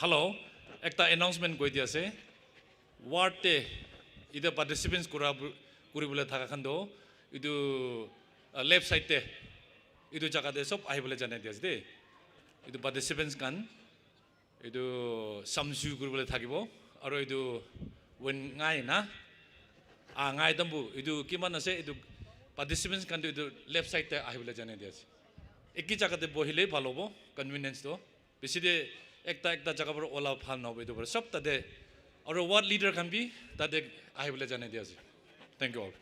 Hello, একটা announcement কৰি দি আছে ওয়ার্ডে ইদা পার্টিসিপেন্টস কৰিবলৈ থাকা খান্দ ইটো লেফট সাইডে ইটো জায়গাতে সব আহিবলৈ জানাই দি আছে দেই ইটো পার্টিসিপেন্টস কান ইটো সামসু কৰিবলৈ থাকিব আৰু ইটো when ngai na ngai tambu idu kiman ase idu participants kan idu left side te ahibole jane di ase ekki jaga te bohile bhalo hobo convenience to beside ekta jaga por ola phal no hobe idu por sob tade aru ward leader kan bi tade ahibole jane di ase thank you all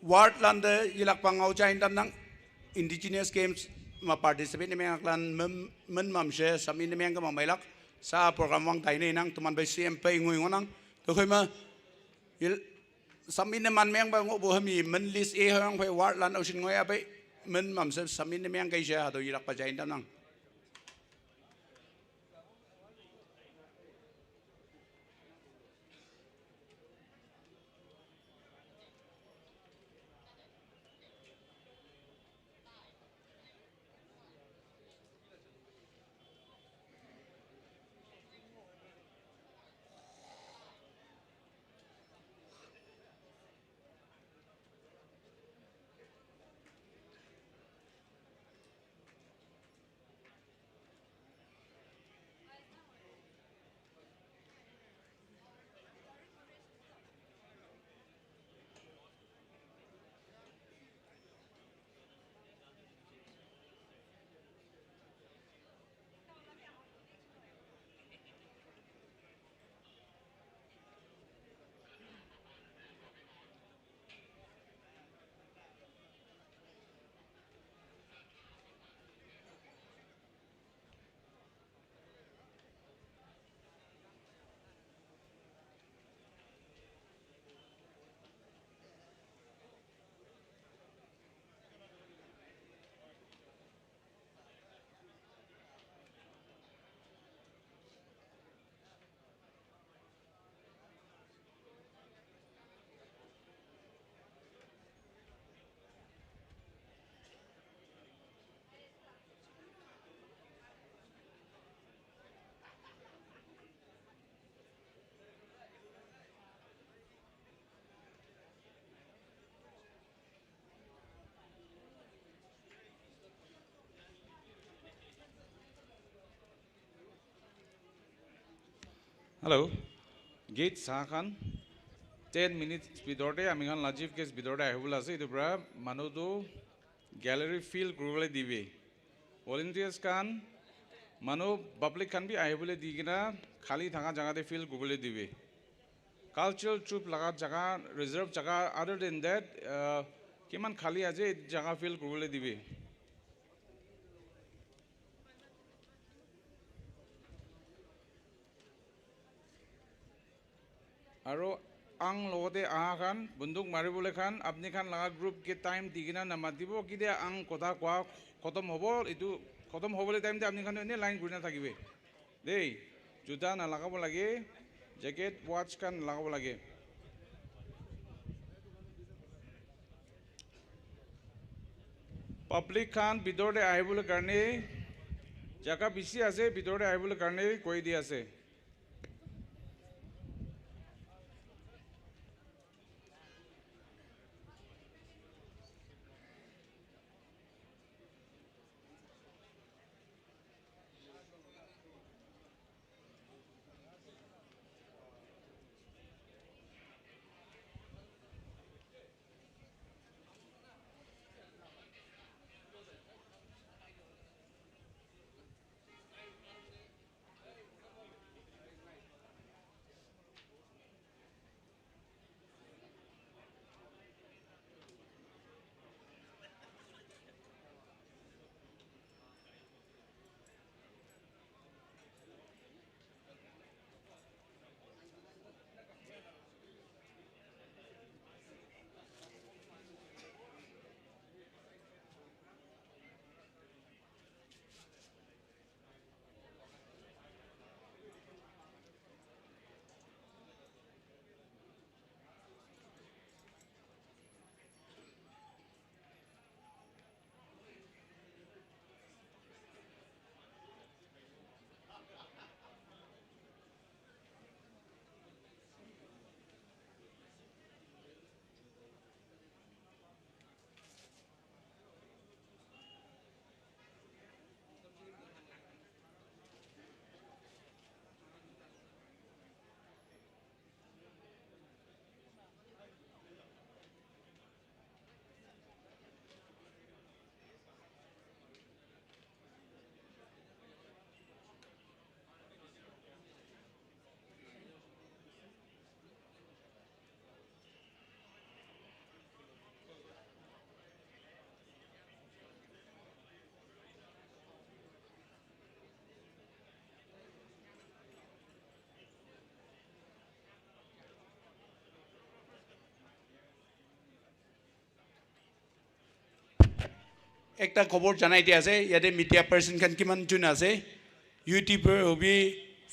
Ward lande ilak pangau chain dan nang Indigenous games ma participate ni meng lan men mam she sami ni meng ka mailak sa program wang tai ni nang tuman bai CMP ngui ngonang to khoi ma il sami ni man meng ba ngo bo hami men list e hang phai ward lan au shin ngoi a bai men mam se sami ni meng kai she ha do ilak pa chain dan nang. Hello, Gate Sahan. 10 minutes bidorte amihan Lajiv case bidorte ahulase itu bra manudu gallery feel gruvale dibe. Volunteers kan manu public kan bi ahule digina khali thanga jagate feel gruvale dibe. Cultural troop laga jaga reserve jaga other than that kiman khali aje jaga feel gruvale dibe. Aro ang logote aha kan bunduk maribole kan apni kan laga group ke time digina namatibo kide ang kotha kwa khotom hobo itu khotom hobole time te apni kan ene line gurina thakibe dei juta na lagabo lage jacket watch kan lagabo lage public kan bidore ahibole karne jaga bisi ase bidore ahibole karne koi di ase একটা খবর জানাই দিয়া আছে ইয়াতে media person খান কিমান June আছে YouTuber হবি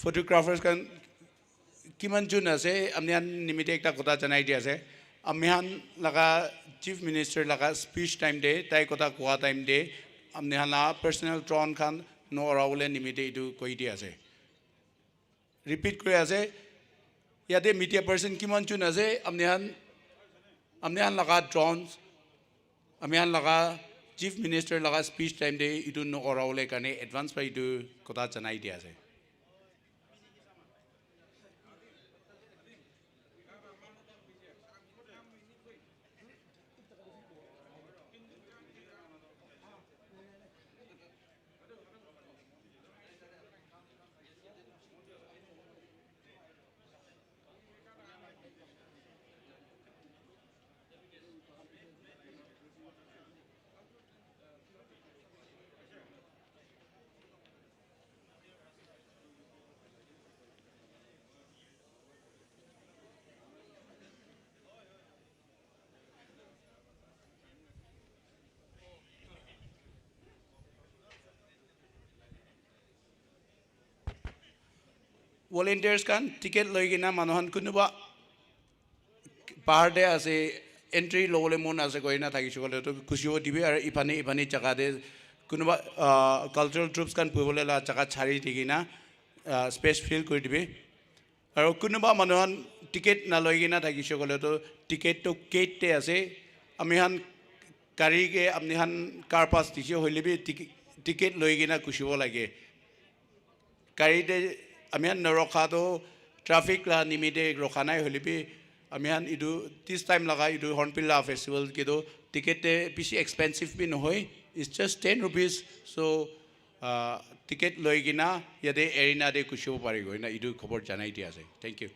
photographers খান কিমান June আছে আপনি আন নিমিতে একটা কথা জানাই দিয়া আছে আমি হান লাগা চিফ মিনিস্টার লাগা স্পিচ টাইম দে তাই কথা কোয়া টাইম দে আপনি হান লাগা পার্সোনাল ট্রন খান নরাবলে নিমিতে ইটো কই দিয়া আছে রিপিট করে আছে ইয়াতে মিডিয়া পার্সন কিমান জুন আছে আপনি হান লাগা ড্রোনস আমি হান লাগা চিফ মিনিষ্টাৰ লগা স্পীচ টাইম দে ইটো নকৰাবলৈ কাৰণে এডভান্স পাই ইটো কথা জনাই দিয়া আছে volunteers kan ticket লৈ কিনা মানুহন কোনোবা পাহাৰতে আছে এন্ট্ৰি ল'বলৈ মন আছে গৈ না থাকিছো গ'লে তো খুচিব দিবি আৰু ইফানে জাগাতে কোনোবা কালচাৰেল ট্ৰুপছ kan পুবলৈ লা জাগা ছাৰি দি কিনা স্পেচ ফিল কৰি দিবি আৰু কোনোবা মানুহন টিকেট নলৈ কিনা থাকিছো গ'লে তো টিকেটটো কেটতে আছে আমি হান গাড়ীকে আপনি হান কাৰ পাছ দিছে হইলেবি টিকেট লৈ কিনা খুচিব লাগে গাড়ীতে আমি হান নৰখাটো ট্ৰাফিক লা নিমিতে ৰখা নাই হলিবি আমি হান ইটো দিস টাইম লগা ইটো হৰ্ণবিল ফেষ্টিভেল কিন্তু টিকেটে বেছি এক্সপেন্সিভ বি নহয় it's just 10 rupees so ticket লৈ কিনা ইয়াতে এৰিনাতে খুচিব পাৰি গৈ না ইটো খবৰ জানাই দিয়া আছে thank you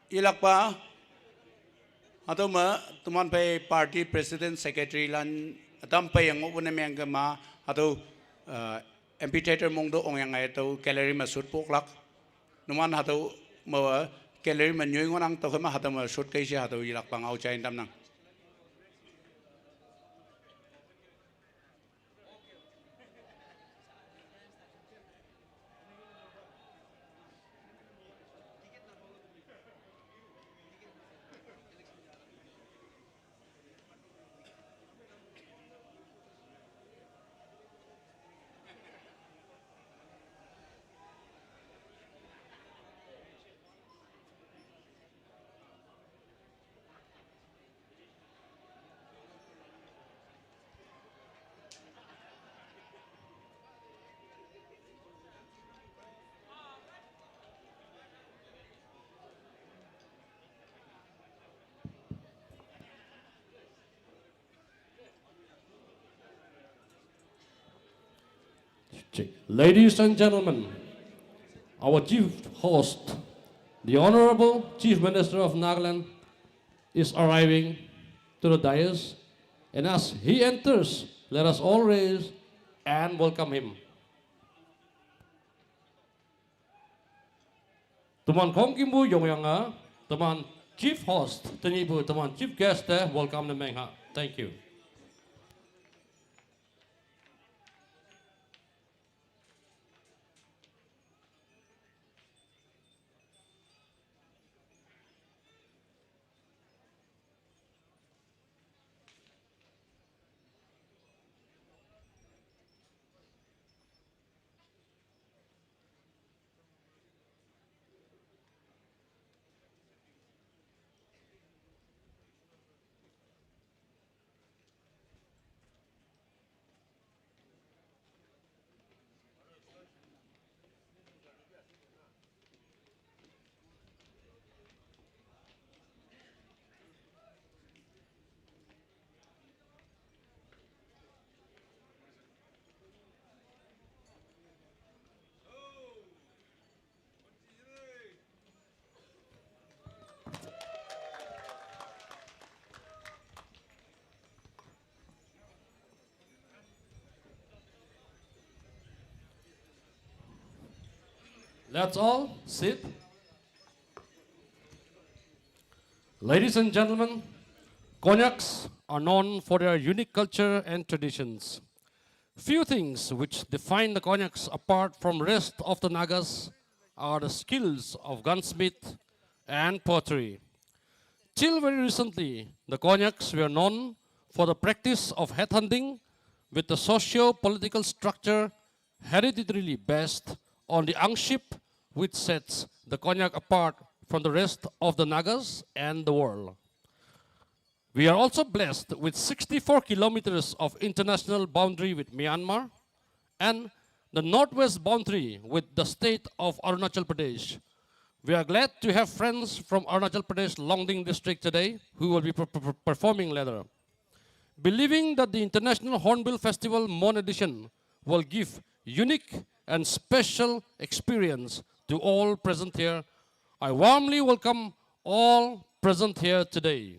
ilak pa ato ma tuman pa party president secretary lan atam pa yang upo na miyang ma ato amputator mong do ong yang ay ato calorie masud poklak numan ato ma calorie manyoy ngonang to kama ato ma shoot kay siya ato ilak pang outside tam nang. Ladies and gentlemen, our chief host, the Honorable Chief Minister of Nagaland, is arriving to the dais, and as he enters, let us all raise and welcome him. Teman Kongkimbu Yongyanga, teman chief host, Tenibu, teman chief guest, welcome the Mengha. Thank you. Let's all sit. Ladies and gentlemen, Konyaks are known for their unique culture and traditions. Few things which define the Konyaks apart from rest of the Nagas are the skills of gunsmith and pottery. Till very recently, the Konyaks were known for the practice of headhunting with the socio-political structure hereditarily based on the angship which sets the Konyak apart from the rest of the Nagas and the world. We are also blessed with 64 kilometers of international boundary with Myanmar and the northwest boundary with the state of Arunachal Pradesh. We are glad to have friends from Arunachal Pradesh Longding district today who will be performing later. Believing that the International Hornbill Festival Mon Edition will give unique and special experience to all present here, I warmly welcome all present here today.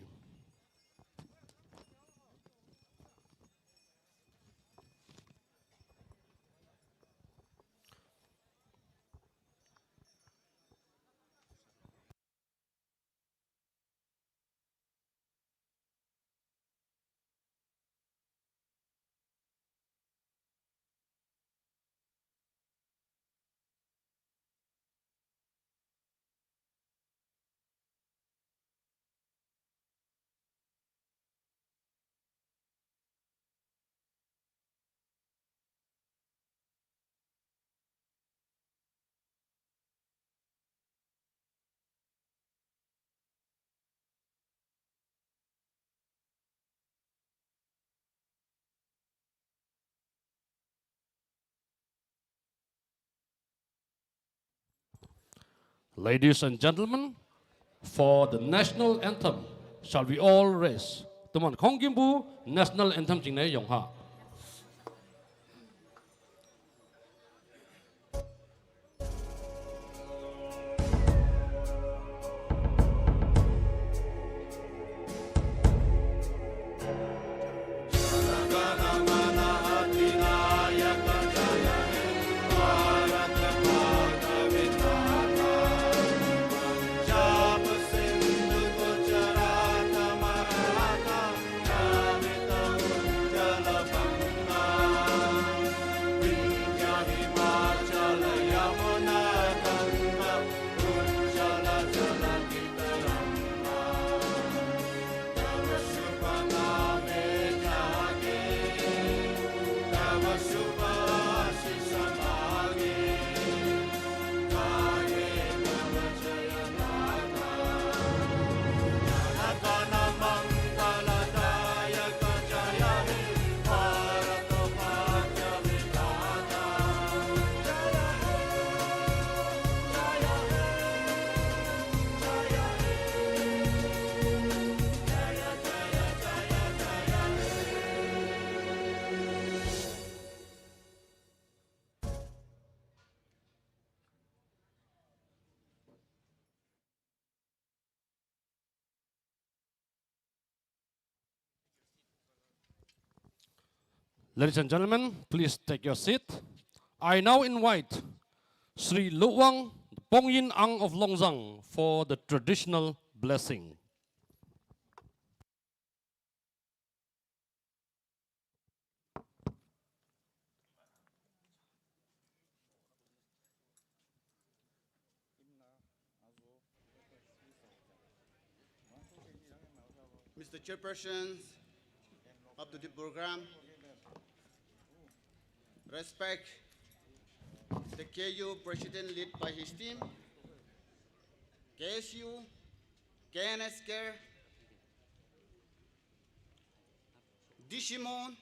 Ladies and gentlemen, for the national anthem, shall we all raise? Tuman Konggimbu national anthem jingne yongha. Ladies and gentlemen, please take your seat. I now invite Sri Luwang Pongyin Ang of Longzang for the traditional blessing. Mr. Chairperson of the program, respect the KU President led by his team, KSU, KNSK, Dishimon,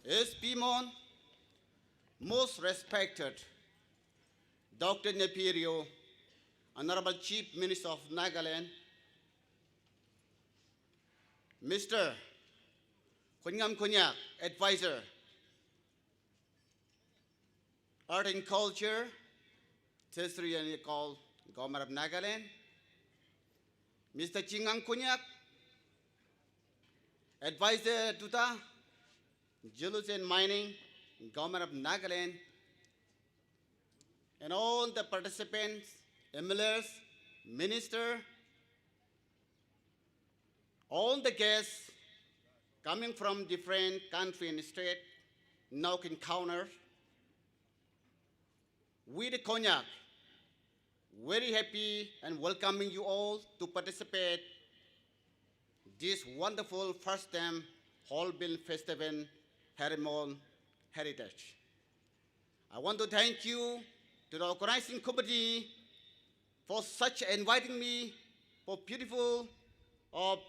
SPMon, most respected Dr. Nepirio, Honorable Chief Minister of Nagaland, Mr. Konyak, Advisor, Art and Culture, Tertiary and Ecole, Government of Nagaland, Mr. Chingang Konyak, Advisor Tuta, Geology and Mining, Government of Nagaland, and all the participants, MLAs, Minister, all the guests coming from different country and state now encounter. We the Konyak, very happy and welcoming you all to participate this wonderful first time Hornbill Festival Hermon Heritage. I want to thank you to the organizing committee for such inviting me for beautiful of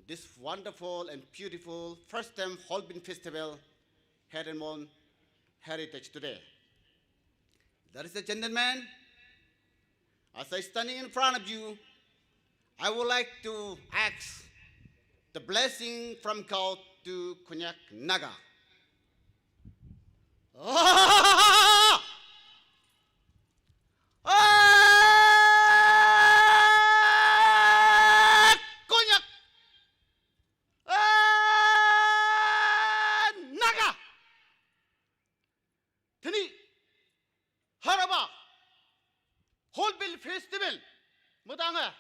this wonderful and beautiful first time Hornbill Festival Hermon Heritage today. Ladies and gentlemen, as I standing in front of you, I would like to ask the blessing from God to Konyak Naga. Ah! Ah! Konyak! Ah! Naga! Tani Haraba Hornbill Festival Mudanga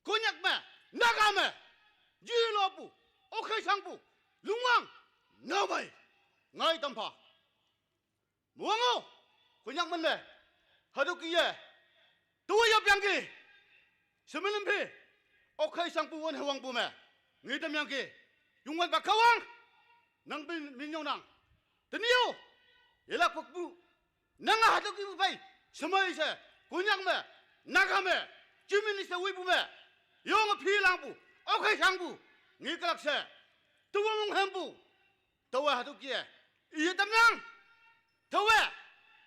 Konyak me Naga me Jilopu Okay Sangpu Lungwang Namai Ngai Tampa Muango Konyak Mende Hadukiye Tuya Bianchi Semilimpi Okay Sangpu Wan Hawang Pume Ngai Tamyanki Yungwan Bakawang Nang Minyonang Teniyo Elak Pukbu Nanga Haduki Pai Semaise Konyak me Naga me Jiminisa Wipume Yong Pilangpu Okay Sangpu Ngai Kalakse Tuwang Hampu Tawa Hadukiye Iya Tamyang Tawa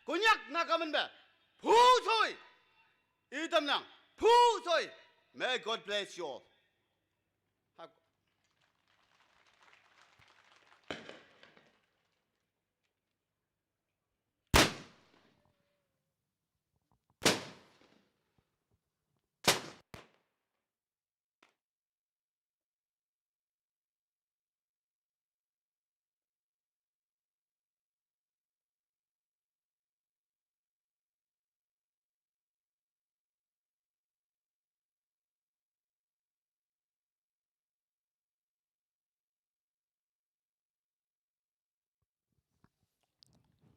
Konyak Naga Mende Pusoi Iya Tamyang Pusoi May God bless you all.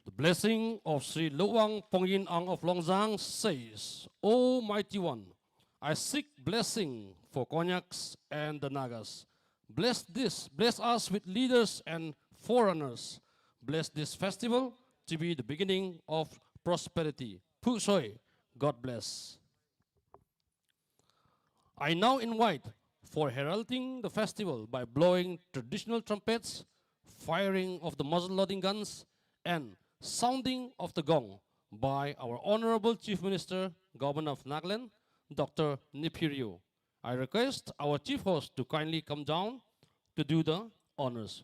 The blessing of Sri Luwang Pongyin Ang of Longzang says, O Mighty One, I seek blessing for Konyaks and the Nagas. Bless us with leaders and foreigners. Bless this festival to be the beginning of prosperity. Pusoi, God bless. I now invite for heralding the festival by blowing traditional trumpets, firing of the muzzle-loading guns, and sounding of the gong by our Honorable Chief Minister, Governor of Nagaland, Dr. Nepirio. I request our Chief Host to kindly come down to do the honors.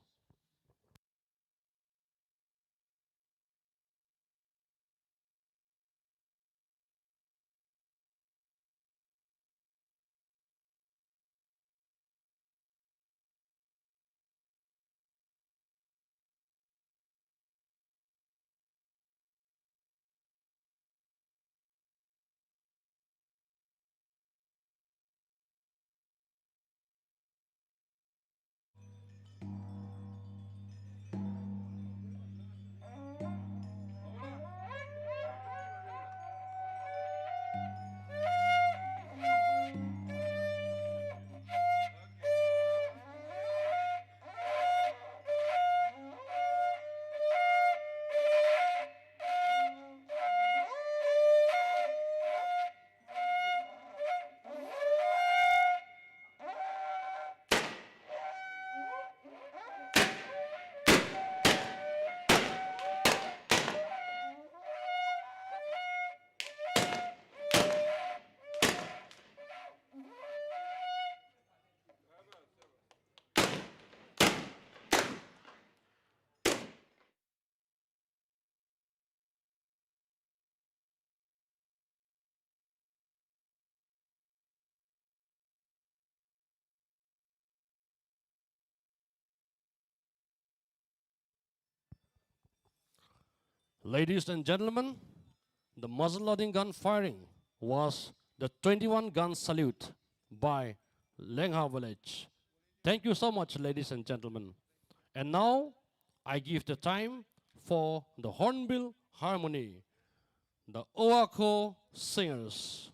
Ladies and gentlemen, the muzzle-loading gun firing was the 21-gun salute by Lengha village. Thank you so much, ladies and gentlemen. And now, I give the time for the Hornbill Harmony, the Oako Singers.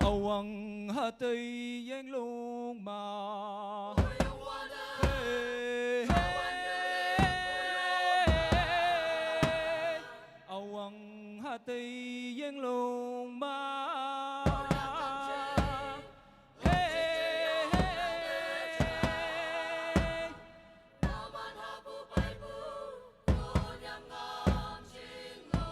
Awang hati yang luma Hey, hey, awang hati yang luma Hey, hey, naman hapu paibu Konyak ngam singlo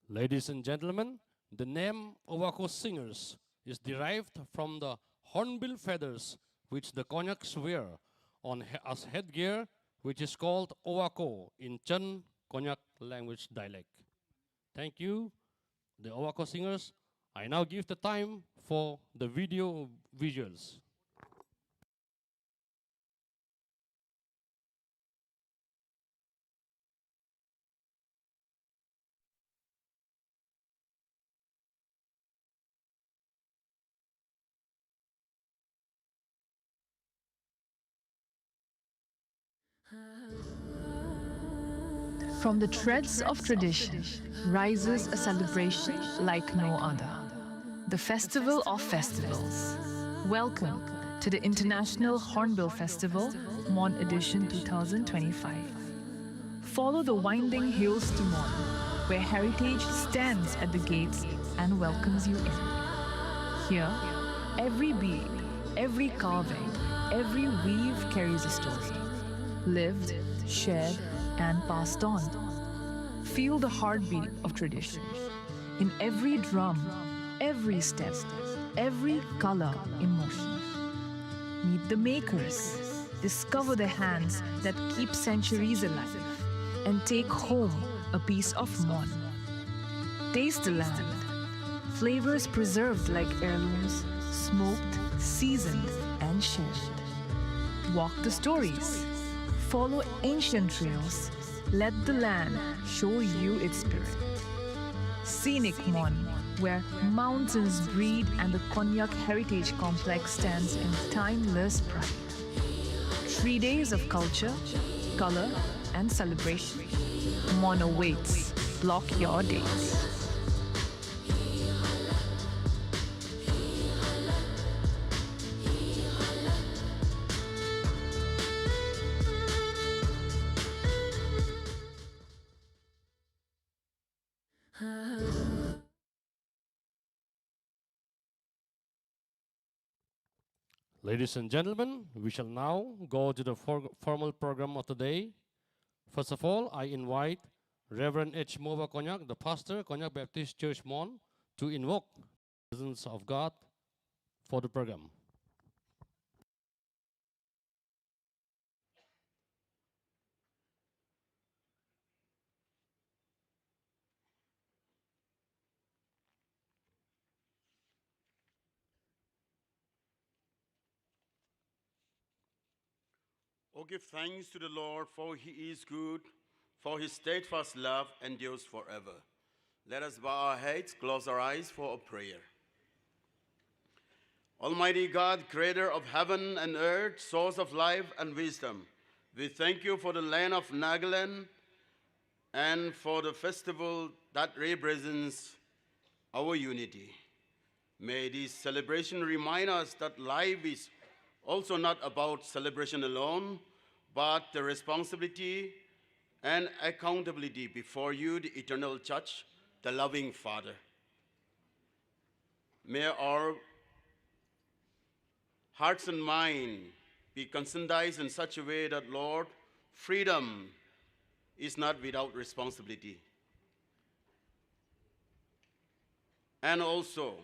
Ladies and gentlemen, the name Owako Singers is derived from the hornbill feathers which the Konyaks wear as headgear, which is called Owako in Chan Konyak language dialect. Thank you, the Owako Singers. I now give the time for the video visuals. From the threads of tradition rises a celebration like no other. The Festival of Festivals. Welcome to the International Hornbill Festival, Mon Edition 2025. Follow the winding hills to Mon, where heritage stands at the gates and welcomes you in. Here, every bead, every carving, every weave carries a story. Lived, shared, and passed on. Feel the heartbeat of tradition. In every drum, every step, every color in motion. Meet the makers. Discover the hands that keep centuries alive. And take home a piece of Mon. Taste the land. Flavors preserved like heirlooms, smoked, seasoned, and shared. Walk the stories. Follow ancient trails. Let the land show you its spirit. Scenic Mon, where mountains breathe and the Konyak Heritage Complex stands in timeless pride. 3 days of culture, color, and celebration. Mon awaits. Block your dates. Ladies and gentlemen, we shall now go to the formal program of the day. First of all, I invite Reverend H. Mova Konyak, the pastor, Konyak Baptist Church Mon, to invoke the presence of God for the program. Oh, give thanks to the Lord, for he is good, for his steadfast love endures forever. Let us bow our heads, close our eyes for a prayer. Almighty God, creator of heaven and earth, source of life and wisdom, we thank you for the land of Nagaland and for the festival that represents our unity. May this celebration remind us that life is also not about celebration alone, but the responsibility and accountability before you, the eternal Judge, the loving Father. May our hearts and mind be conscientized in such a way that, Lord, freedom is not without responsibility. And also,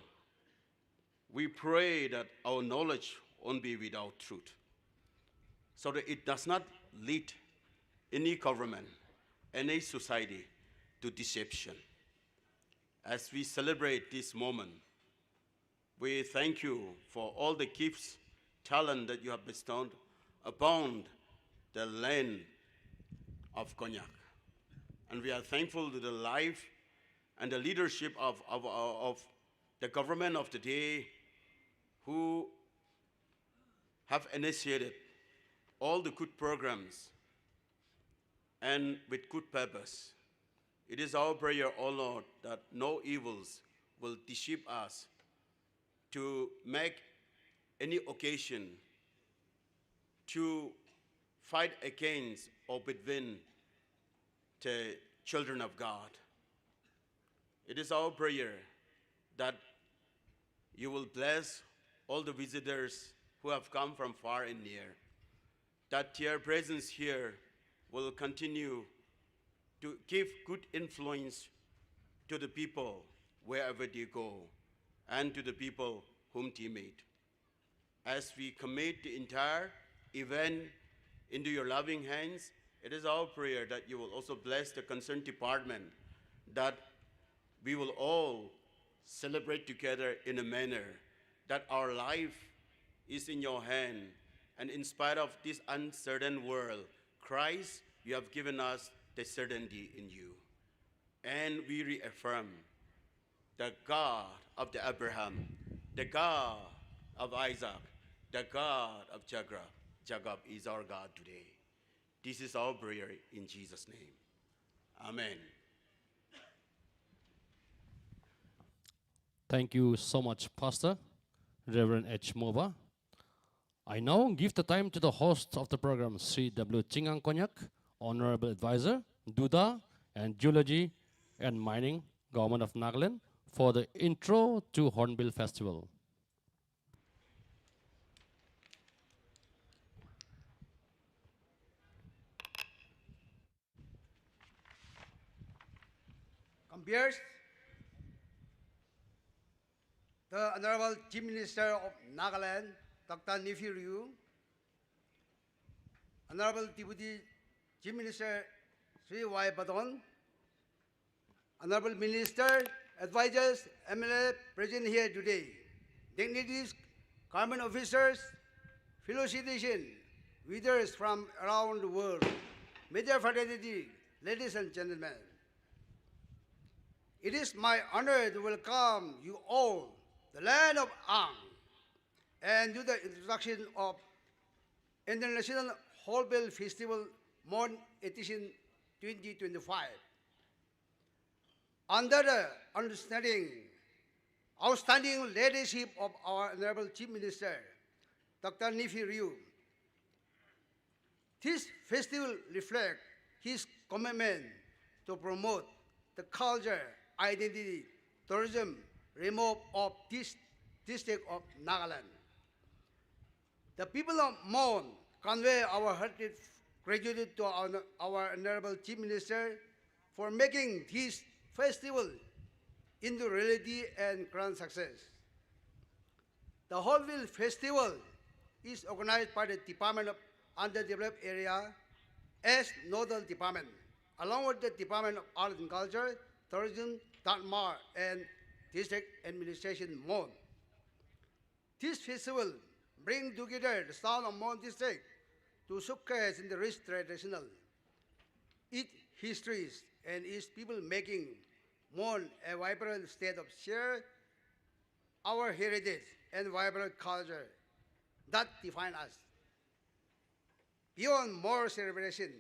we pray that our knowledge won't be without truth, so that it does not lead any government, any society to deception. As we celebrate this moment, we thank you for all the gifts, talent that you have bestowed upon the land of Konyak. And we are thankful to the life and the leadership of the government of the day, who have initiated all the good programs and with good purpose. It is our prayer, O Lord, that no evils will deceive us to make any occasion to fight against or between the children of God. It is our prayer that you will bless all the visitors who have come from far and near, that your presence here will continue to give good influence to the people wherever they go, and to the people whom they meet. As we commit the entire event into your loving hands, it is our prayer that you will also bless the concerned department, that we will all celebrate together in a manner that our life is in your hand. And in spite of this uncertain world, Christ, you have given us the certainty in you. And we reaffirm the God of the Abraham, the God of Isaac, the God of Jacob is our God today. This is our prayer in Jesus' name. Amen. Thank you so much, Pastor Reverend H. Mova. I now give the time to the host of the program, Sri W. Chingang Konyak, Honorable Advisor, Duda and Geology and Mining, Government of Nagaland, for the intro to Hornbill Festival. Compeers, the Honorable Chief Minister of Nagaland, Dr. Nifi Ryu, Honorable Deputy Chief Minister Sri Y. Badon, Honorable Minister, Advisors, MLA present here today, dignitaries, government officers, fellow citizens, visitors from around the world, media fraternity, ladies and gentlemen. It is my honor to welcome you all, the land of Ang, and do the introduction of International Hornbill Festival Mon Edition 2025. Under the outstanding leadership of our Honorable Chief Minister, Dr. Nifi Ryu, this festival reflects his commitment to promote the culture, identity, tourism, remote of this district of Nagaland. The people of Mon convey our heartfelt gratitude to our Honorable Chief Minister for making this festival into reality and grand success. The Hornbill Festival is organized by the Department of Underdeveloped Area as nodal department, along with the Department of Art and Culture, Tourism, Datmar, and District Administration, Mon. This festival brings together the sound of Mon District to showcase in the rich traditional, its histories, and its people making Mon a vibrant state of share our heritage and vibrant culture that define us. Beyond more celebration,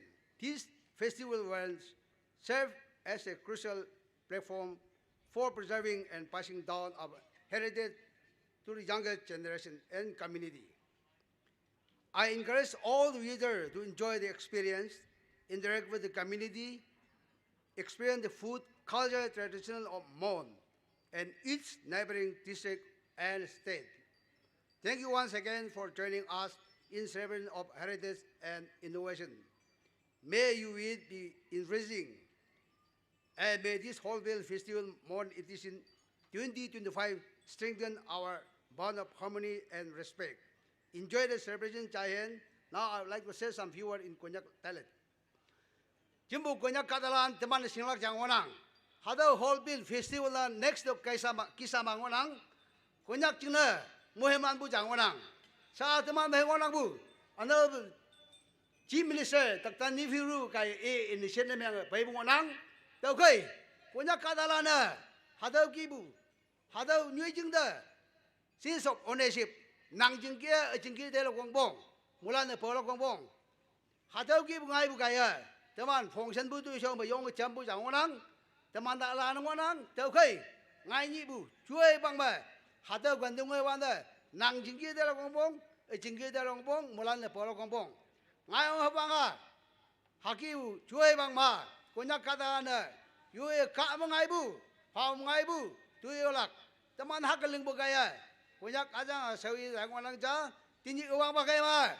this festival will serve as a crucial platform for preserving and passing down of heritage to the younger generation and community. I encourage all the visitors to enjoy the experience, interact with the community, experience the food, culture, tradition of Mon and its neighboring district and state. Thank you once again for joining us in celebration of heritage and innovation. May you be enriching, and may this Hornbill Festival Mon Edition 2025 strengthen our bond of harmony and respect. Enjoy the celebration, Jayan. Now I would like to say some few words in Konyak dialect. Jimbo Konyak Katalan, teman singlak jang wanang. Hada Hornbill Festival na next of kisama wanang. Konyak jina muheman bu jang wanang. Sa teman meh wanang bu. Honorable Chief Minister Dr. Nifi Ryu kay initiative yang bai bu wanang. Tao kay Konyak Katalan na hada kibu. Hada nyui jing da. Sense of ownership. Nang jing kia jing kia de lo kwang bong. Mulan de po lo kwang bong. Hada kibu ngai bu kaya. Teman phong shen bu tu shong ba yong cham bu jang wanang. Teman da la nang wanang. Tao kay ngai ni bu chui bang ba. Hada kwan tu ngai wan da. Nang jing kia de lo kwang bong. Jing kia de lo kwang bong. Mulan de po lo kwang bong. Ngai ong bang a. Haki bu chui bang ma. Konyak kata na. Yue ka ma ngai bu. Phao ngai bu. Tu yo lak. Teman hak ling bu kaya. Konyak aja sawi rang wanang ja. Tinji uang ba kaya ma.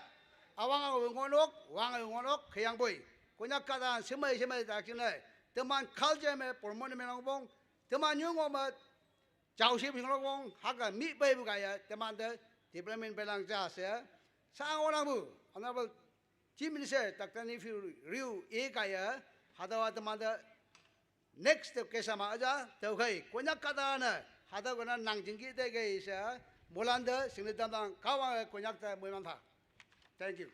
Awang ngonok, wang ngonok kayang boy. Konyak kata semai tak cina. Teman culture me promote me nang bong. teman yung ngoma chào xếp hình long hắc cả mỹ bay bu cái teman de development belang cha se sang orang bu honorable chief minister takkan if you riu e cái hadawa teman de next step ke sama aja tau kai Konyak kata na hada guna nang jingki te ke se mulanda singit tang kawa Konyak ta mulan tha. Thank you.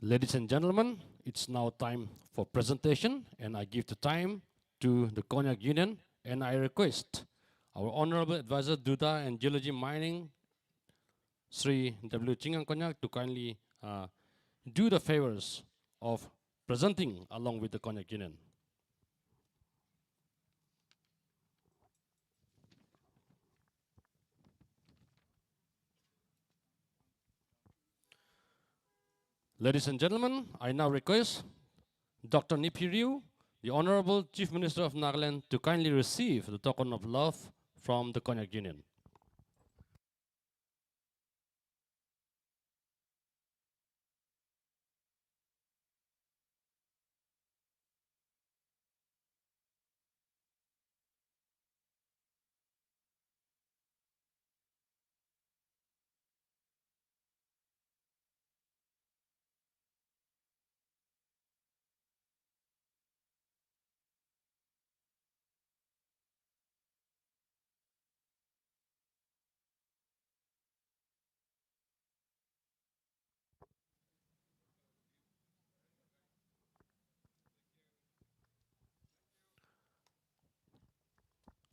Ladies and gentlemen, it's now time for presentation, and I give the time to the Konyak Union, and I request our Honorable Advisor Duda and Geology Mining, Sri W. Chingang Konyak, to kindly do the favors of presenting along with the Konyak Union. Ladies and gentlemen, I now request Dr. Nipi Riu, the Honorable Chief Minister of Nagaland, to kindly receive the token of love from the Konyak Union.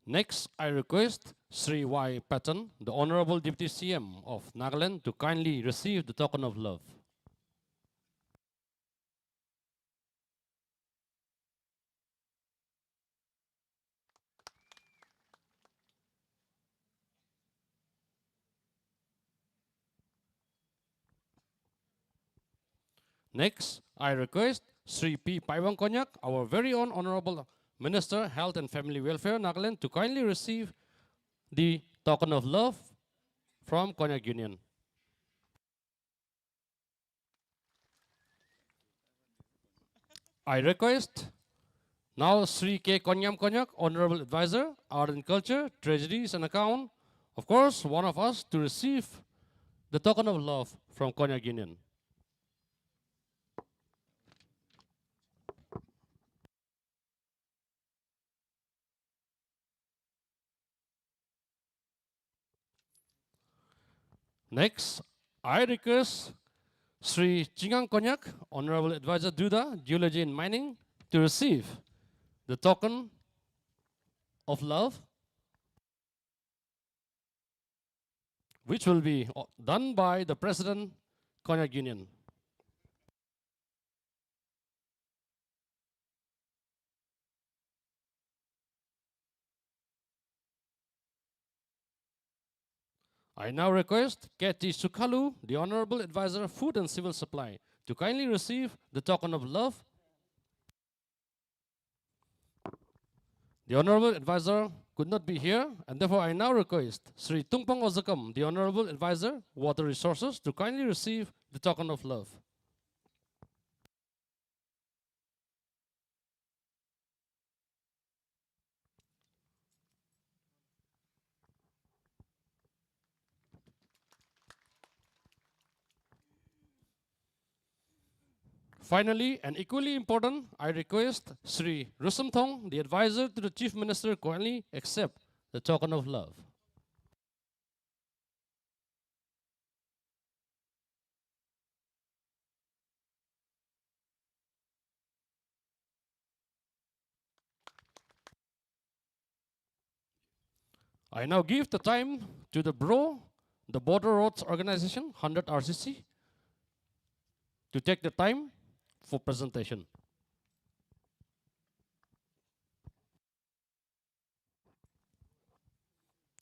Next, I request Sri Y. Patton, the Honorable Deputy CM of Nagaland, to kindly receive the token of love. Next, I request Sri P. Paiwang Konyak, our very own Honorable Minister, Health and Family Welfare, Nagaland, to kindly receive the token of love from Konyak Union. I request now Sri K. Konyam Konyak, Honorable Advisor, Art and Culture, Treasuries and Account, of course, one of us, to receive the token of love from Konyak Union. Next, I request Sri Chingang Konyak, Honorable Advisor Duda, Geology and Mining, to receive the token of love, which will be done by the President, Konyak Union. I now request Kathy Sukhalu, the Honorable Advisor, Food and Civil Supply, to kindly receive the token of love. The Honorable Advisor could not be here, and therefore I now request Sri Tungpang Ozakam, the Honorable Advisor, Water Resources, to kindly receive the token of love. Finally, and equally important, I request Sri Rusam Thong, the advisor to the Chief Minister, kindly accept the token of love. I now give the time to the BRO, the Border Roads Organization, 100 RCC, to take the time for presentation.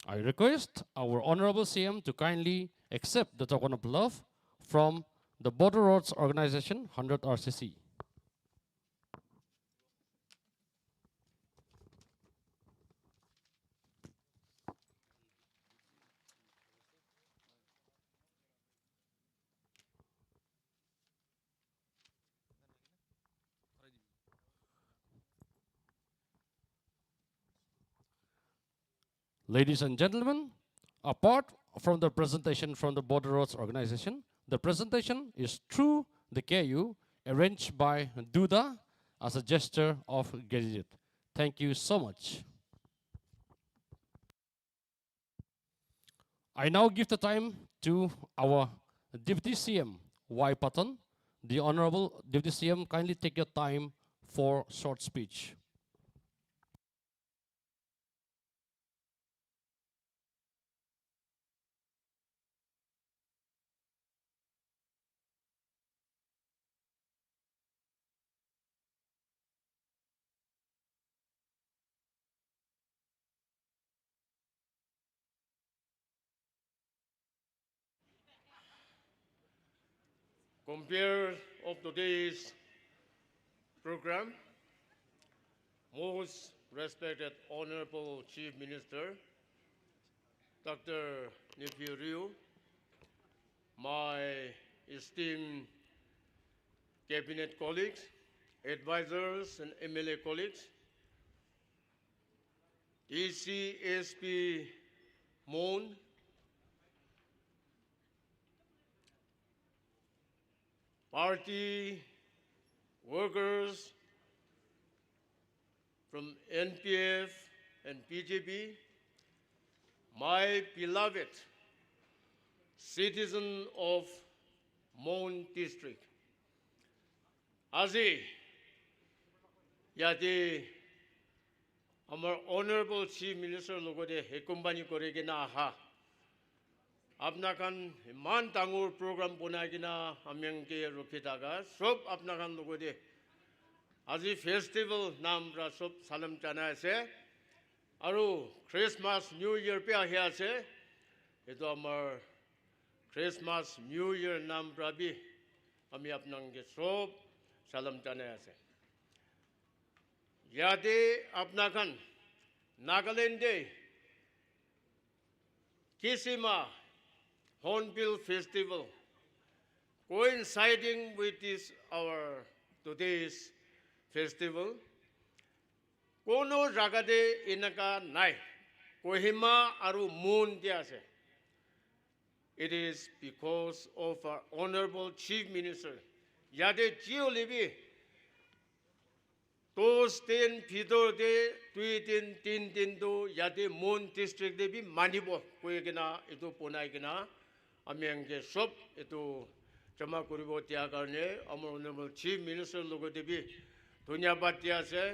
I request our Honorable CM to kindly accept the token of love from the Border Roads Organization, 100 RCC. Ladies and gentlemen, apart from the presentation from the Border Roads Organization, the presentation is through the KU arranged by Duda as a gesture of gratitude. Thank you so much. I now give the time to our Deputy CM, Y. Patton. The Honorable Deputy CM, kindly take your time for short speech. Compare of today's program, most respected Honorable Chief Minister, Dr. Nephew Ryu, my esteemed cabinet colleagues, advisors and MLA colleagues, DCSP Moon, party workers from NPF and PJB, my beloved citizen of Mon district. Azi, yadi, our Honorable Chief Minister logode hekumbani korege na aha. আপনাখান ইমান ডাঙৰ programme বনাই কিনা আমিকে ৰখি থাকা সব আপনাখান লগতে আজি festival নামৰা সব সালাম জানাই আছে আৰু খ্ৰীষ্টমাছ নিউ ইয়েৰ পে আহি আছে এটো আমাৰ খ্ৰীষ্টমাছ নিউ ইয়েৰ নামৰা বি আমি আপোনাকে সব সালাম জানাই আছে ইয়াতে আপনাখান নাগালেণ্ডে কিসিমা Hornbill Festival, coinciding with this our today's festival. Kono jagade inaka nai, kohima aru moon diase. It is because of our Honorable Chief Minister, Yade Gio Libi, those 10 Pidor de, 10 do, Yade Moon District de bi Manibo, Koegina, ito Ponaigina. আমি এংকে সব এটো জমা কৰিব দিয়া কাৰণে আমাৰ honourable chief minister লগতে B ধন্যবাদ দিয়া আছে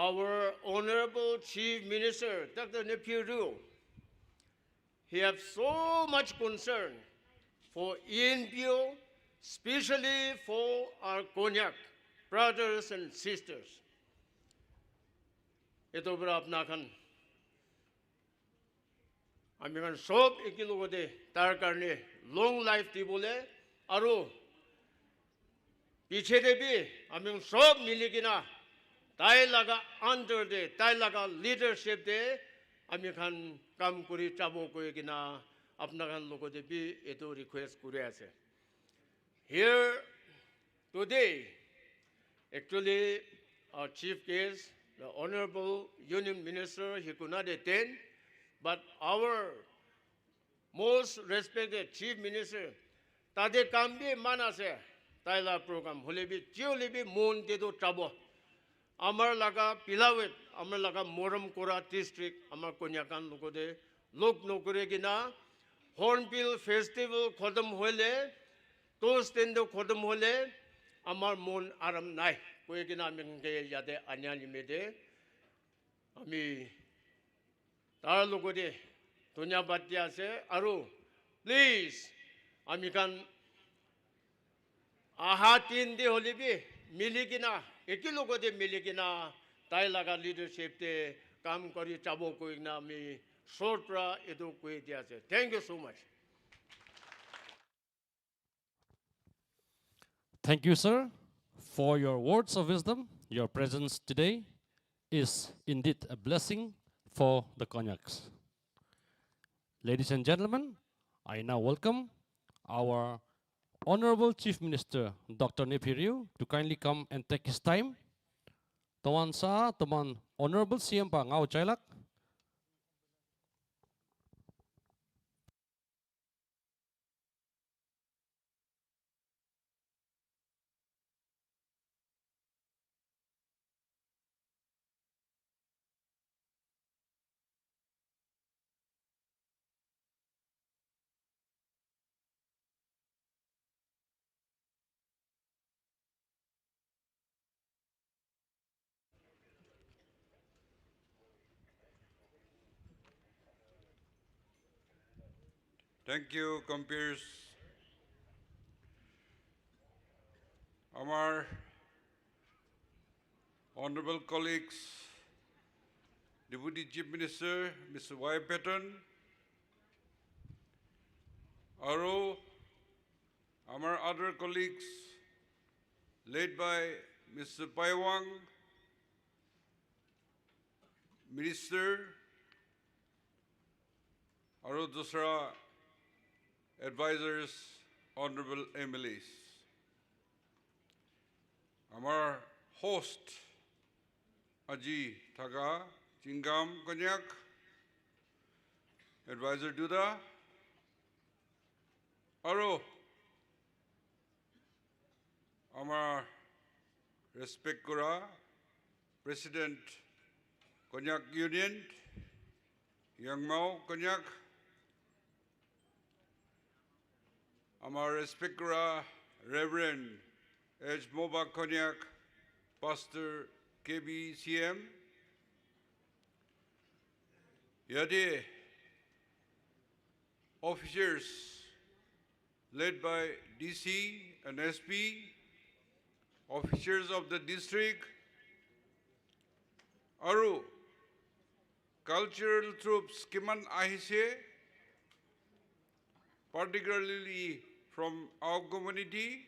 our honorable chief minister Dr. Nephew Ryu, he have so much concern for INPO, especially for our Konyak brothers and sisters. Ito bra apna khan আমি এখন সব একেলগতে তাৰ কাৰণে লং লাইফ দিবলৈ আৰু পিছে দেবি আমি সব মিলি কিনা তাই লাগা আন্ডাৰ দে তাই লাগা লিডাৰশ্বিপ দে আমি এখন কাম কৰি যাব কৈ কিনা আপোনাখান লগতে বি এইটো ৰিকুৱেষ্ট কৰি আছে here today actually our chief guest the honorable union minister he could not attend. But our most respected chief minister, tade kambi manase, taila program holebi, jiolibi moon dedo trabo. Amar laga pilawet, amar laga moram kora district, amar konyakan logode, lok nokore gina, Hornbill festival khodam hole, tos tendo khodam hole, amar moon aram nai, koye gina menge yade anyani mede, ami তাৰ লগতে ধন্যবাদ দিয়া আছে আৰু please আমি কান আহা তিন দি হলিবি মিলি কিনা একি লগতে মিলি কিনা তাই লাগা লিডাৰশ্বিপতে কাম কৰি যাব কৈ না আমি শৰ্ট পৰা এটো কৈ দিয়া আছে thank you so much Thank you, sir, for your words of wisdom. Your presence today is indeed a blessing for the Konyaks. Ladies and gentlemen, I now welcome our Honorable Chief Minister, Dr. Nephew Ryu, to kindly come and take his time Toman sa toman Honorable CM pa ngau chailak. Thank you, compeers. Our honorable colleagues, Deputy Chief Minister, Mr. Y. Patton, Aro, our other colleagues, led by Mr. Paiwang, Minister, Aro Dusra, advisors, honorable MLAs. Our host, Aji Thaga, Chingam Konyak, Advisor Duda, Aro, Amar Respect Kura, President Konyak Union, Yang Mao Konyak, Amar Respect Kura, Reverend H. Moba Konyak, Pastor KBCM, Yade, officers led by DC and SP, officers of the district, Aru, cultural troops Kiman Ahise, particularly from our community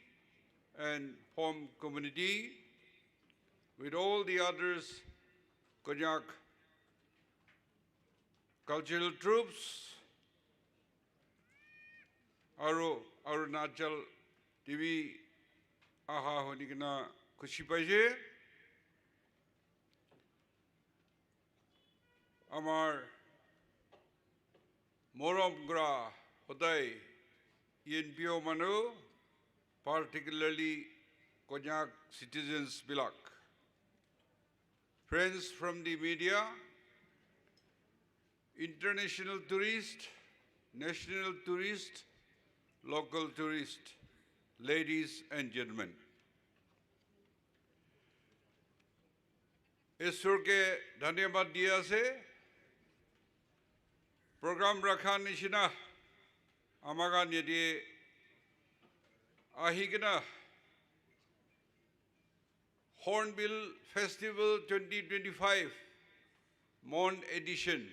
and home community, with all the others, Konyak cultural troops, Arunachal TV aha honikana khushi paise. Amar morom gra hodai INPO manu, particularly Konyak citizens bilak. Friends from the media, international tourists, national tourists, local tourists, ladies and gentlemen. ईश्वर के धन्यवाद दिया से programme रखा निशिना amaga नियति ahigna Hornbill Festival 2025 Mon edition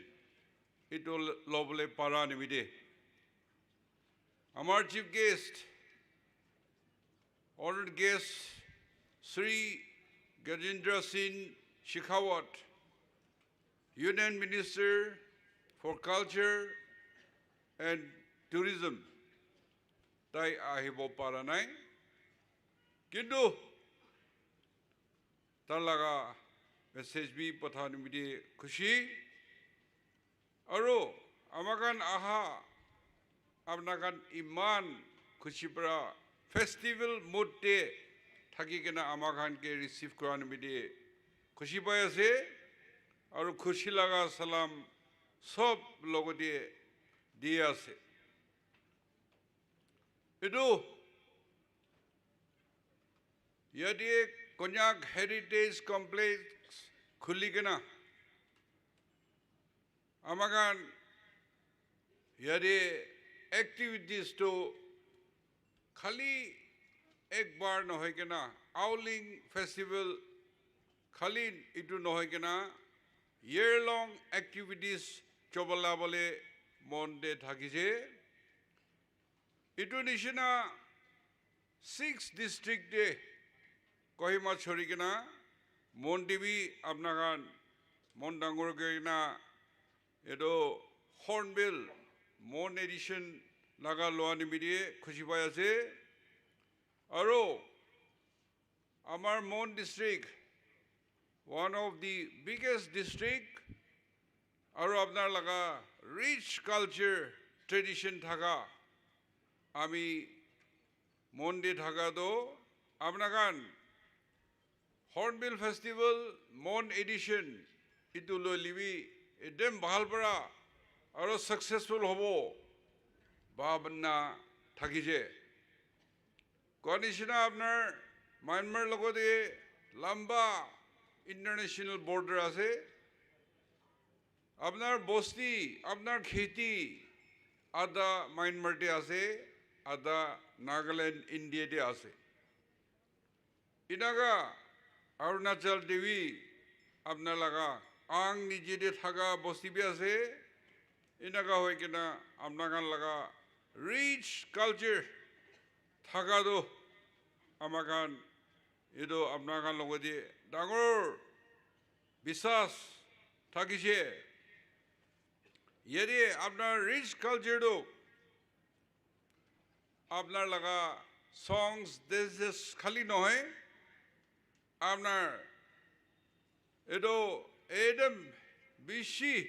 ito lobule para nimide. Our chief guest, honored guest, Sri Gajendra Singh Shekhawat, Union Minister for Culture and Tourism, Tai ahibo paranai, kindu talaga message bi pathanimide khushi, aro amagan aha apnagan iman khushi para festival mood te thaki kena amagan ke receive koranimide khushi payase aru khushi laga salam sob logo diya ase. Idu yadi Konyak Heritage Complex khuli kena amagan yadi activities to khali ek bar no hoy kena Owling Festival khali itu no hoy kena year long activities chobala bole monde thakise. Itu nishina 6 district de Kohima chorikena mon TV apnagan mon dangor kena edo Hornbill mon edition laga loani midie khushi payase aro amar mon district one of the biggest district, aru apnar laga rich culture, tradition thaga, ami Monday thaga do, apnakan Hornbill Festival, Mon edition, itu lo libi, edem bahal para, aru successful hobo, babna thakije. Konishina apnar Myanmar logode lamba international border ase. Apnar bosti, apnar kheti, ada Myanmar te ase, ada Nagaland, India te ase. Inaga Arunachal Devi, apnar laga ang nije de thaga bosti bi ase. Inaga hoy kena apnakan laga rich culture thaga do amakan ido apnakan logodi dangor bisas thakise. Yeri apnar rich culture do apnar laga songs this is khali nohoy apnar ido edem bishi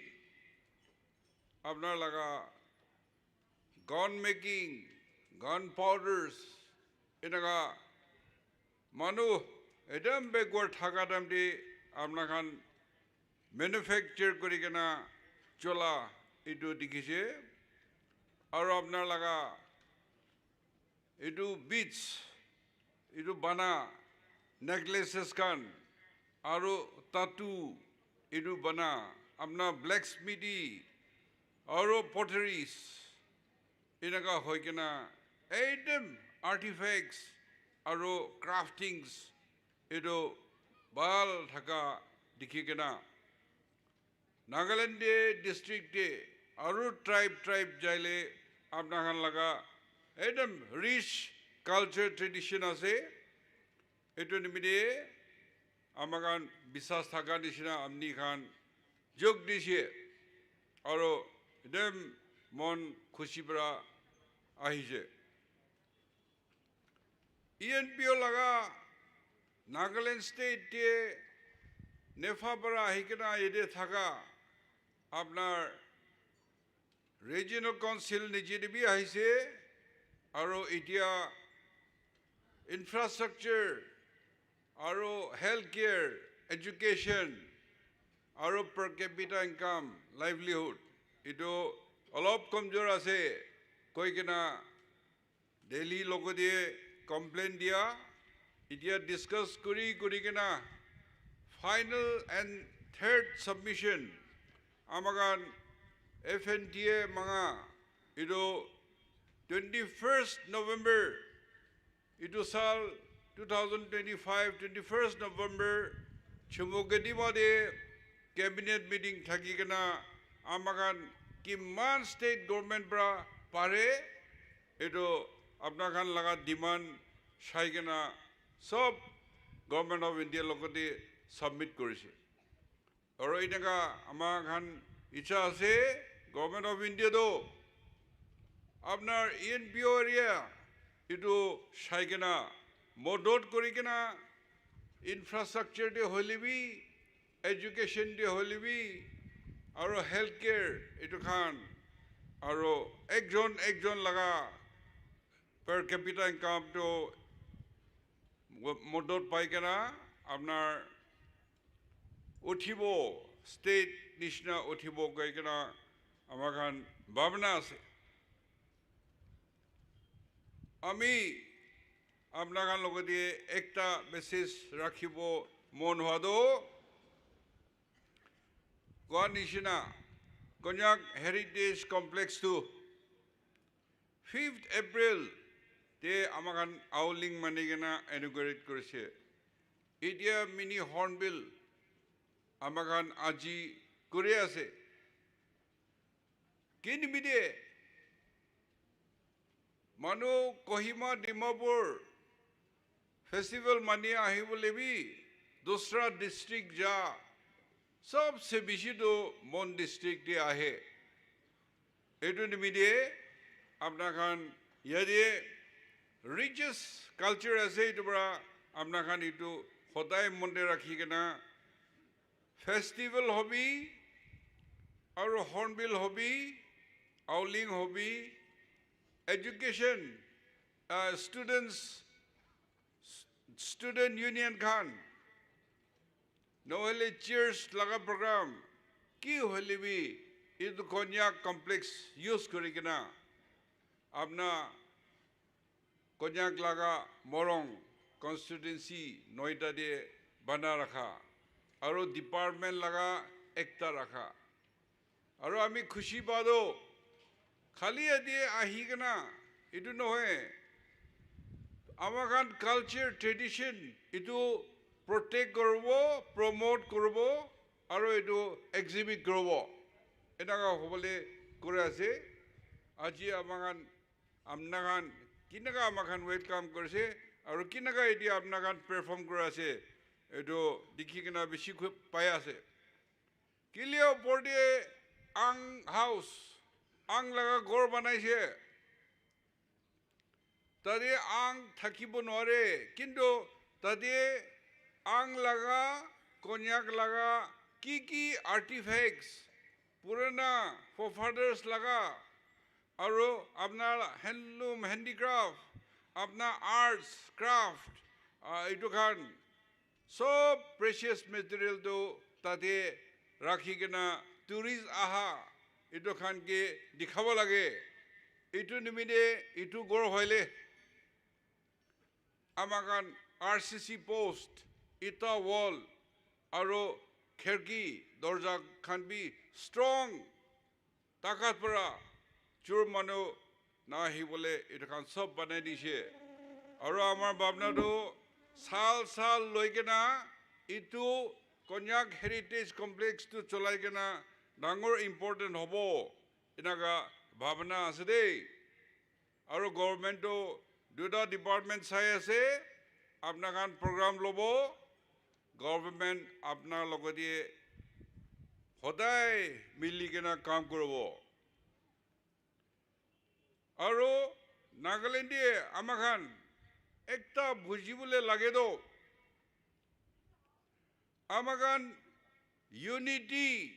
apnar laga gun making, gun powders, inaga manu edam backward thagadam di apnakan manufacture korikena chola itu dikise aru apnar laga itu beads itu bana necklaces kan aru tattoo itu bana apna blacksmithy aru potteries inaga hoikena edem artifacts aru craftings itu bal thaka dikhikena Nagaland district aru tribe jaile apnakan laga edem rich culture tradition ase etu nimide amakan bisas thaka dishina amni khan jog dishe aru edem mon khushi pra ahije ENPO laga Nagaland state te nefa para ahikena ede thaka apnar regional council nije bi ahise aru itia infrastructure aru healthcare education aru per capita income livelihood ito olop komjor ase koi kena Delhi logode complain dia itia discuss kuri kena final and third submission amagan FNTA manga ito 21st November ito sal 2025 21st November chumugadi mode cabinet meeting thaki kana amagan kiman state government bra pare ito apnakan laga demand shai kana sob government of India lokoti submit korise aro inaga amagan icha ase government of India do apnar ENPO area ito shai kana modot kori kana infrastructure de holibi education de holibi aro healthcare ito khan aro ekjon laga per capita income to modot pai kana apnar uthibo state nishna uthibo kai kana amakan bhavna ase ami apnakan logodi ekta message rakhibo mon hado Konishina Konyak Heritage Complex to 5th April te amakan auling manigana inaugurate korise idia mini Hornbill amakan aji kore ase kinimide manu Kohima Dimapur festival mani ahibole bi dusra district ja सबसे बेसी तो मन district दे आहे एटु निमिदे अपना खान यदि riches culture ऐसे इटु बड़ा अपना खान इटु होताय मंडे रखी के ना festival hobby, our Hornbill hobby, Owling hobby, education, student union khan, nohele cheers laga program, ki holi bhi, idu Konyak complex use karikina, apna Konyak laga morong constituency Noida de bana rakha, aro department laga ekta rakha, aro ami khushi pado, khali adi ahigana, idu nohe, amakan culture tradition idu protect korbo, promote korbo, aro idu exhibit korbo, enaga hobole kore ase, aji amakan amnakan kinaga amakan welcome korse, aro kinaga idi amnakan perform kore ase, edu dikhi kena beshi paya ase. Kilio porde ang house, ang laga gor banaise. Tade ang thakibo noare, kinto tade ang laga, Konyak laga, ki artifacts, purana forefathers laga, aro apna handloom, handicraft, apna arts, craft, itu khan, so precious material to tade rakhi kena tourist aha, itu khan ke dikhabo lage, itu nimide, itu gor hoile, amakan RCC post, ita wall, aro kherki, dorja khan bi strong, takat para, chur mano nahi bole, ita khan sob banai dishe. Aro amar babna do, sal loikena, itu Konyak Heritage Complex to cholai kena, dangor important hobo, inaga bhavana asade. Aro government to, duda department sai ase, apna kan program lobo, government apna logodiye hodai mili kena kaam korobo. Aro Nagaland amakan ekta bujibule lage do, amakan unity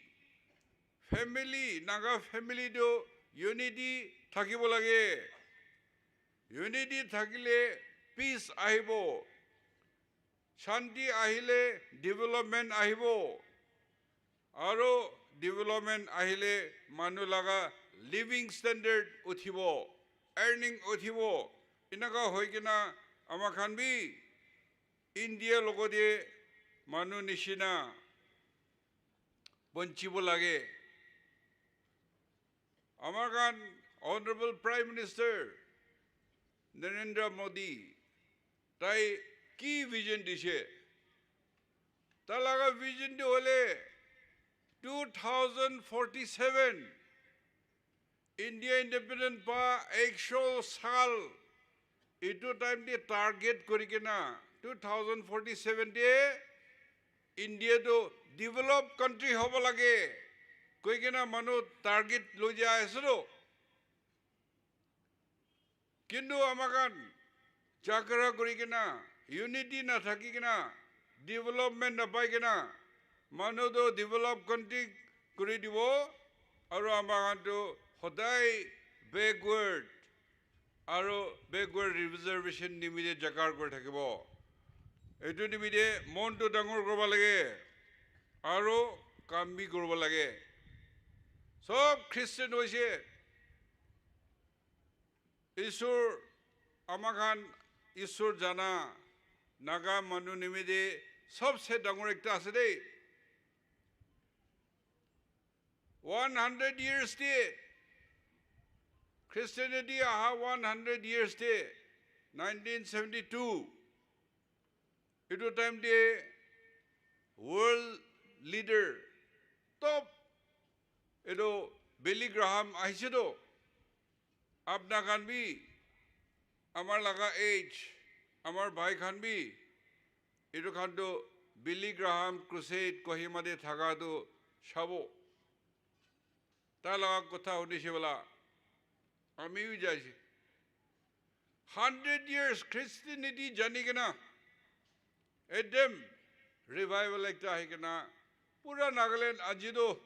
family, Naga family do unity thakibo lage. Unity thakile peace ahibo. Shanti ahile development ahibo. Aro development ahile manu laga living standard uthibo. Earning uthibo. Inaga hoikena amakhan bi India logode manu nishina bonchibo lage. Amakhan Honorable Prime Minister Narendra Modi, tai ki vision dishe. Talaga vision de hole 2047 India independent pa 100 saal. Itu time de target korikena 2047 de India do developed country hobo lage. Koi kena manu target loja esro. Kindu amakan chakra korikena unity na thakikena development na paikena manu do developed country kori dibo aro amakan to hodai backward aro backward reservation nimide jakar kori thakibo. Etu nimide mon to dangor korba lage aro kaam bi korba lage. Sob Christian hoise Isur amakan Isur jana Naga manu nimide sabse dangor ekta ase de 100 years de Christianity aha 100 years de 1972 itu time de world leader top itu Billy Graham ahise do apna khan bi amar laga age amar bhai khan bi itu khan to Billy Graham crusade Kohima de thaga do shabo ta laga kotha hodise bola ami bi jaise 100 years Christianity jani kena edem revival ekta hai kena pura Nagaland ajido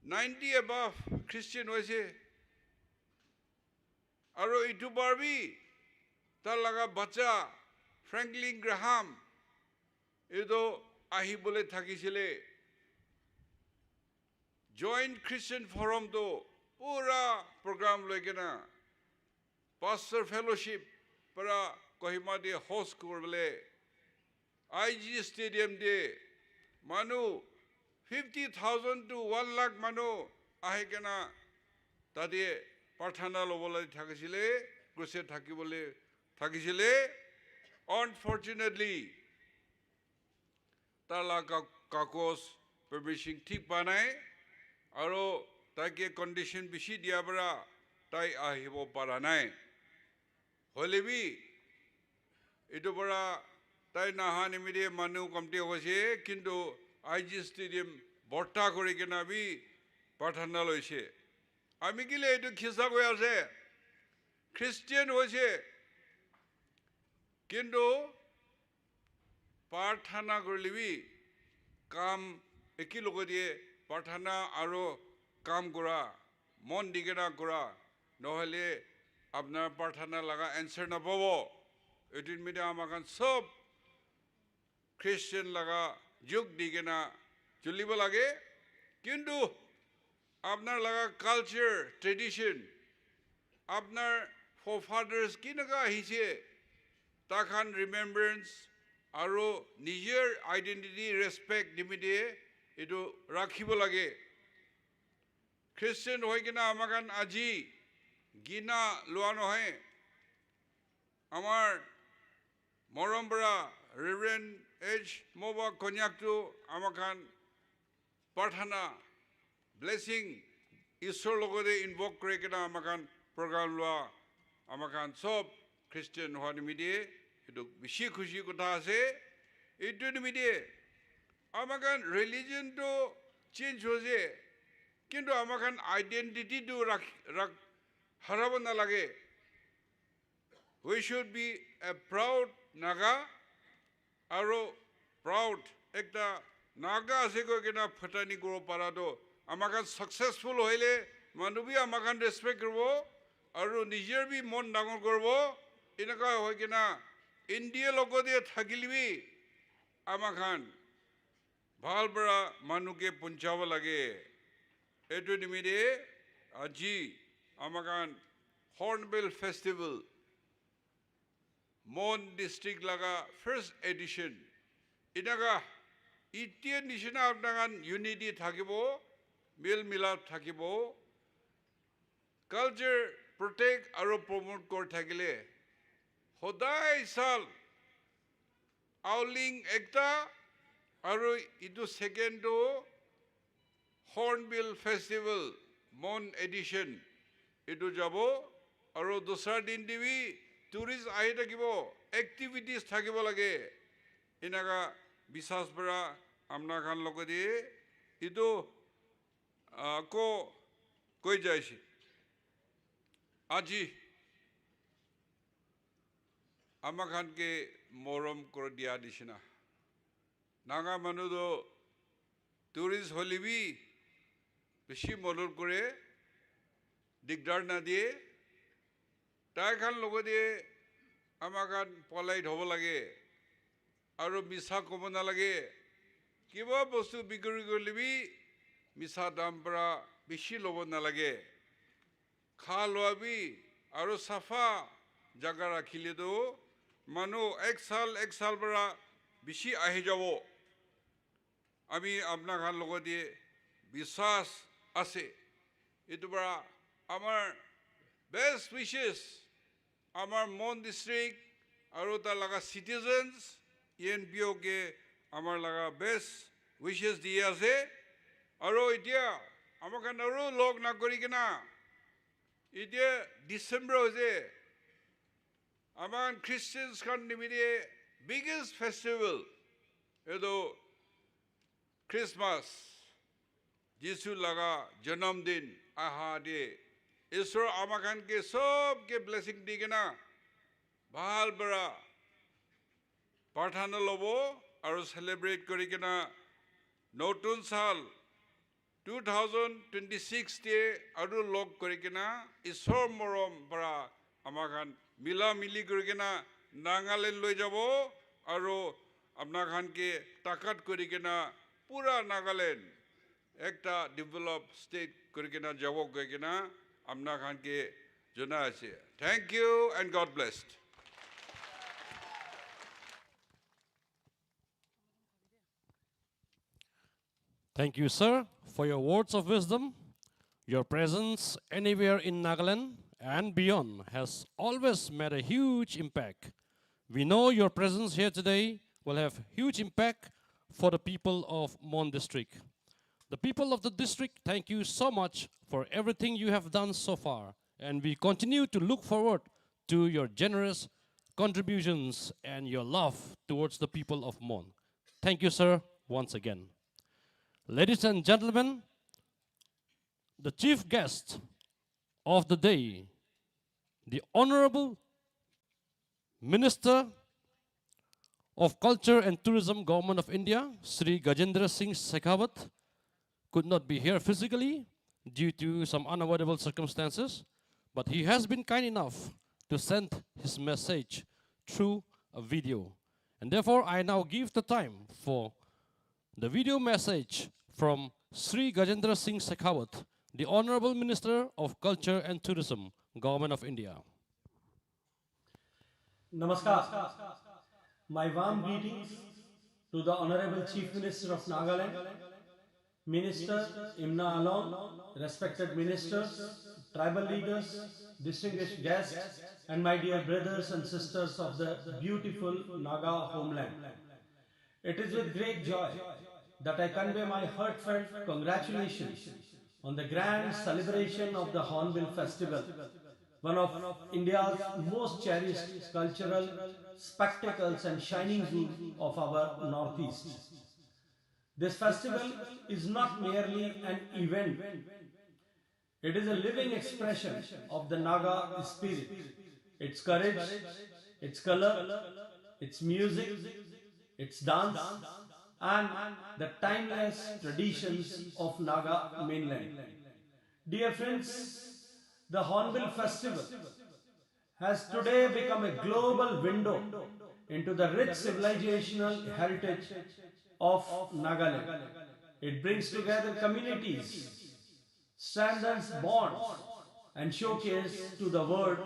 90 above Christian hoise aro itu barbi tar laga bacha Franklin Graham edo ahi bole thakisile Joint Christian Forum to pura program loikena Pastor Fellowship para Kohima de host korbele IG Stadium de manu 50,000 to 1 lakh manu ahekena tade parthana lobole thakisile crusade thakibole thakisile unfortunately tala kakos permission thik banai aro take condition bishi dia bara tai ahibo para nai holebi itu bara tai naha nimide manu komte hoise kintu IG Stadium borta kori kena bi parthana loise ami kile etu khisa goi ase Christian hoise kintu parthana korlibi kam eki logodie parthana aro kam kora mon digena kora nohole apnar parthana laga answer na pabo etin mide amakan sob Christian laga juk digena chulibo lage kintu apnar laga culture tradition apnar forefathers kinaga hise takhan remembrance aro nijer identity respect dimide edu rakhibo lage Christian hoigena amakan aji gina luano hai amar morombra Reverend H Moba Konyak to amakan parthana blessing Isor logode invoke kore kena amakan program lua amakan sob Christian hoani midie edu bishi khushi kotha ase etu midie amakan religion to change hoje kintu amakan identity to rak harabo na lage we should be a proud Naga aro proud ekta Naga ase ko kena phatani koro parado amakan successful hoile manubi amakan respect korbo aro nijer bi mon dangor korbo inaka hoi kena India logode thagilbi amakan bhalbara manuke punchaba lage etu nimide aji amakan Hornbill Festival Mon district laga first edition inaga itian nishina apnagan unity thakibo mil milap thakibo culture protect aro promote kor thakile hodai sal auling ekta aro idu second do Hornbill Festival Mon edition idu jabo aro dosar din dibi tourist ahi thakibo activities thakibo lage inaga bisas bara amna khan logodi idu ko koi jaishi aji amakhan ke morom kor dia dishina naga manu do tourist holibi beshi modol kore digdar na die tai khan logodi amakan polite hobo lage aro misa kobo na lage kiba bostu biguri golibi misa dam pra beshi lobo na lage kha loabi aro safa jaga rakhile do manu ek sal bara beshi ahi jabo ami apna khan logodi biswas ase etu bara amar best wishes amar Mon district aro ta laga citizens ENPO ke amar laga best wishes diye ase aro itia amakan aro log na kori kena itia December hoje amakan Christians khan nimide biggest festival edo Christmas Jesus laga janam din aha de Isor amakan ke sob ke blessing digena bhal bara parthana lobo aro celebrate kori kena নতুন সাল 2026 তে আৰু log কৰি কিনা ঈশ্বৰ মৰম পৰা আমাখান মিলা মিলি কৰি কিনা নাগালেণ্ড লৈ যাব আৰু আপনাখানকে তাকাত কৰি কিনা পুরা নাগালেণ্ড একটা ডেভেলপ স্টেট কৰি কিনা যাব গৈ কিনা আপনাখানকে জনা আছে thank you and God blessed Thank you, sir, for your words of wisdom. Your presence anywhere in Nagaland and beyond has always made a huge impact. We know your presence here today will have huge impact for the people of Mon district. The people of the district, thank you so much for everything you have done so far, and we continue to look forward to your generous contributions and your love towards the people of Mon. Thank you, sir, once again. Ladies and gentlemen, the chief guest of the day, the Honorable Minister of Culture and Tourism, Government of India, Sri Gajendra Singh Shekhawat, could not be here physically due to some unavoidable circumstances, but he has been kind enough to send his message through a video. And therefore, I now give the time for the video message from Sri Gajendra Singh Shekhawat, the Honorable Minister of Culture and Tourism, Government of India. Namaskar. My warm greetings to the Honorable Chief Minister of Nagaland, Minister Imna Alon, respected ministers, tribal leaders, distinguished guests, and my dear brothers and sisters of the beautiful Naga homeland. It is with great joy that I convey my heartfelt congratulations on the grand celebration of the Hornbill Festival, one of India's most cherished cultural spectacles and shining jewels of our Northeast. This festival is not merely an event, it is a living expression of the Naga spirit, its courage, its color, its music, its dance, and the timeless traditions of Naga mainland. Dear friends, the Hornbill Festival has today become a global window into the rich civilizational heritage of Nagaland. It brings together communities, strengthens bonds, and showcases to the world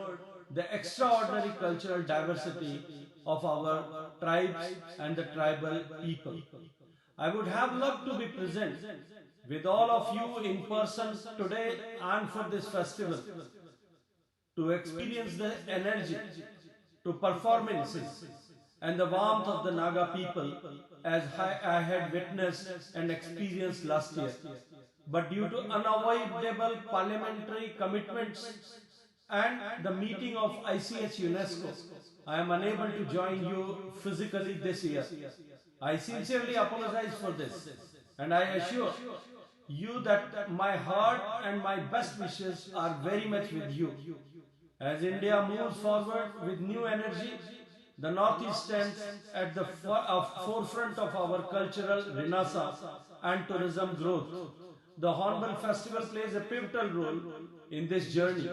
the extraordinary cultural diversity of our tribes and the tribal people. I would have loved to be present with all of you in person today and for this festival, to experience the energy, to performances, and the warmth of the Naga people as I had witnessed and experienced last year. But due to unavoidable parliamentary commitments and the meeting of ICH UNESCO, I am unable to join you physically this year. I sincerely apologize for this, and I assure you that my heart and my best wishes are very much with you. As India moves forward with new energy, the Northeast stands at the forefront of our cultural renaissance and tourism growth. The Hornbill Festival plays a pivotal role in this journey,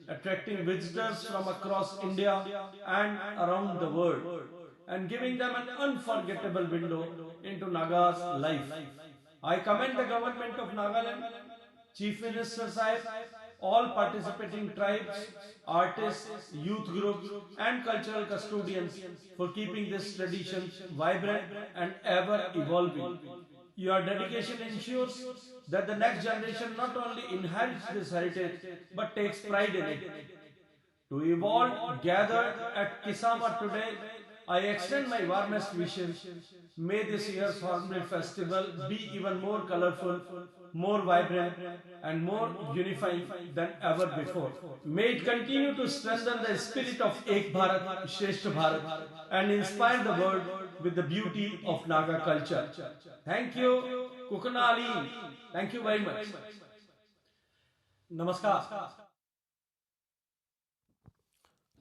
attracting visitors from across India and around the world, and giving them an unforgettable window into Naga's life. I commend the government of Nagaland, Chief Minister Sahib, all participating tribes, artists, youth groups, and cultural custodians for keeping this tradition vibrant and ever evolving. Your dedication ensures that the next generation not only inherits this heritage but takes pride in it. To you all gathered at Kisama today, I extend my warmest wishes. May this year's Hornbill Festival be even more colorful, more vibrant, and more unifying than ever before. May it continue to strengthen the spirit of Ek Bharat, Shrestha Bharat, and inspire the world with the beauty of Naga culture. Thank you, Kukunali. Thank you very much. Namaskar.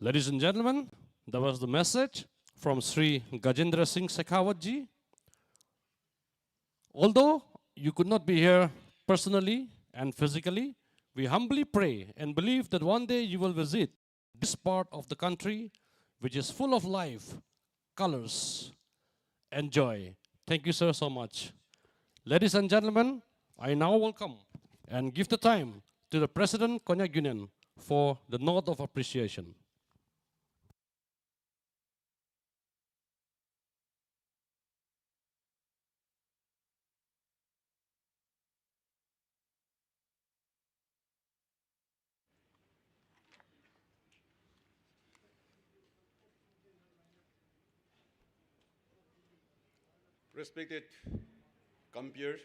Ladies and gentlemen, that was the message from Sri Gajendra Singh Shekhawat ji, Although you could not be here personally and physically, we humbly pray and believe that one day you will visit this part of the country which is full of life, colors, and joy. Thank you, sir, so much. Ladies and gentlemen, I now welcome and give the time to the President Konyak Union for the note of appreciation. Respected compeers,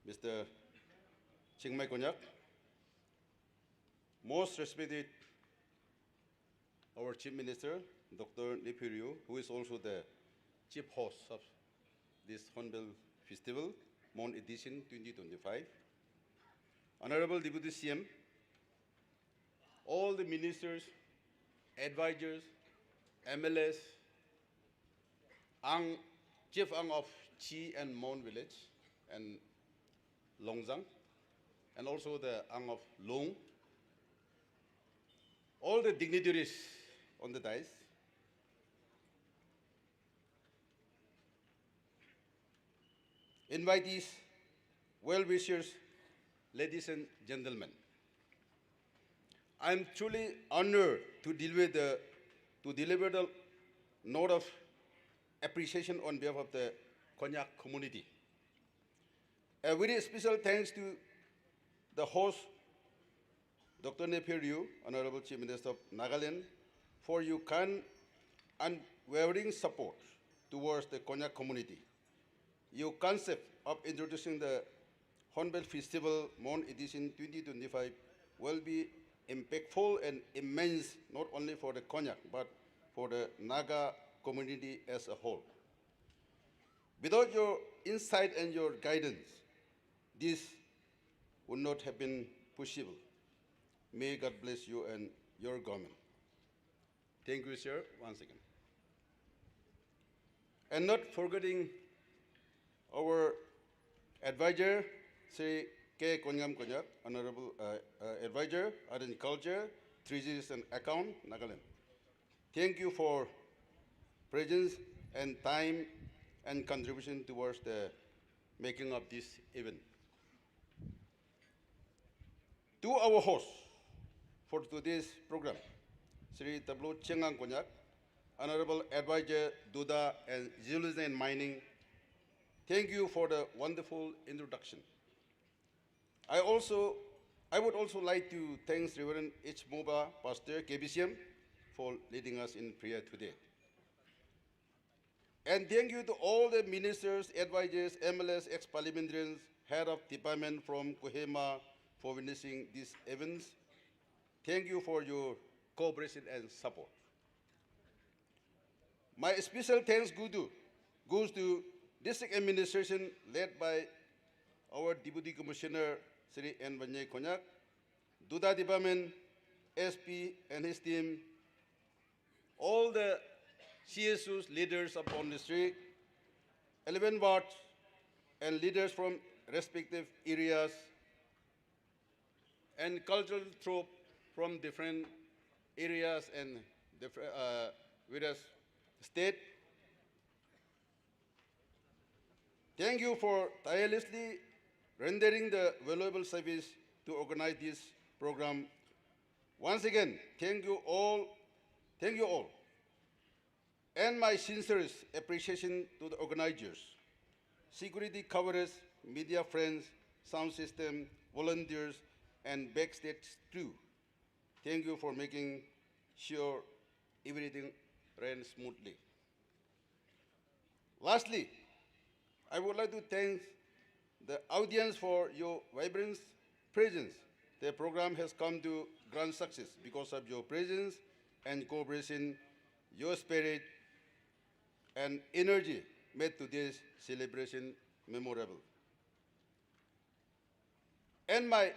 Mr. Chingmai Konyak, most respected our Chief Minister, Dr. Nepiriu, who is also the chief host of this Hornbill Festival, Mon Edition 2025, Honorable Deputy CM, all the ministers, advisors, MLS, Chief Ang of Chi and Mon village, and Longzang, and also the Ang of Long, all the dignitaries on the dais, invitees, well-wishers, ladies and gentlemen. I am truly honored to deliver the note of appreciation on behalf of the Konyak community. A very special thanks to the host, Dr. Nepiriu, Honorable Chief Minister of Nagaland, for your kind and unwavering support towards the Konyak community. Your concept of introducing the Hornbill Festival Mon Edition 2025 will be impactful and immense not only for the Konyak but for the Naga community as a whole. Without your insight and your guidance, this would not have been possible. May God bless you and your government. Thank you, sir, once again. And not forgetting our advisor, Sri K. Konyam Konyak, Honorable Advisor, Art and Culture, Treasuries and Account, Nagaland. Thank you for presence and time and contribution towards the making of this event. To our host for today's program, Sri Tablo Chengang Konyak, Honorable Advisor Duda and Geology and Mining, thank you for the wonderful introduction. I would also like to thank Reverend H. Moba, Pastor KBCM, for leading us in prayer today. And thank you to all the ministers, advisors, MLS, ex-parliamentarians, head of department from Kohima for witnessing these events. Thank you for your cooperation and support. My special thanks goes to district administration led by our Deputy Commissioner, Sri N. Vanyay Konyak, Duda Department, SP and his team, all the CSUs, leaders of Bon District, 11 wards, and leaders from respective areas, and cultural troop from different areas and various states. Thank you for tirelessly rendering the valuable service to organize this program. Once again, thank you all. And my sincerest appreciation to the organizers, security coverage, media friends, sound system, volunteers, and backstage crew. Thank you for making sure everything ran smoothly. Lastly, I would like to thank the audience for your vibrant presence. The program has come to grand success because of your presence and cooperation, your spirit, and energy made today's celebration memorable. And my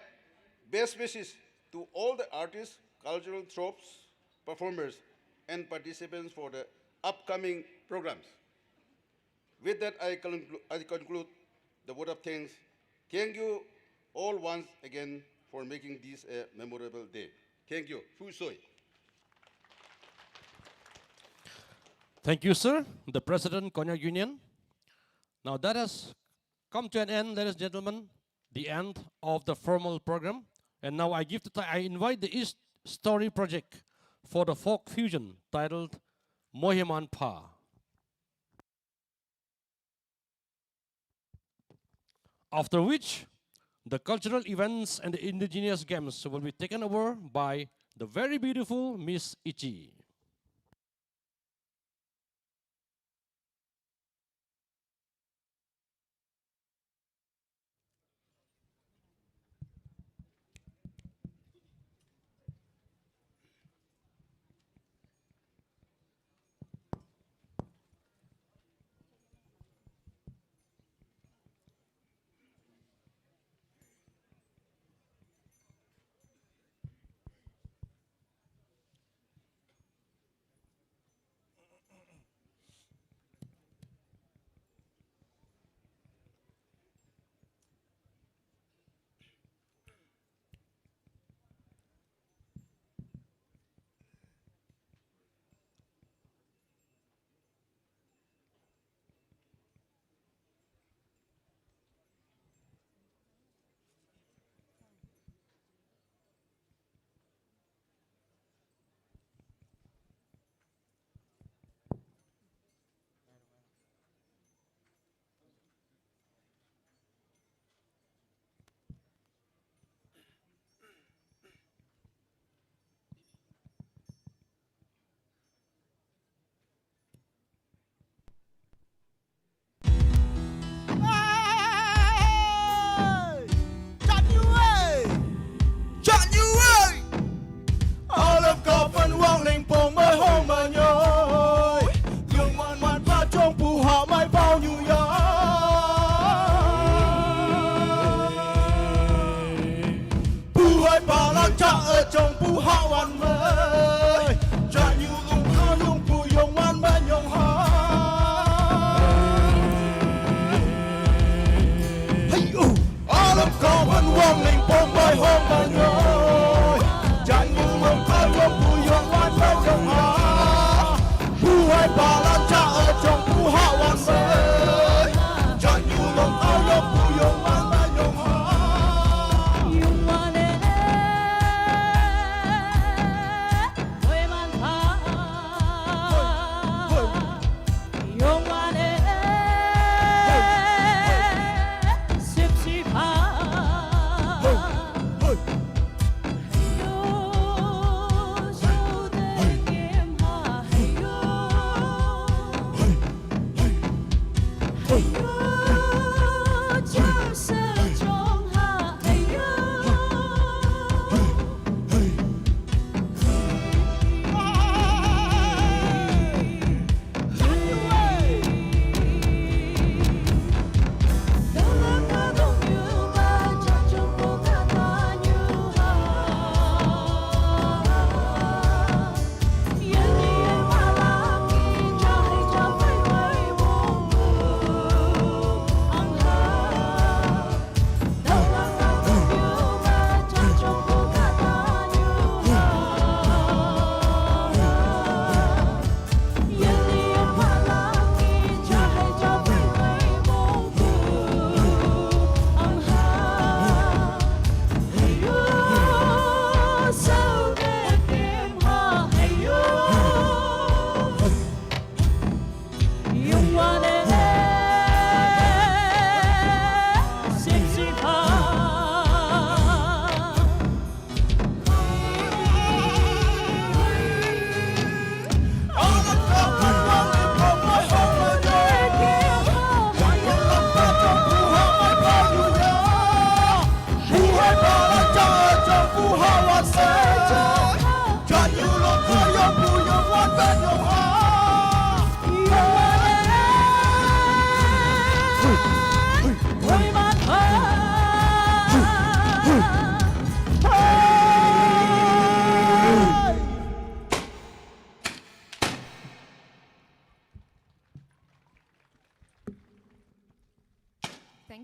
best wishes to all the artists, cultural troupes, performers, and participants for the upcoming programs. With that, I conclude the vote of thanks. Thank you all once again for making this a memorable day. Thank you. Phu Soi. Thank you, sir, the President, Konyak Union. Now that has come to an end, ladies and gentlemen, the end of the formal program. And now I invite the East Story Project for the folk fusion titled Mohiman Pa. After which, the cultural events and the indigenous games will be taken over by the very beautiful Miss Ichi.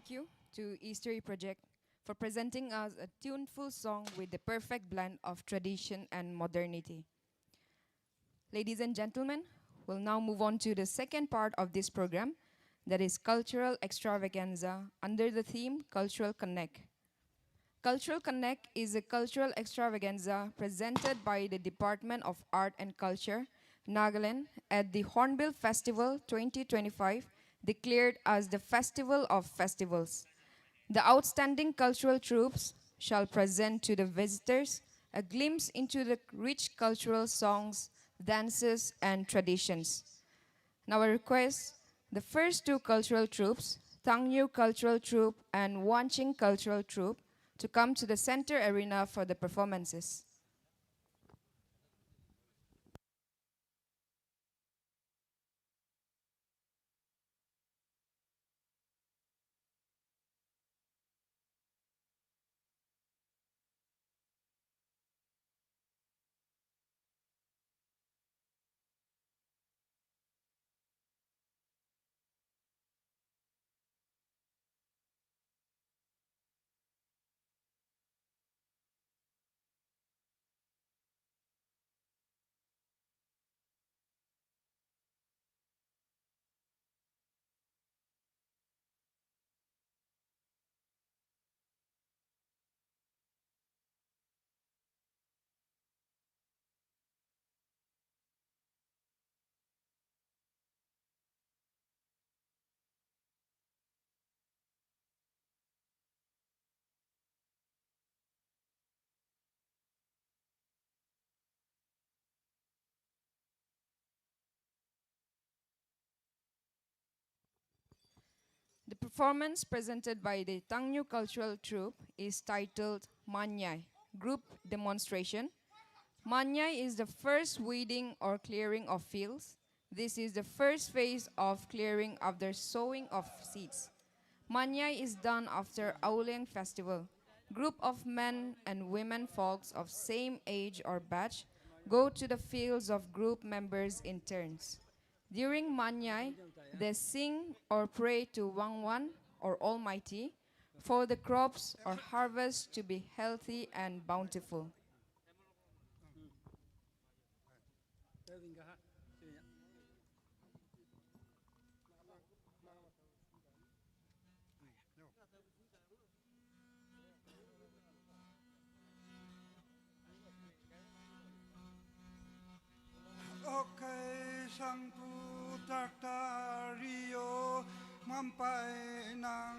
thank you to Eastery Project for presenting us a tuneful song with the perfect blend of tradition and modernity. Ladies and gentlemen, we'll now move on to the second part of this program, that is cultural extravaganza under the theme Cultural Connect. Cultural Connect is a cultural extravaganza presented by the Department of Art and Culture, Nagaland, at the Hornbill Festival 2025, declared as the Festival of Festivals. The outstanding cultural troupes shall present to the visitors a glimpse into the rich cultural songs, dances, and traditions. Now I request the first two cultural troupes, Tangyu Cultural Troupe and Wanching Cultural Troupe, to come to the center arena for the performances. The performance presented by the Tangyu Cultural Troupe is titled Manyai, Group Demonstration. Manyai is the first weeding or clearing of fields. This is the first phase of clearing after sowing of seeds. Manyai is done after Auleng festival. Group of men and women folks of same age or batch go to the fields of group members in turns. During Manyai, they sing or pray to Wangwan or Almighty for the crops or harvest to be healthy and bountiful. Okay, sang putak tario mampai nang.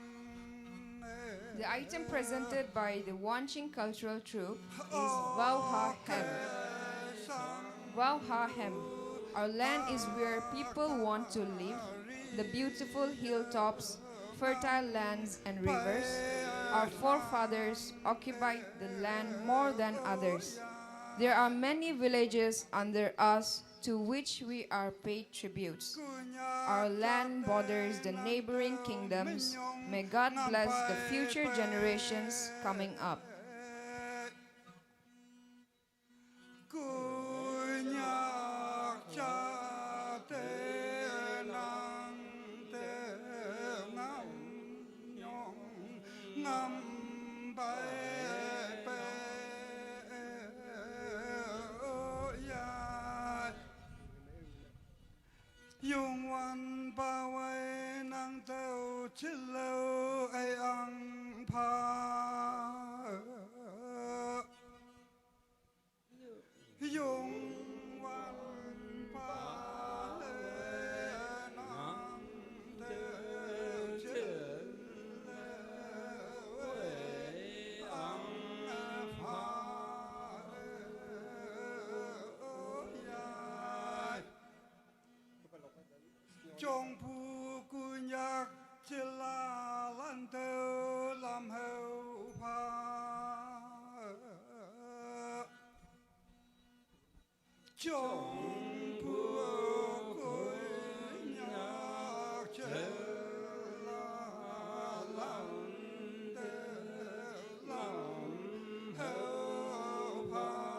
The item presented by the Wanching Cultural Troupe is Wauha Hem. Wauha Hem. Our land is where people want to live. The beautiful hilltops, fertile lands and rivers. Our forefathers occupied the land more than others. There are many villages under us to which we are paid tributes. Our land borders the neighboring kingdoms. May God bless the future generations coming up. Yung wan pa wai nang tao chilo ay ang pa yung wan pa nang tao chilo ay ang pa trong phu Konyak chila lan tơ làm hậu pha trong phu Konyak chila lan tơ làm hậu pha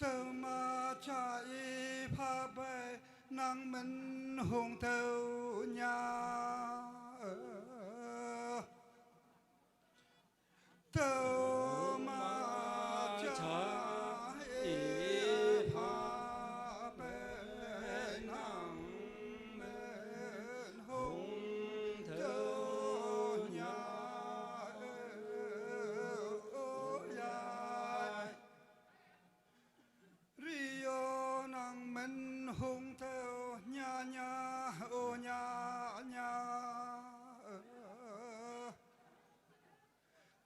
tơ ma cha y pha bê năng mình hùng thâu nhà thâu mà cha pha bê năng mình hùng thâu nhà Rio năng mình hùng theo nhà nhà ô nhà nhà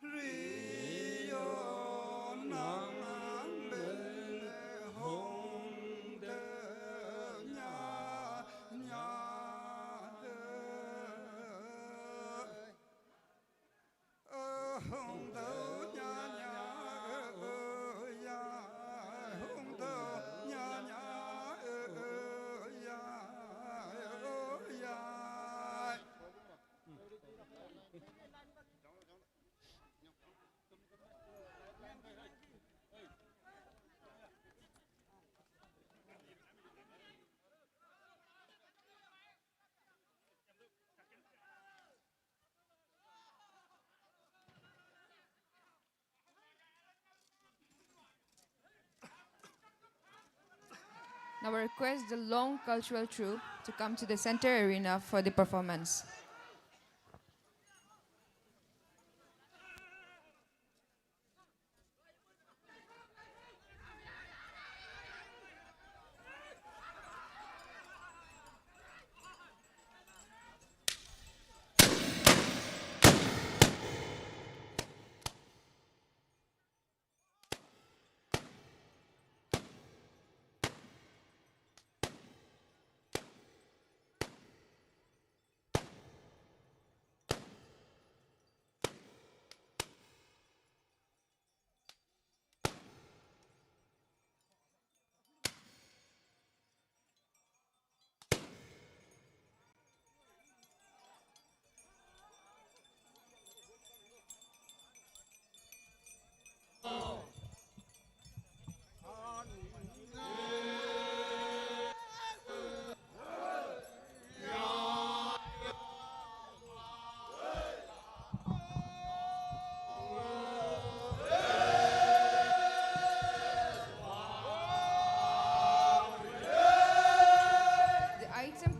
Rio năng mình hùng theo nhà nhà hùng theo nhà nhà hùng theo nhà nhà Now I request the long cultural troupe to come to the center arena for the performance.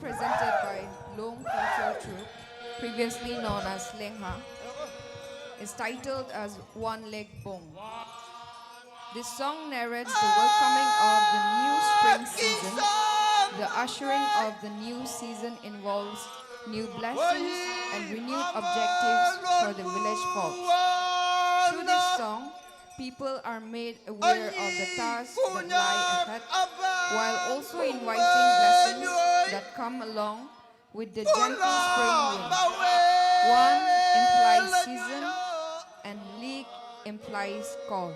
Presented by Long Cultural Troupe, previously known as Lengha, is titled as One Leg Bong. This song narrates the welcoming of the new spring season. The ushering of the new season involves new blessings and renewed objectives for the village folks. Through this song, people are made aware of the tasks that lie ahead, while also inviting blessings that come along with the gentle spring wind. One implies season and league implies call.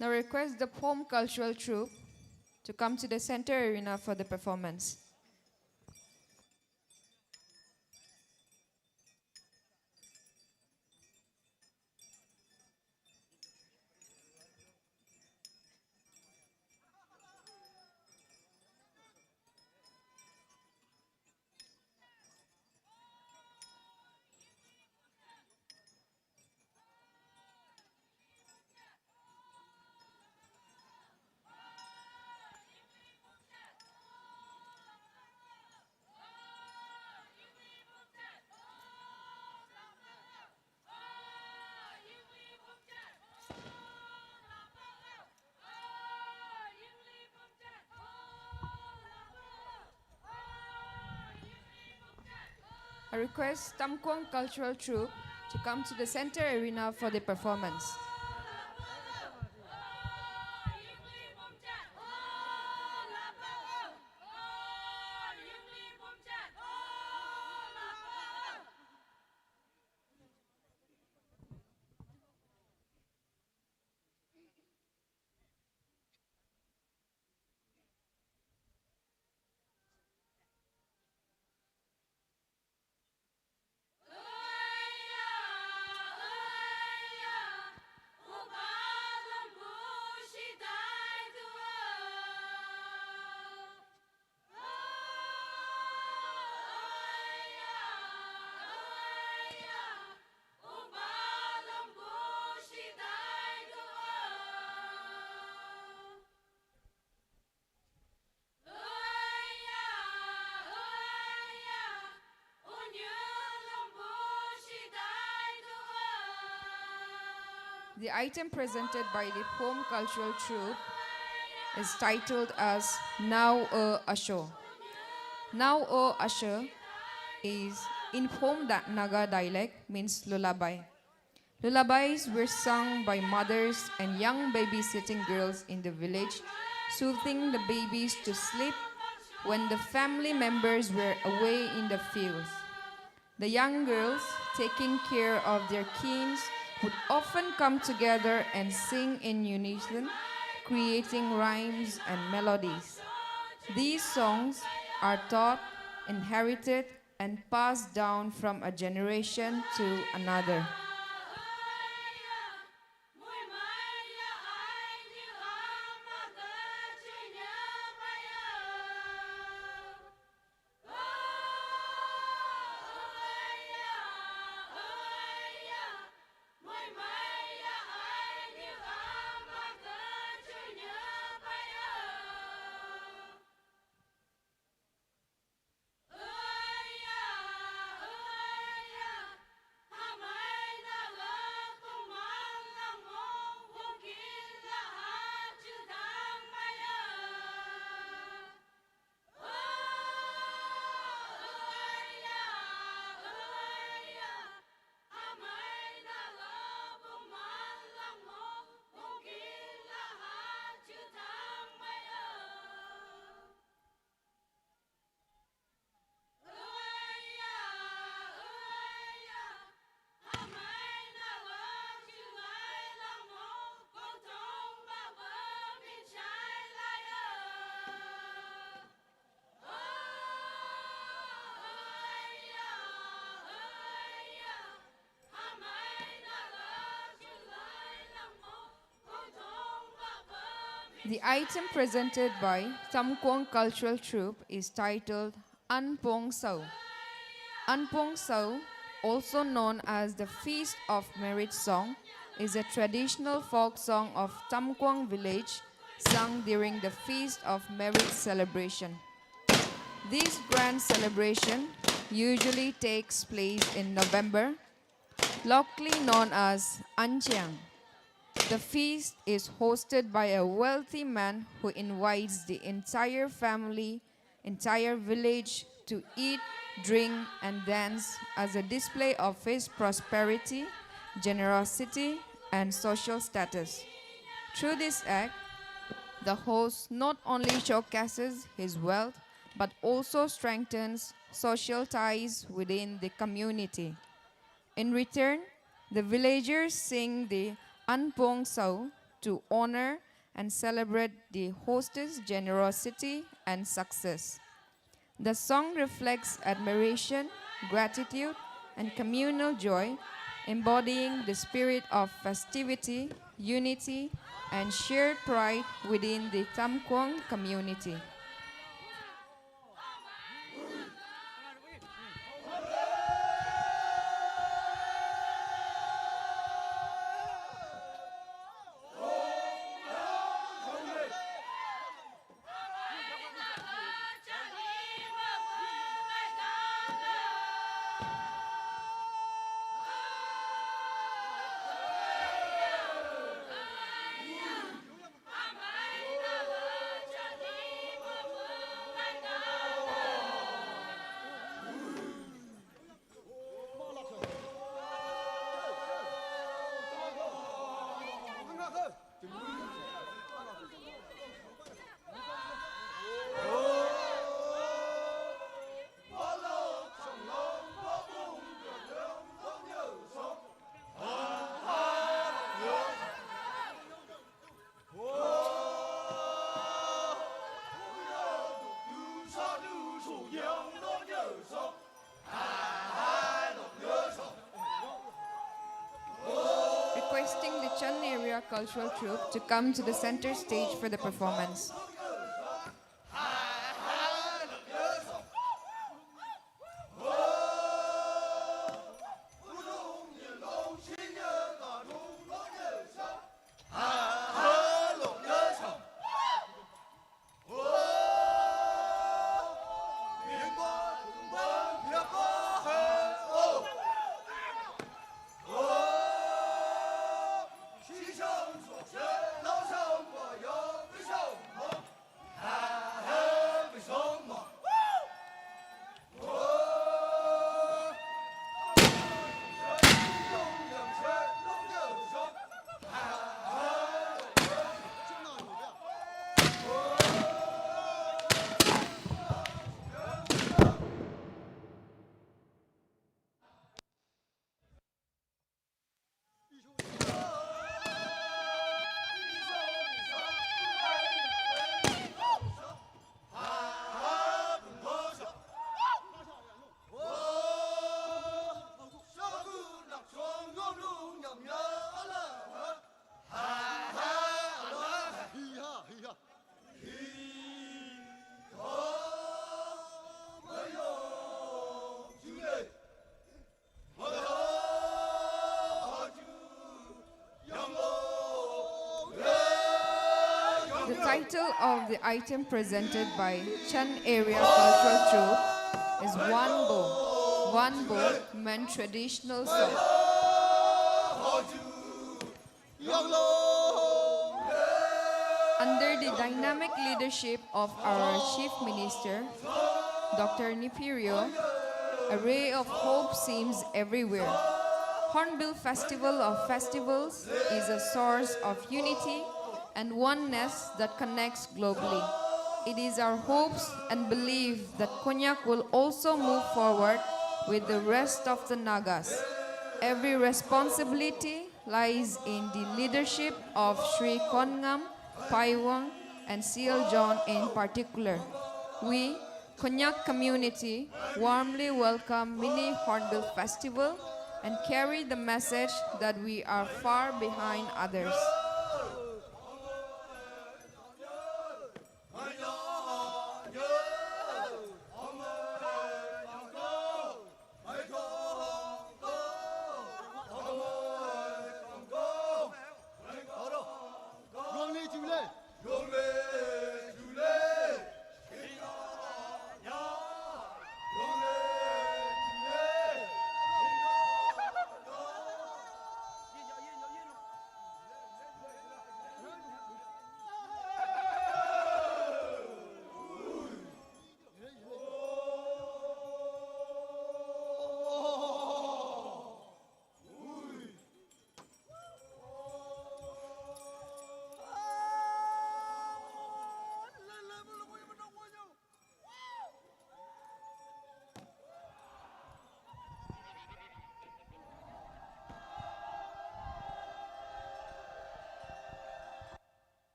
Now request the Pom Cultural Troupe to come to the center arena for the performance. I request Tamkwang Cultural Troupe to come to the center arena for the performance. The item presented by the Pom Cultural Troupe is titled as Now O Asho. Now O Asho is in Pom Naga dialect means lullaby. Lullabies were sung by mothers and young babysitting girls in the village, soothing the babies to sleep when the family members were away in the fields. The young girls, taking care of their kins, would often come together and sing in unison, creating rhymes and melodies. These songs are taught, inherited, and passed down from a generation to another. The item presented by Tamkwang Cultural Troupe is titled Anpong Sau. Anpong Sau, also known as the Feast of Merit Song, is a traditional folk song of Tamkwang village sung during the Feast of Merit celebration. This grand celebration usually takes place in November, locally known as Anchiang. The feast is hosted by a wealthy man who invites the entire family, entire village to eat, drink, and dance as a display of his prosperity, generosity, and social status. Through this act, the host not only showcases his wealth, but also strengthens social ties within the community. In return, the villagers sing the Anpong Sau, to honor and celebrate the host's generosity and success. The song reflects admiration, gratitude, and communal joy, embodying the spirit of festivity, unity, and shared pride within the Tamkwang community. Requesting the Chun area cultural troupe to come to the center stage for the performance. The title of the item presented by Chun Area Cultural Troupe is One Bo. One Bo meant traditional song. Under the dynamic leadership of our Chief Minister, Dr. Nipirio, a ray of hope seems everywhere. Hornbill Festival of Festivals is a source of unity and oneness that connects globally. It is our hopes and belief that Konyak will also move forward with the rest of the Nagas. Every responsibility lies in the leadership of Sri Kongam, Paiwang, and Seal John in particular. We, Konyak community, warmly welcome Mini Hornbill Festival and carry the message that we are far behind others.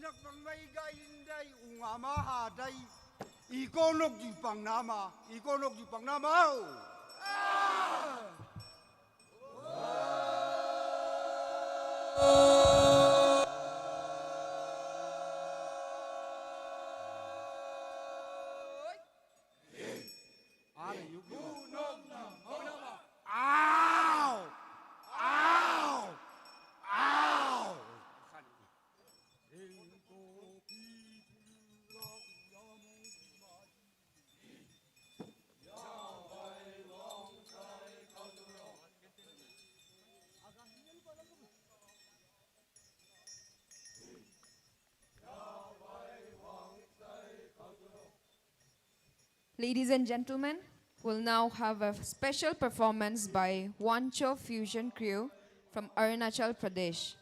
nak pangmay gainday ungama haday ikonok di pangnama Ladies and gentlemen, we'll now have a special performance by Wancho Fusion Crew from Arunachal Pradesh.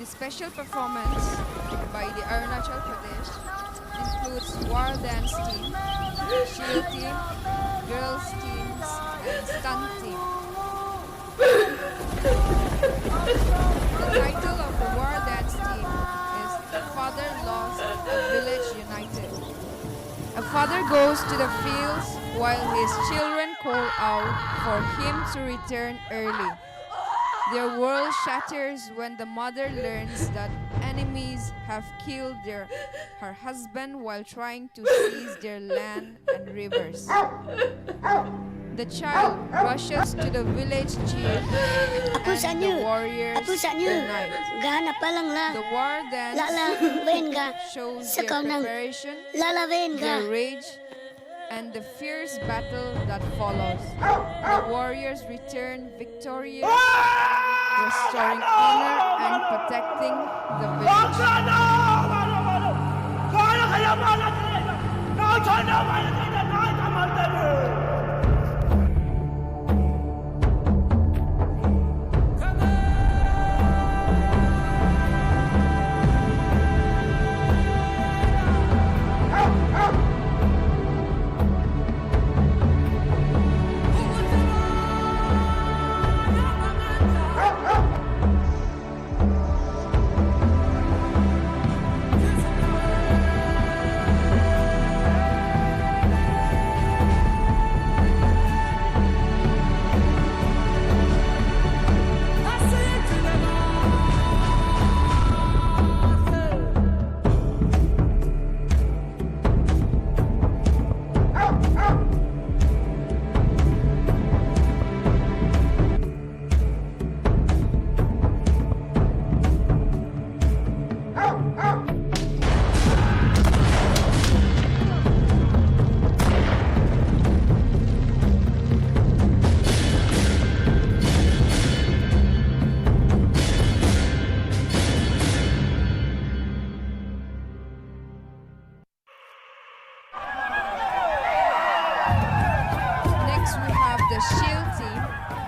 The special performance by the Arunachal Pradesh includes war dance team, shield team, girls teams, and stunt team. The title of the war dance team is "A Father Lost, a Village United." A father goes to the fields while his children call out for him to return early. Their world shatters when the mother learns that enemies have killed her husband while trying to seize their land and rivers. The child rushes to the village chief and the warriors unite. The war dance shows their preparation, their rage, and the fierce battle that follows. The warriors return victorious, restoring honor and protecting the village.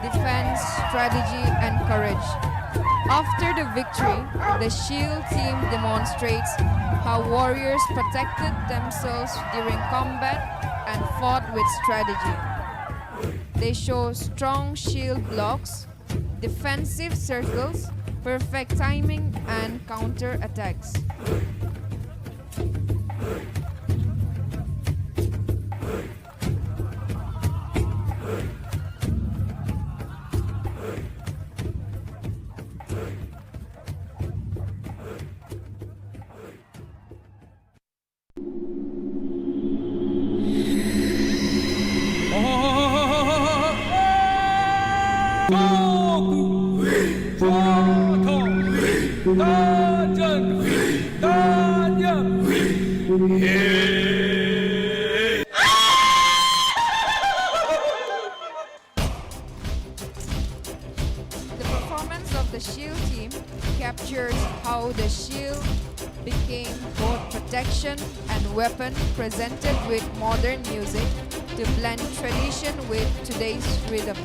defense, strategy, and courage. After the victory, the Shield team demonstrates how warriors protected themselves during combat and fought with strategy. They show strong shield blocks, defensive circles, perfect timing, and counter attacks. The performance of the Shield team captures how the Shield became both protection and weapon, presented with modern music to blend tradition with today's rhythm.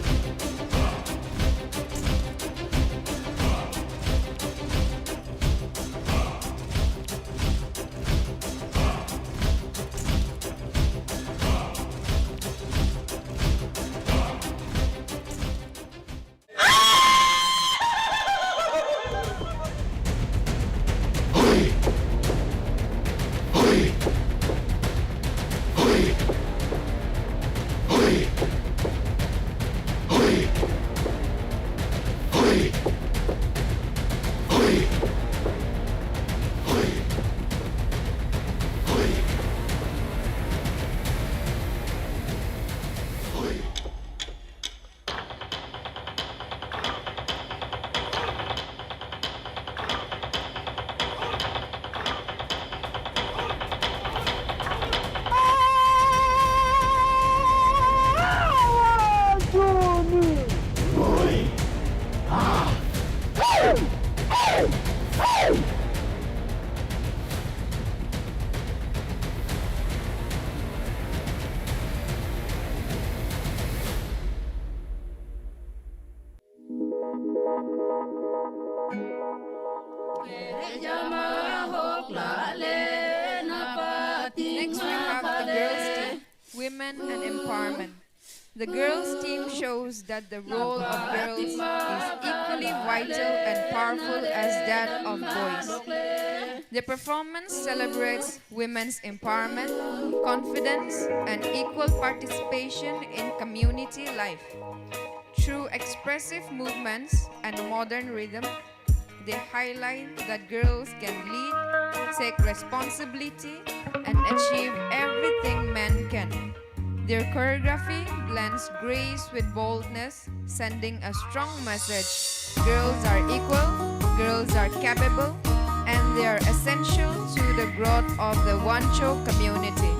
Next we have the girls team, women and empowerment. The girls team shows that the role of girls is equally vital and powerful as that of boys. The performance celebrates women's empowerment, confidence, and equal participation in community life. Through expressive movements and modern rhythm, they highlight that girls can lead, take responsibility, and achieve everything men can. Their choreography blends grace with boldness, sending a strong message. Girls are equal, girls are capable, and they are essential to the growth of the Wancho community.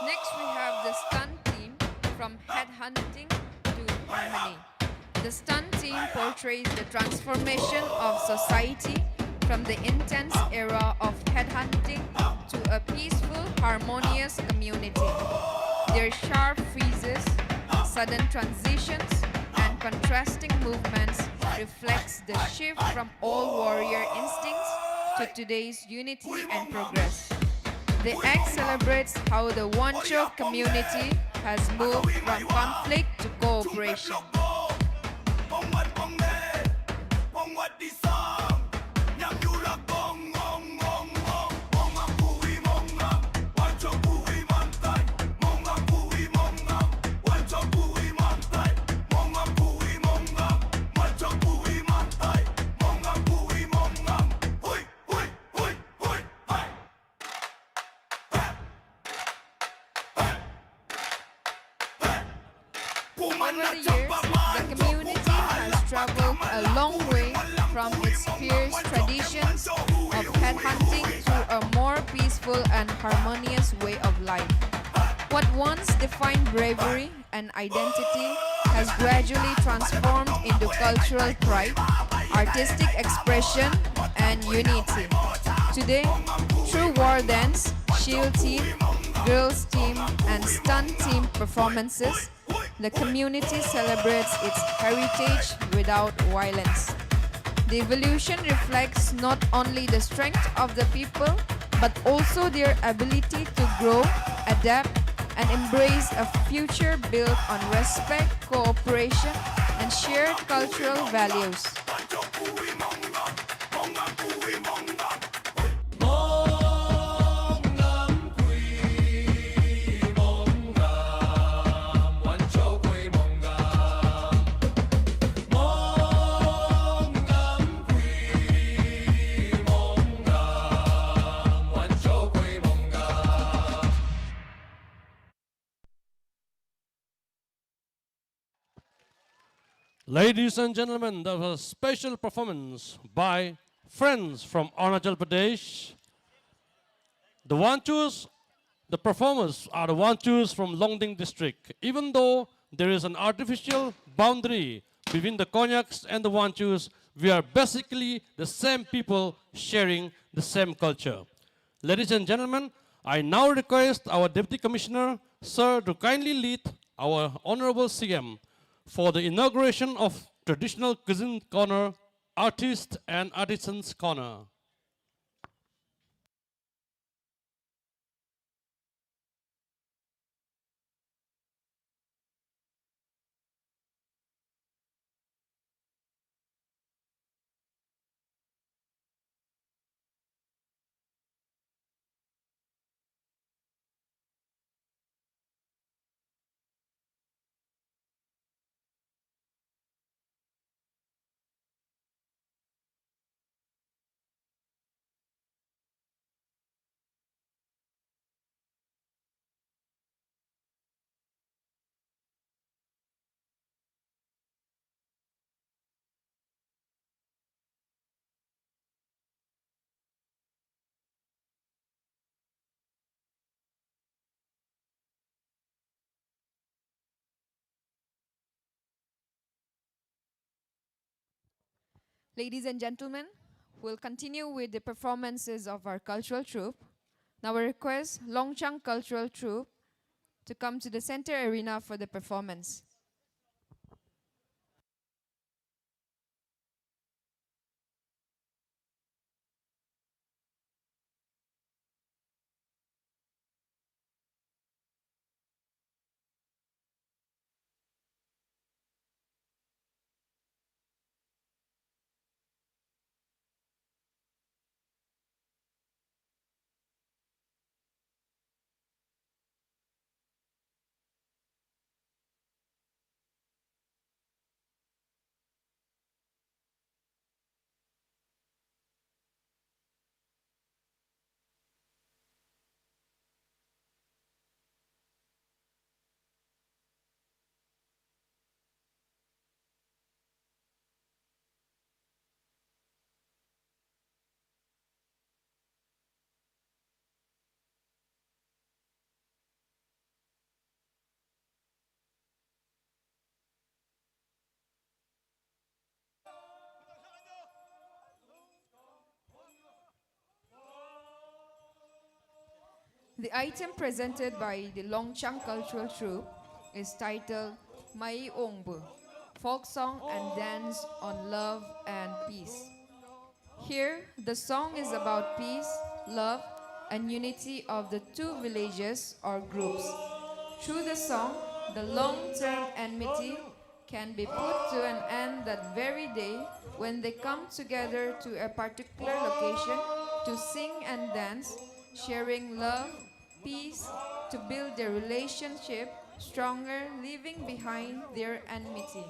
Next we have the stunt team, from headhunting to harmony. The stunt team portrays the transformation of society from the intense era of headhunting to a peaceful, harmonious community. Their sharp freezes, sudden transitions, and contrasting movements reflects the shift from old warrior instincts to today's unity and progress. The act celebrates how the Wancho community has moved from conflict to cooperation. Over the years, the community has traveled a long way from its fierce traditions of headhunting to a more peaceful and harmonious way of life. What once defined bravery and identity has gradually transformed into cultural pride, artistic expression, and unity. Today, through war dance, shield team, girls team, and stunt team performances, the community celebrates its heritage without violence. The evolution reflects not only the strength of the people, but also their ability to grow, adapt, and embrace a future built on respect, cooperation, and shared cultural values. Ladies and gentlemen, that was a special performance by friends from Arunachal Pradesh. The Wanchos, the performers are the Wanchos from Longding district. Even though there is an artificial boundary between the Konyaks and the Wanchos, we are basically the same people sharing the same culture. Ladies and gentlemen, I now request our Deputy Commissioner, Sir, to kindly lead our Honorable CM for the inauguration of Traditional Cuisine Corner, Artist and Artisans Corner. Ladies and gentlemen, we'll continue with the performances of our cultural troupe. Now I request Longchang Cultural Troupe to come to the center arena for the performance. The item presented by the Longchang Cultural Troupe is titled Mai Ongbu, Folk Song and Dance on Love and Peace. Here, the song is about peace, love, and unity of the two villages or groups. Through the song, the long-term enmity can be put to an end that very day when they come together to a particular location to sing and dance, sharing love, peace, to build their relationship stronger, leaving behind their enmity.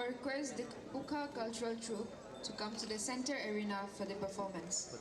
request the Uka Cultural Troupe to come to the center arena for the performance.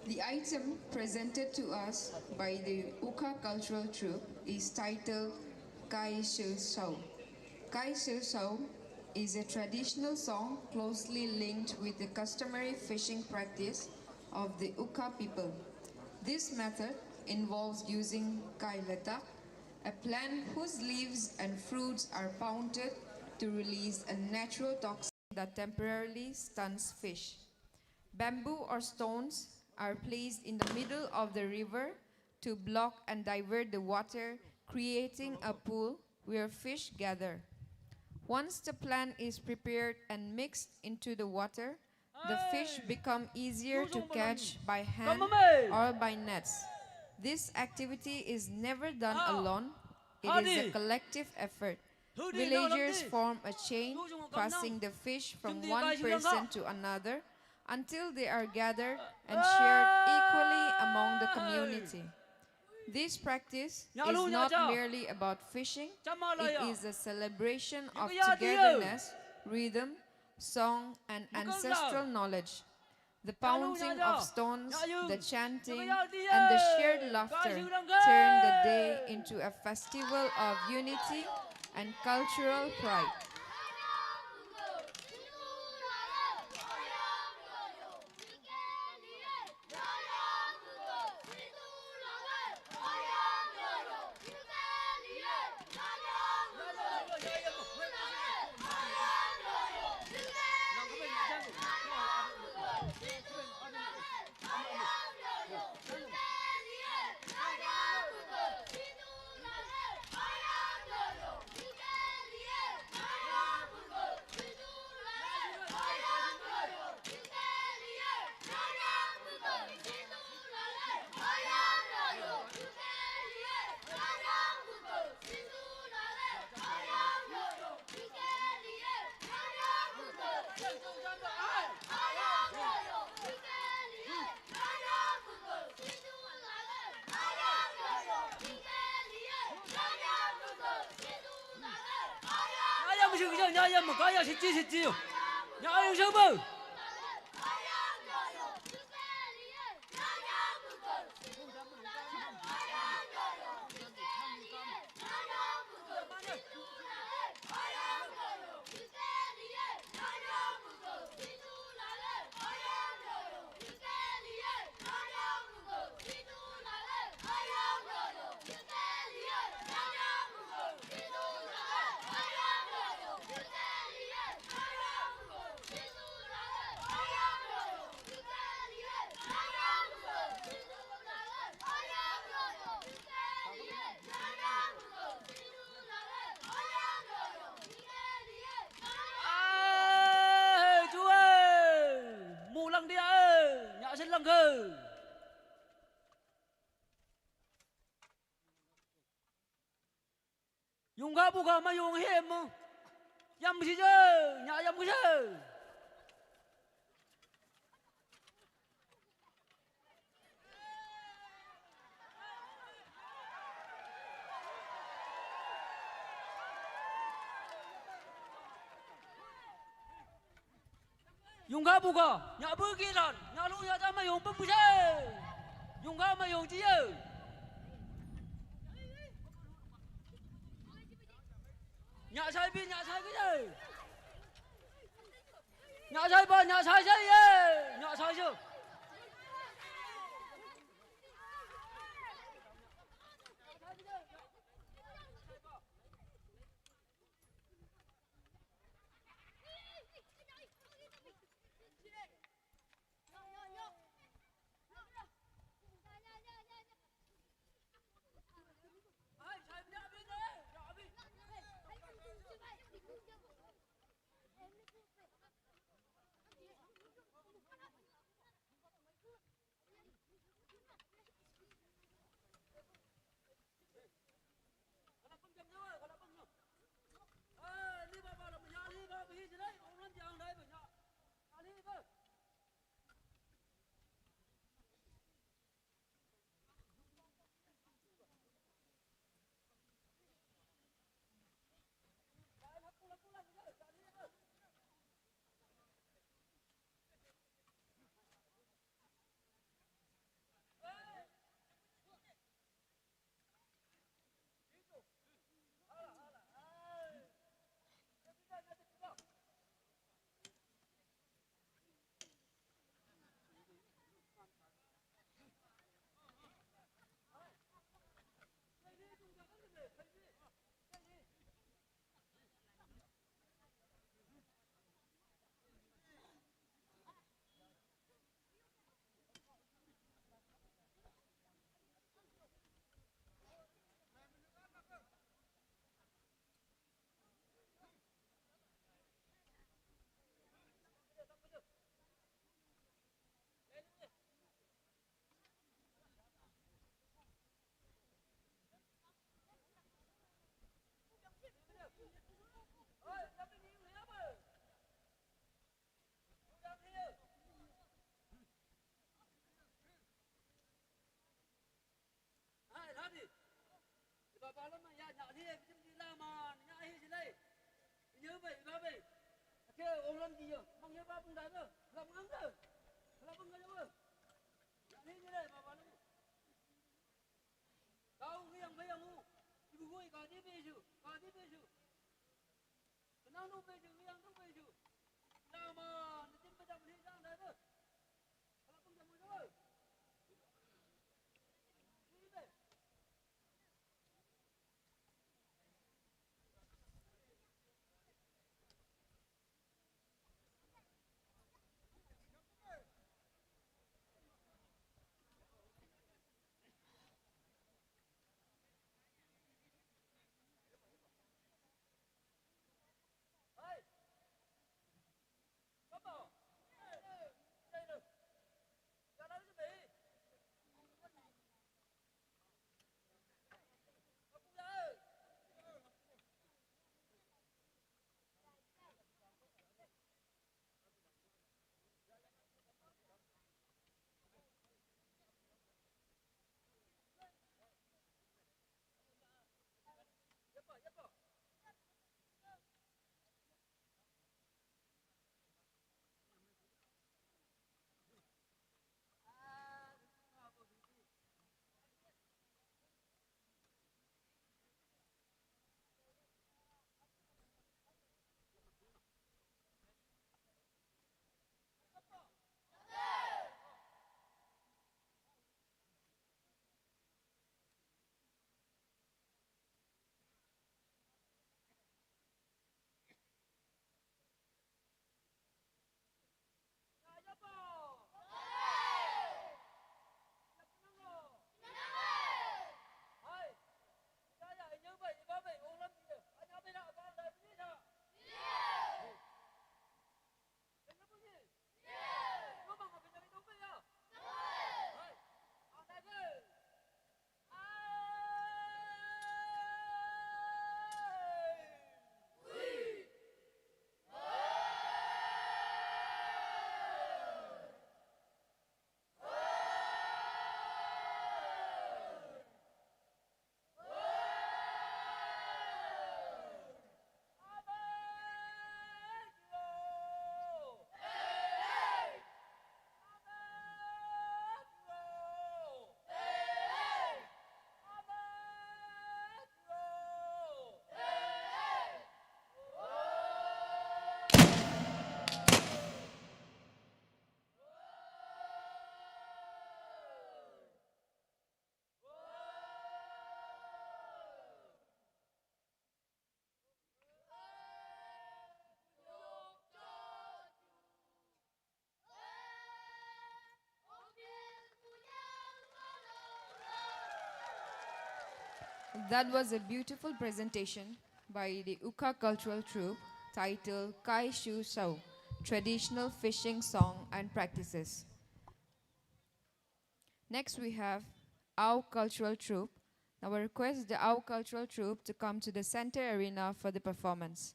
The item presented to us by the Uka Cultural Troupe is titled Kai Shi Sao. Kai Shi Sao is a traditional song closely linked with the customary fishing practice of the Uka people. This method involves using kai letak, a plant whose leaves and fruits are pounded to release a natural toxin that temporarily stuns fish. Bamboo or stones are placed in the middle of the river to block and divert the water, creating a pool where fish gather. Once the plant is prepared and mixed into the water, the fish become easier to catch by hand or by nets. This activity is never done alone. It is a collective effort. Villagers form a chain, passing the fish from one person to another until they are gathered and shared equally among the community. This practice is not merely about fishing, it is a celebration of togetherness, rhythm, song, and ancestral knowledge. The pounding of stones, the chanting, and the shared laughter turn the day into a festival of unity and cultural pride. 그냥 야야 뭐 가야 시지요. 야 여러분. Dùng ga buka mà dùng hiểm mà yam gì chứ nhà yam cái chứ dùng ga buka nhà bữa kia rồi nhà lúc nhà ta mà dùng bấm cái chứ dùng ga mà dùng gì chứ nhà sai cái gì nhà sai ba nhà sai gì nhà sai chứ nhớ vậy ba vậy cái ông làm gì vậy mong nhớ ba bung đá nữa làm ngắn rồi làm bung cái nữa như này mà bạn đâu cái ông ngu ibu gue cả đi về chứ kenal nu về chứ cái ông về chứ nào mà nó tin bây giờ mình sang đấy nữa làm bung cái nữa That was a beautiful presentation by the Uka Cultural Troupe titled Kai Shu Shou, Traditional Fishing Song and Practices. Next we have our cultural troupe. Now I request the our cultural troupe to come to the center arena for the performance.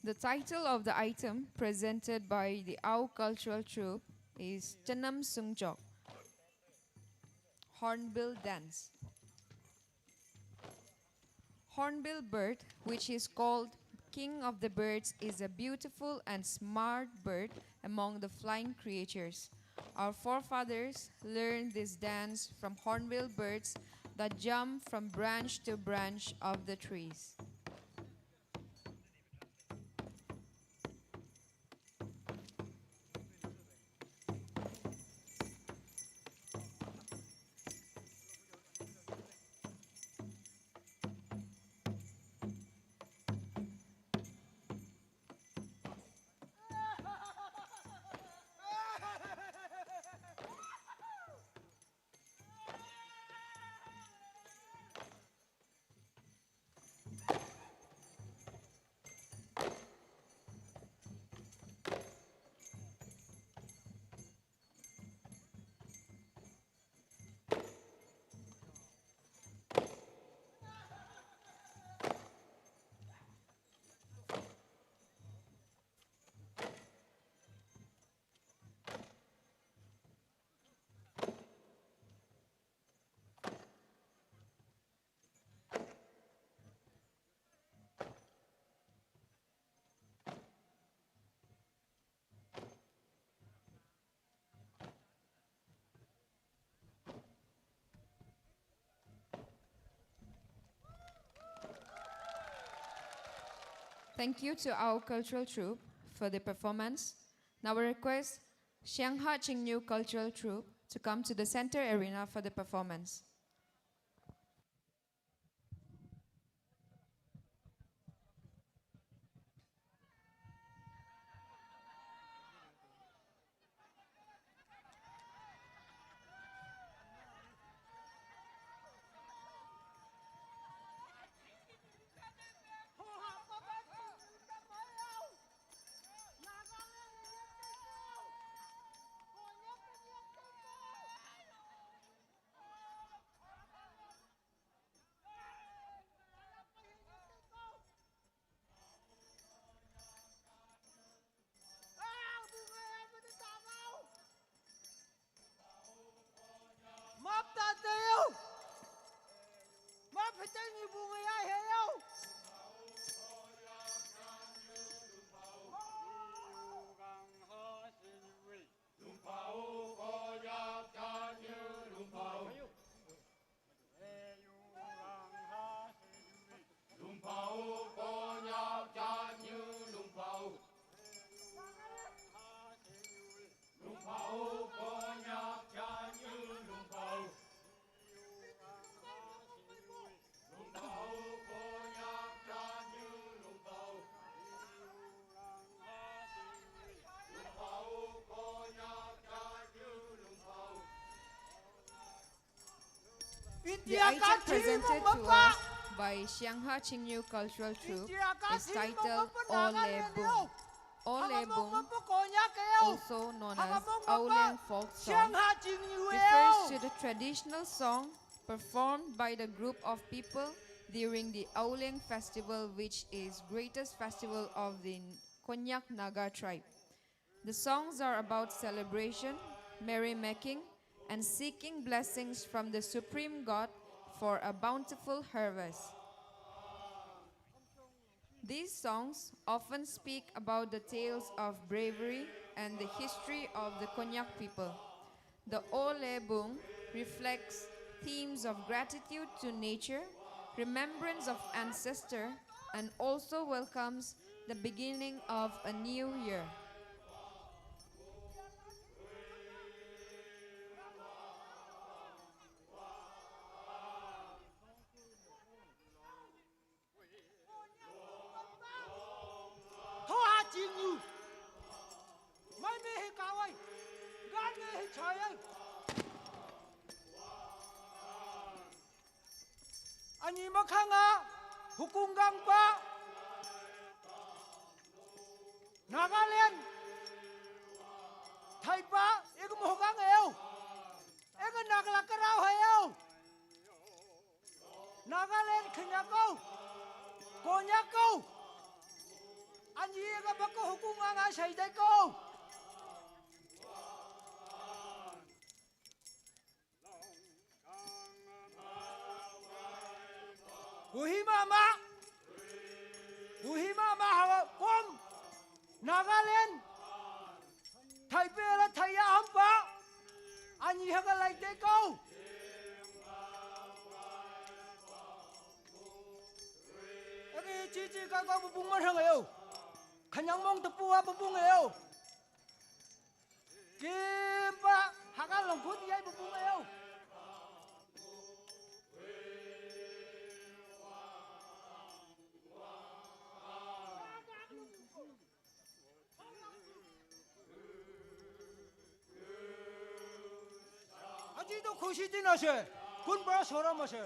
The title of the item presented by the Ao Cultural Troupe is Chanam Sungjok, Hornbill Dance. Hornbill bird, which is called king of the birds, is a beautiful and smart bird among the flying creatures. Our forefathers learned this dance from hornbill birds that jump from branch to branch of the trees. Thank you to our cultural troupe for the performance. Now we request Xiangha Qingniu Cultural Troupe to come to the center arena for the performance. Mop ta tiêu. Mop phải tên như bùi người ai hiểu không? The item presented to us by Xiangha Qingniu Cultural Troupe is titled Ole Bung. Ole Bung, also known as Auleng folk song, refers to the traditional song performed by the group of people during the Auleng festival, which is greatest festival of the Konyak Naga tribe. The songs are about celebration, merrymaking, and seeking blessings from the Supreme God for a bountiful harvest. These songs often speak about the tales of bravery and the history of the Konyak people. The Ole Bung reflects themes of gratitude to nature, remembrance of ancestor, and also welcomes the beginning of a new year. Thoa chín như mai mê hi cao ấy gan mê hi trời ấy anh em mà khang à hukum gang pa Nagaland Thai pa ek mo gang eo ek nagla karao eo Nagaland Kenyako Konyako anh em cái bác hukum gang à xây đây cô Buhima hawa kom Nagaland Thai pe là thai ya hampa anh em cái lại đây cô cái chi cái con bung mà thằng eo Kanyang mong tepua bung eo Kimpa hakan longkut yai bung eo 아직도 खुशी दिन আছে কোন বড় শরম আছে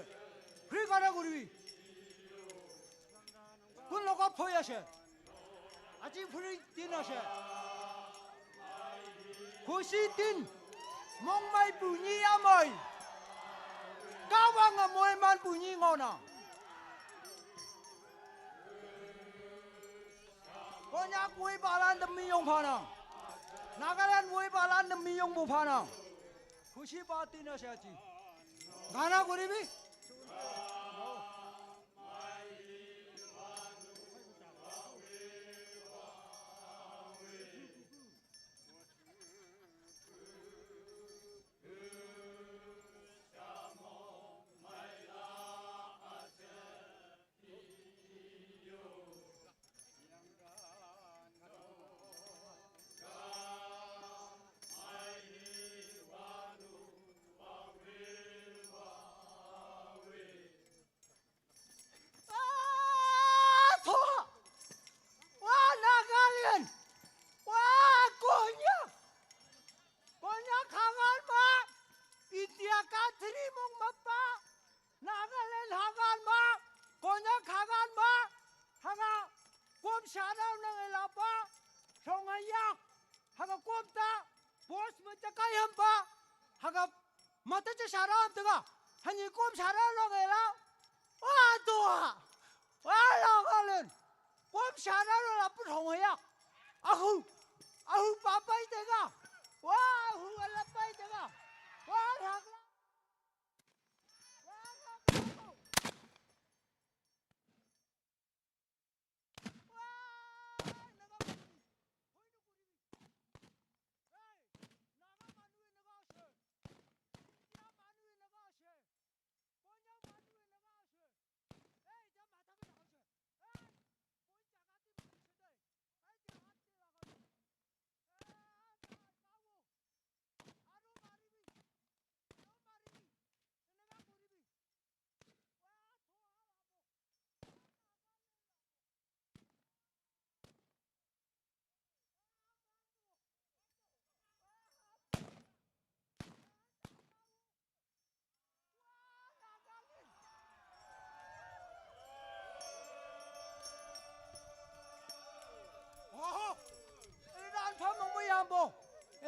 free কাটা করবি কোন লোক ফই আছে আজি ফ্রি দিন আছে খুশি দিন মংমাই পুনি আমই কাওয়াং আমই মান পুনি ngona Konyak wei balan demi yong panang Nagaland wei balan demi yong bu panang खुशी बात ही ना शाची गाना कोरी भी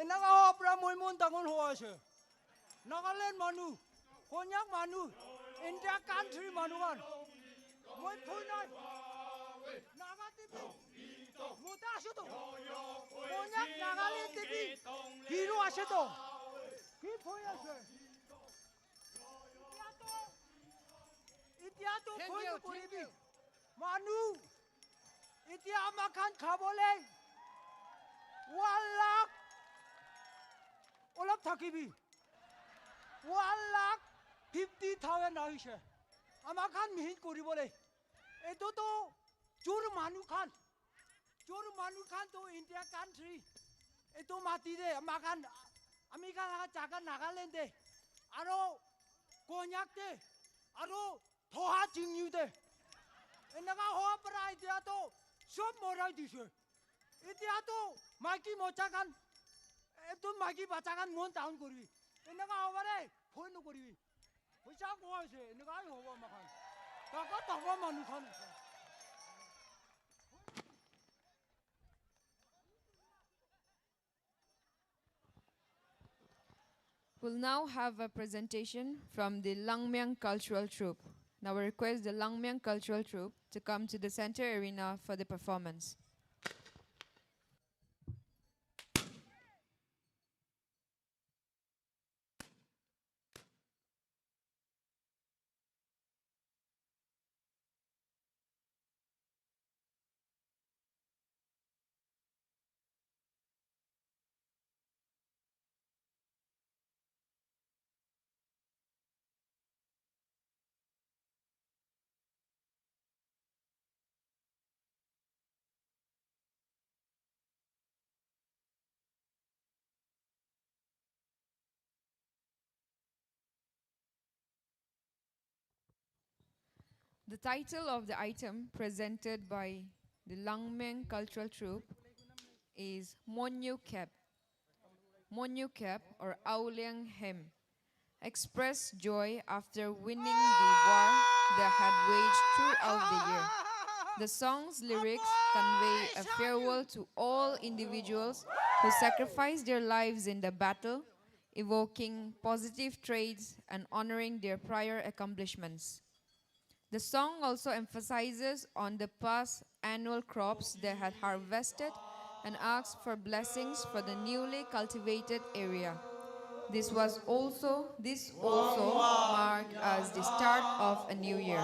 Enang opera mulmun tangun hoase. Nagaland manu, Konyak manu, India country manuan. Moi punai. Naga TV. Muta asyto. Konyak Nagaland TV. Hero asyto. Ki poi ase. Itiato poi kuribi. Manu. Iti amakan kaboleng. Walak. Olap takibi. Walak 50,000 nahishe. Amakan mihin kuri bole. Ito to jur manukan. Jur manukan to India country. Ito mati de amakan Amerika naga jaga Nagaland de. Aro Konyak de. Aro Thoha Jingyu de. Enaga hoa para itia to sob morai dishe. Itia to maki mochakan. Eto maki bachakan mon down kuri. Enaga hoa re phone no kuri. Pucha ko ase enaga hoa makan. Taka taka manukan. We'll now have a presentation from the Langmyang Cultural Troupe. Now we request the Langmyang Cultural Troupe to come to the center arena for the performance. The title of the item presented by the Langmyang Cultural Troupe is Monyu Kep. Monyu Kep or Auliang Hem. Express joy after winning the war they had waged throughout the year. The song's lyrics convey a farewell to all individuals who sacrificed their lives in the battle, evoking positive traits and honoring their prior accomplishments. The song also emphasizes on the past annual crops they had harvested and asks for blessings for the newly cultivated area. This also marked as the start of a new year.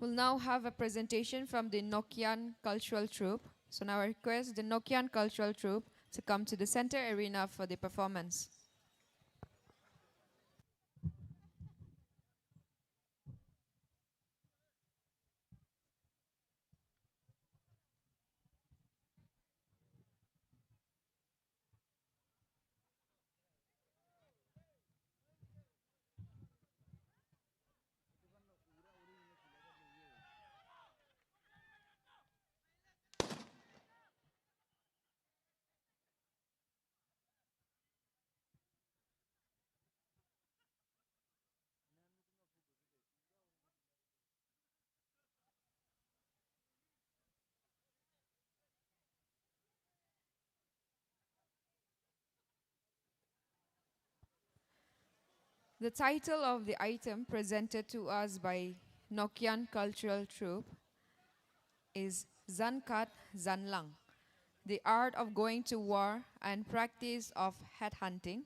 We'll now have a presentation from the Nokyan Cultural Troupe. So now I request the Nokyan Cultural Troupe to come to the center arena for the performance. The title of the item presented to us by Nokyan Cultural Troupe is Zankat Zanlang, the art of going to war and practice of headhunting.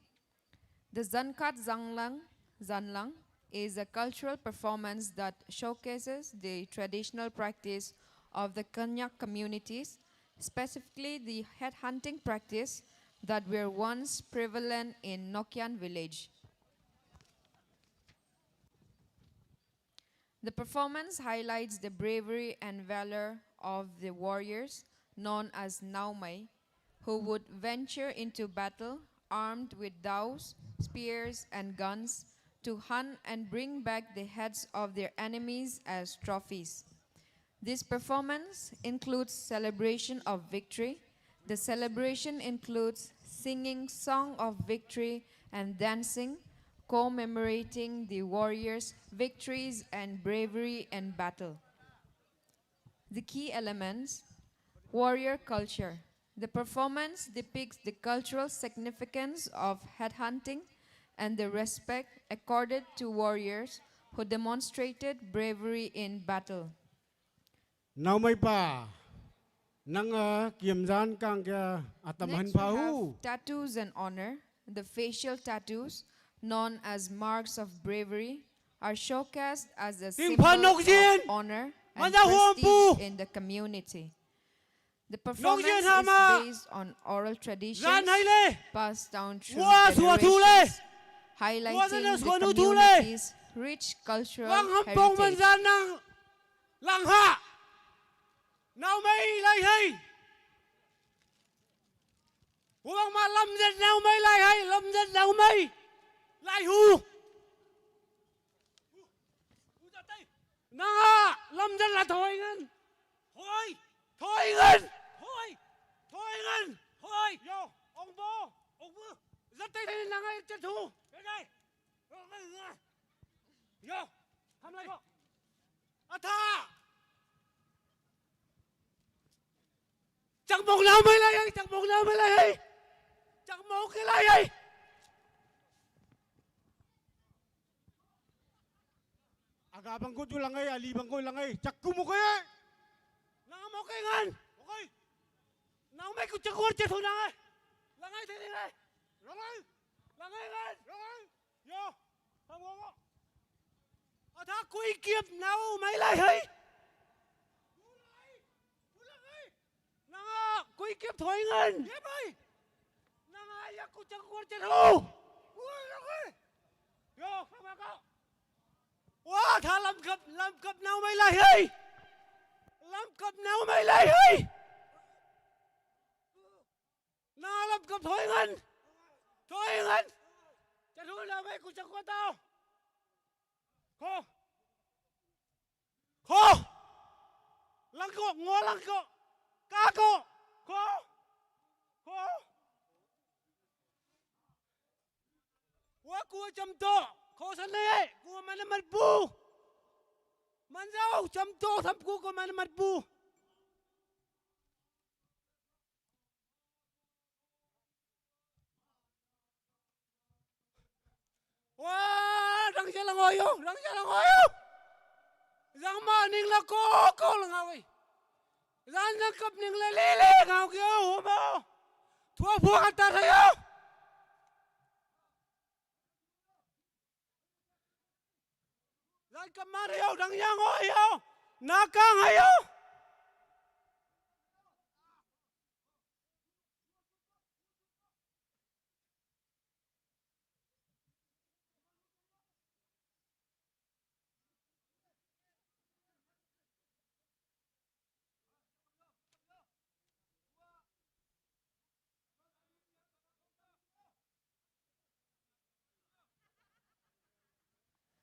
The Zankat Zanlang is a cultural performance that showcases the traditional practice of the Konyak communities, specifically the headhunting practice that were once prevalent in Nokyan village. The performance highlights the bravery and valor of the warriors known as Naumai, who would venture into battle armed with daws, spears, and guns to hunt and bring back the heads of their enemies as trophies. This performance includes celebration of victory. The celebration includes singing song of victory and dancing, commemorating the warriors' victories and bravery in battle. The key elements: warrior culture. The performance depicts the cultural significance of headhunting and the respect accorded to warriors who demonstrated bravery in battle. Now may pa nang kiamjan kang kya atamhan Next, we pahu. have tattoos and honor. The facial tattoos, known as marks of bravery, are showcased as a symbol of honor and prestige in the community. The performance is based on oral traditions passed down through generations, highlighting the community's rich cultural heritage. Now may lai hay. Uang ma lam dân now may lai hay, lam dân now may lai hu. Na lam dân là thôi ngân. Thôi, thôi ngân. Thôi, thôi ngân. Thôi, yo, ông bố, rất tây thế là ngay chân thu. Đây đây. Yo, tham lại cô. Tha. Chẳng một nào mới lại hay, chẳng một nào mới lại hay, chẳng một cái lại hay. Aga bang ko lang ay, ali bang ko lang ay, chắc mo kaya. Nang mo kaya ngan, okay. Nang may ko chakur che thu nang ay, lang ay thế này, lang ay ngan, lang ay, yo, tham ngô. Tha quy kiếp nào mới lại hay. Quy kiếp thôi ngân. Kiếp ơi. Nang ai aku cangkur ceru. Yo, sama kau. Wah, tha làm cặp nào mày lại hay. Làm cặp nào mày lại hay. Na làm cặp thôi ngân. Thôi ngân. Ceru là mày aku cangkur tao. Ko. Ko. Lang ko, ngô lang ko. Cá ko. Ko. Ko. Wa ku cham to. Ko san le. Ku man mat bu. Man zau cham to thap ku ko man mat bu. Wa rang ja lang oyo, rang ja lang oyo. Rang ma ning la ko lang awi. Rang na kap ning la le ngau kyo ho mo. Thua phua ka ta thayo. Rang kap ma thayo rang ya ngoi yo. Nakang hayo.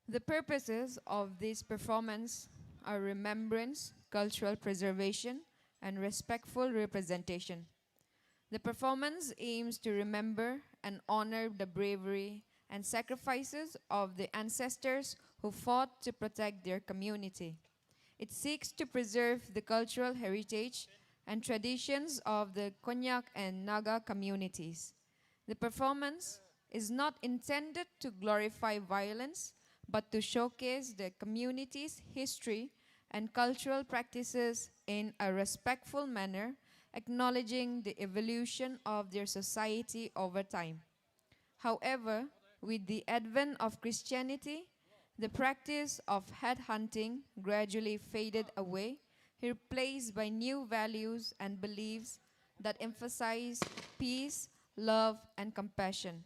The purposes of this performance are remembrance, cultural preservation, and respectful representation. The performance aims to remember and honor the bravery and sacrifices of the ancestors who fought to protect their community. It seeks to preserve the cultural heritage and traditions of the Konyak and Naga communities. The performance is not intended to glorify violence, but to showcase the community's history and cultural practices in a respectful manner, acknowledging the evolution of their society over time. However, with the advent of Christianity, the practice of headhunting gradually faded away, replaced by new values and beliefs that emphasize peace, love, and compassion.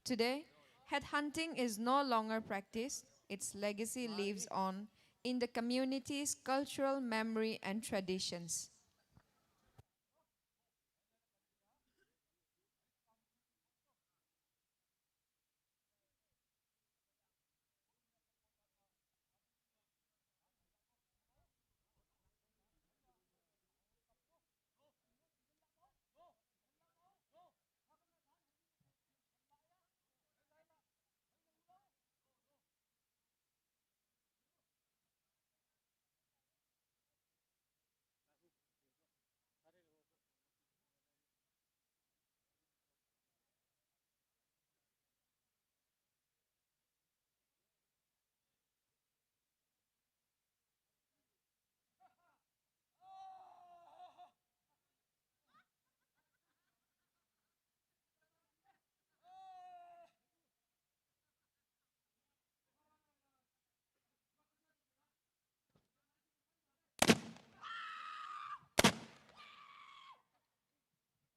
Today, headhunting is no longer practiced. Its legacy lives on in the community's cultural memory and traditions.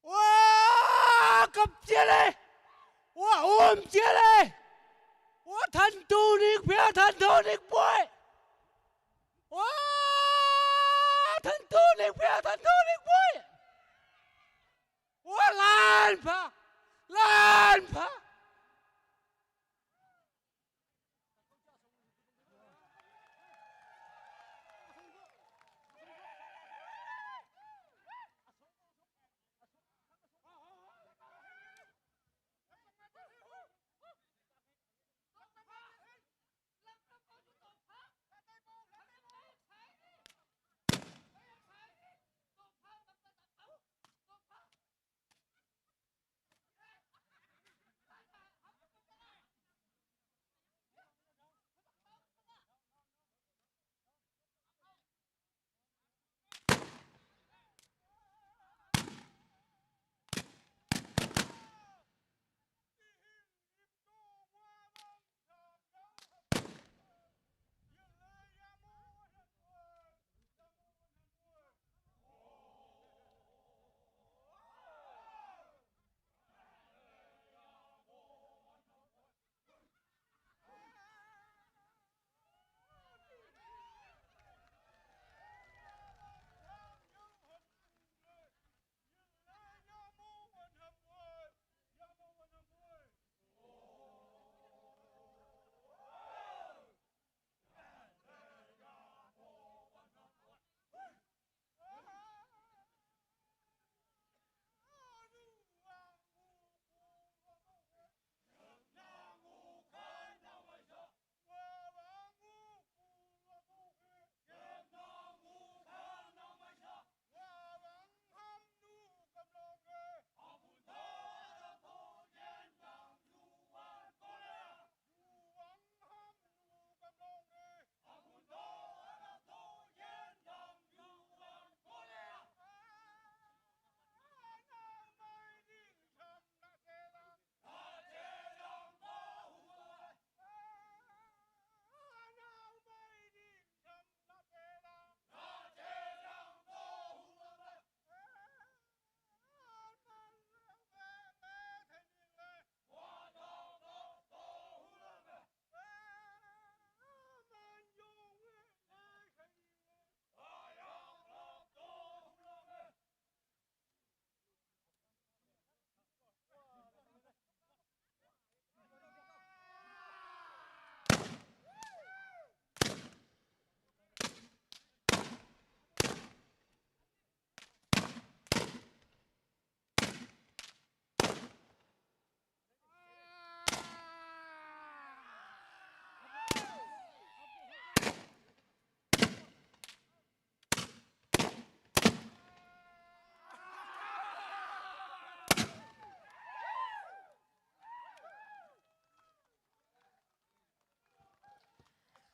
Wow, cầm chia đây. Wow, ôm chia đây. Wow, thần tu nick phía thần tu nick boy. Wow, thần tu nick phía thần tu nick boy. Wow, lan pa. Lan pa.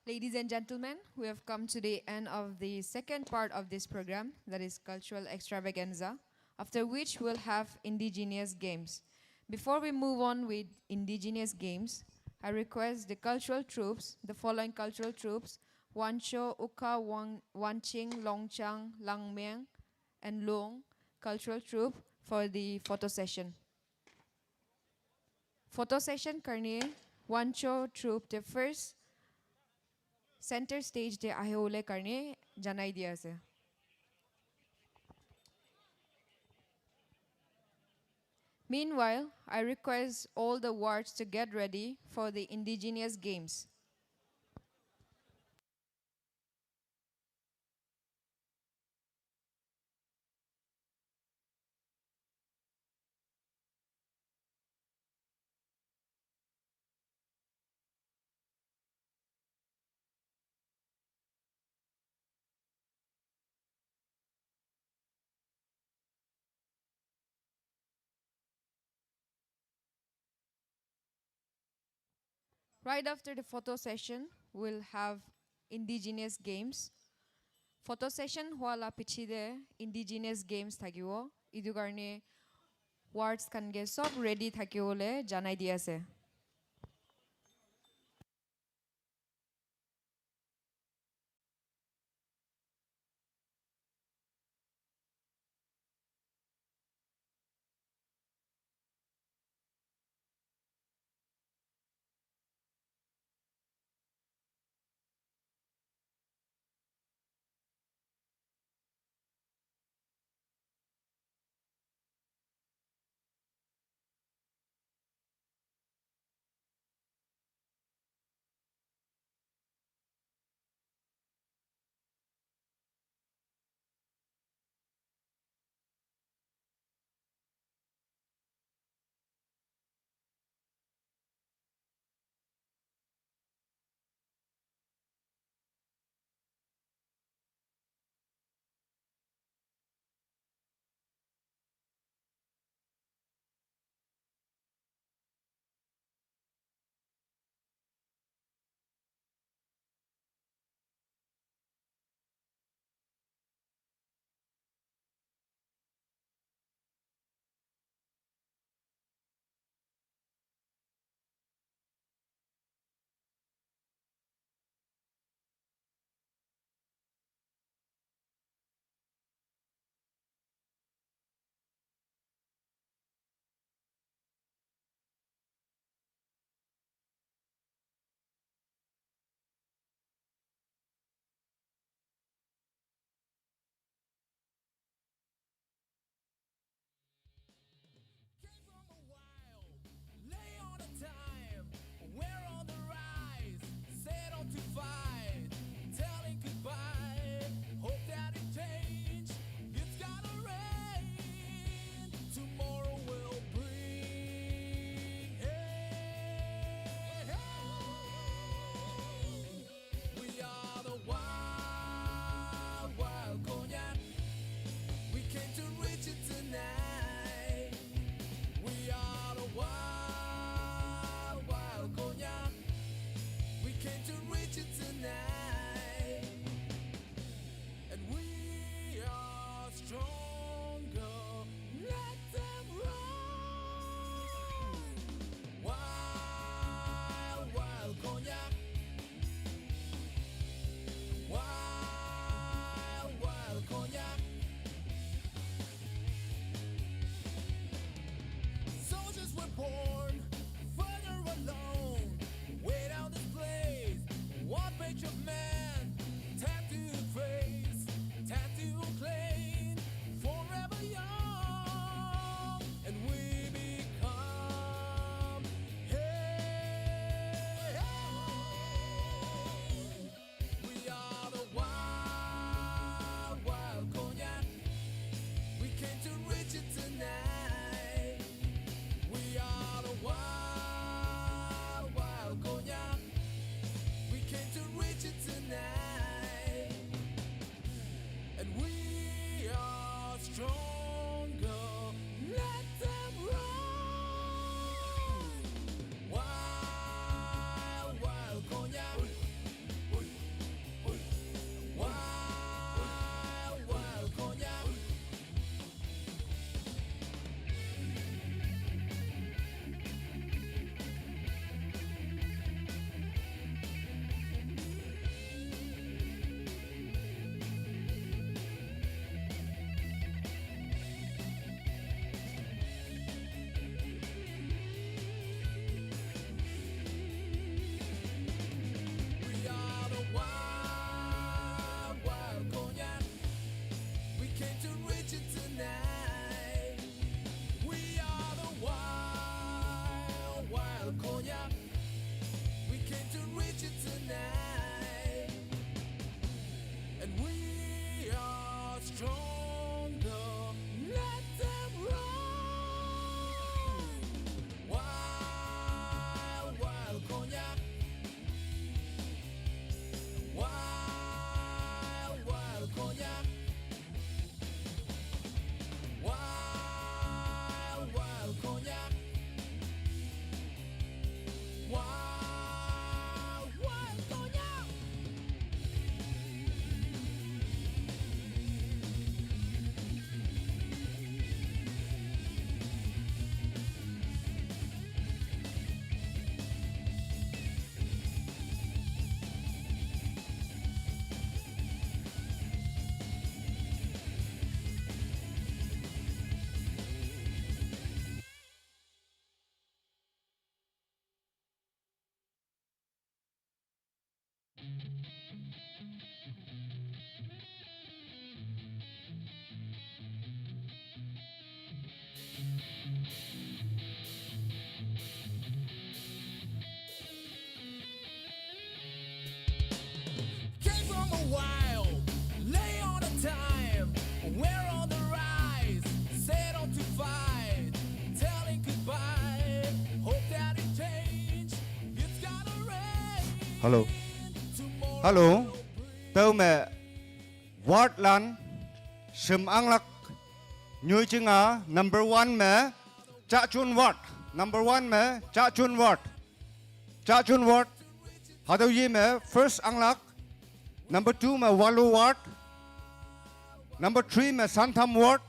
Ladies and gentlemen, we have come to the end of the second part of this program, that is cultural extravaganza, after which we'll have indigenous games. Before we move on with indigenous games, I request the cultural troops, the following cultural troops, Wancho, Uka, Wanching, Longchang, Langmeng, and Long cultural troupe for the photo session. Photo session karne Wancho troupe the first center stage de ahole karne janai dia ase. Meanwhile, I request all the wards to get ready for the indigenous games. Right after the photo session, we'll have indigenous games. Photo session wala pichide indigenous games thakiwo. Idu karne wards kange sob ready thakiwole janai di ase. Came from a while, lay on a time, we're on the rise, set on to fight, telling goodbye, hope that it change, it's gotta rain. Hello. Hello. Tao mẹ Ward Lan Sum Anglak Như Ching A number 1 mẹ Cha Chun Ward number 1 mẹ Cha Chun Ward Cha Chun Ward Hado Yi mẹ first Anglak number 2 mẹ Walu Ward number 3 mẹ Santam Ward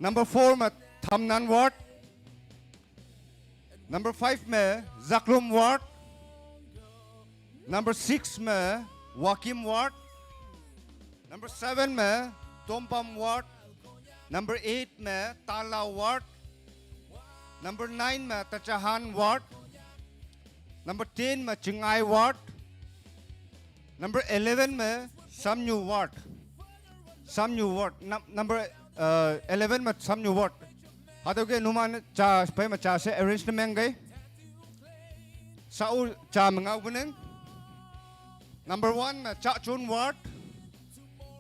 number 4 mẹ Tham Nan Ward number 5 mẹ Zaklum Ward number 6 में Wakim Ward, number 7 में Tompam Ward, number 8 में Tala Ward, number 9 में Tachahan Ward, number 10 में Chingai Ward, number 11 में Samnyu Ward, Samnyu Ward, number 11 में Samnyu Ward. हाथों के नुमान चा पे में चा से arrangement गए, साउ चा मंगाऊ बनें. Number 1 में Cha Chun Ward,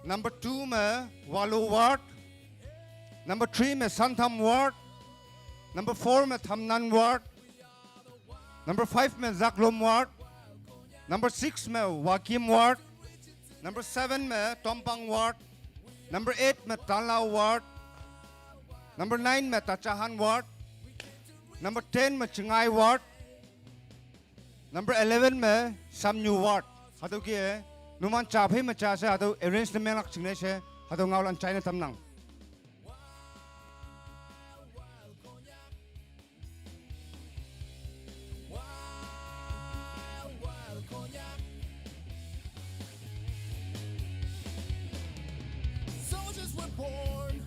number 2 में Walu Ward, number 3 में Santam Ward, number 4 में Thamnan Ward, number 5 में Zaklum Ward, number 6 में Wakim Ward, number 7 में Tompang Ward, number 8 में Tala Ward, number 9 में Tachahan Ward, number 10 में Chingai Ward, number 11 में Samnyu Ward. Hado kia numan chape ma cha se hado arrange the melak chingne se hado ngaulan China tamnang. Soldiers were born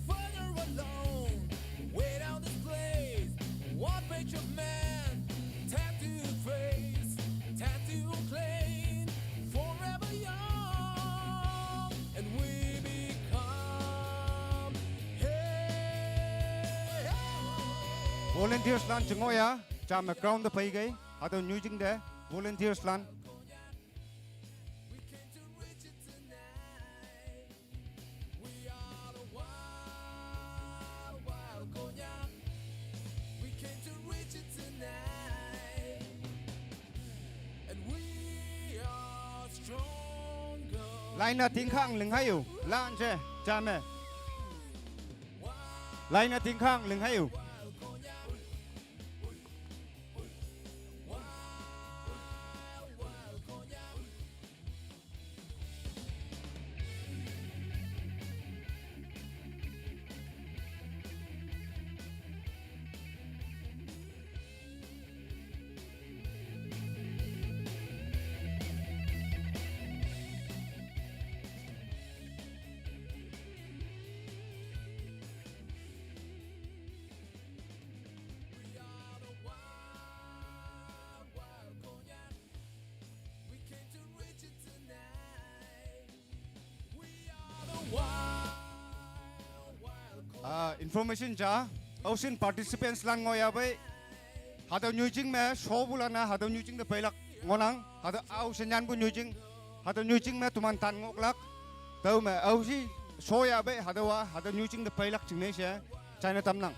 further alone, way down this place. One page of man, tattooed face, tattooed claim, forever young, and we become. Hey, Volunteers lan chingoya cha ma ground the pai gai hado new jing de volunteers lan. we came to reach it tonight, and we are stronger. Lai na ting khang ling hayu lan che cha me. Lai na ting khang ling hayu. Information ja ocean participants lan ngoya bai hado new jing me show bulana hado new jing de pelak ngonang hado ocean yan bu new jing hado new jing me tuman tan ngok lak tau me ocean show ya bai hado wa hado new jing de pelak jingne se China tamnang.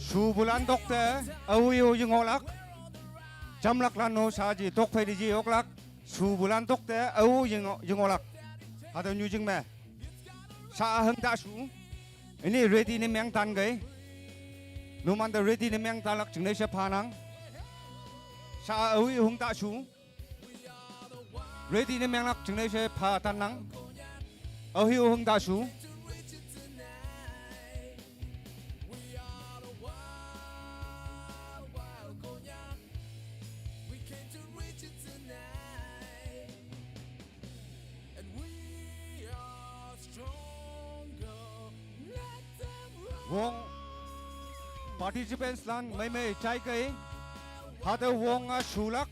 Su bulan dokte awiu yingolak. Jamlak lano saji tok phe di oklak. Su bulan dokte au yingolak. Hado nyujing me. Sa hang ta su. Ini ready ni meng tan gai. Numan da ready ni meng talak jingne se phanang. Sa awiu hung ta su. Ready ni meng lak jingne se pha tan nang. Awiu hung ta su. Wong participants lan mai chai kai hada wong sulak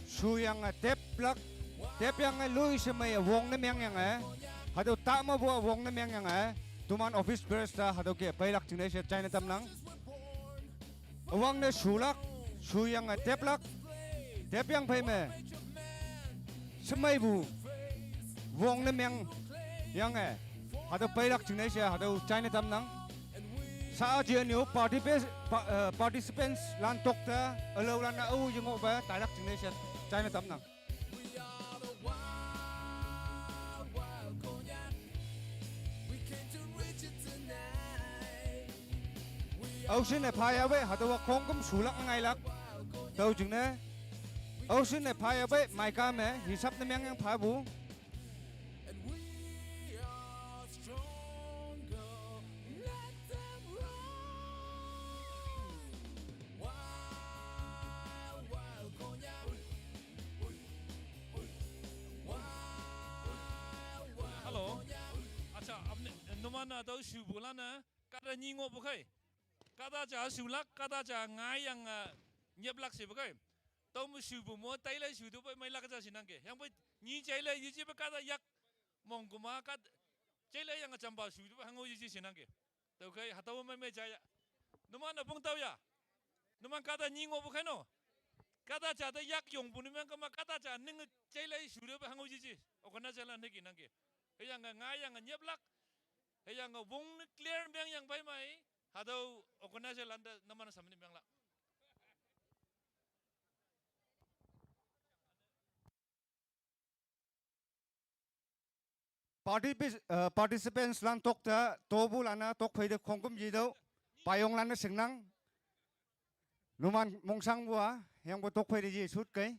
suyang teplak tepyang lui se mai wong na myang yang hada ta ma bo wong na myang yang tuman office bears ta hada ke pailak chine se china tam nang wong na sulak suyang teplak tepyang pai me semai bu wong na myang yang hada pailak chine se hada china tam nang sa new participants lan tokta alo lan au yung ba tarak generation China tam nang au sin ne phaya we hadawa khongkum sulak ngai lak tau jing ne au sin ne phaya we mai ka me hisap ne myang yang pha bu Numana tau subulana kada nyingo bukai kada ja sulak kada ja ngai yang nyeblak se bukai tau mu subu mo tailai sudu pai mai lak ja sinangke yang pai ni chailai yiji ba kada yak mongkuma kad chailai yang chamba sudu ba hango yiji sinangke tau kai hatawa mai jaya numana bung tau ya numan kada nyingo bukai no kada ja da yak yong bunu mang kama kada ja ning chailai sudu ba hango yiji okana jala neki nangke yang ngai yang nyeblak yang wong clear bang yang pai mai hadau organize landa namana samni bang la participants lan tokta tobu lana tok phai de khongkum ji do payong lana singnang numan mongsang bua yang bo tok phai de ji sut kai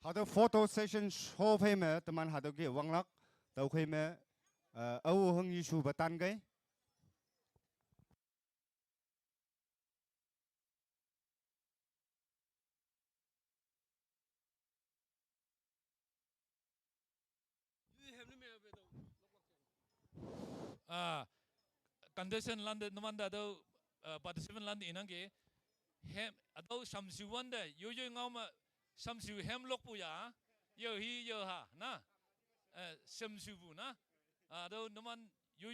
hado photo session show phai me teman hado ke wanglak tau khai me au hung yi su batan gai condition land numanda do participant land inangke hem adau samsiwan de yo ngau samsu hemlok puya yo hi yo ha na samsu bu na do numan yo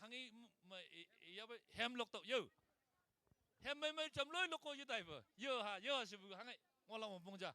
hangi ya hemlok to yo hem mai chamloi loko yo dai ba yo ha sibu hangi ngola mo bongja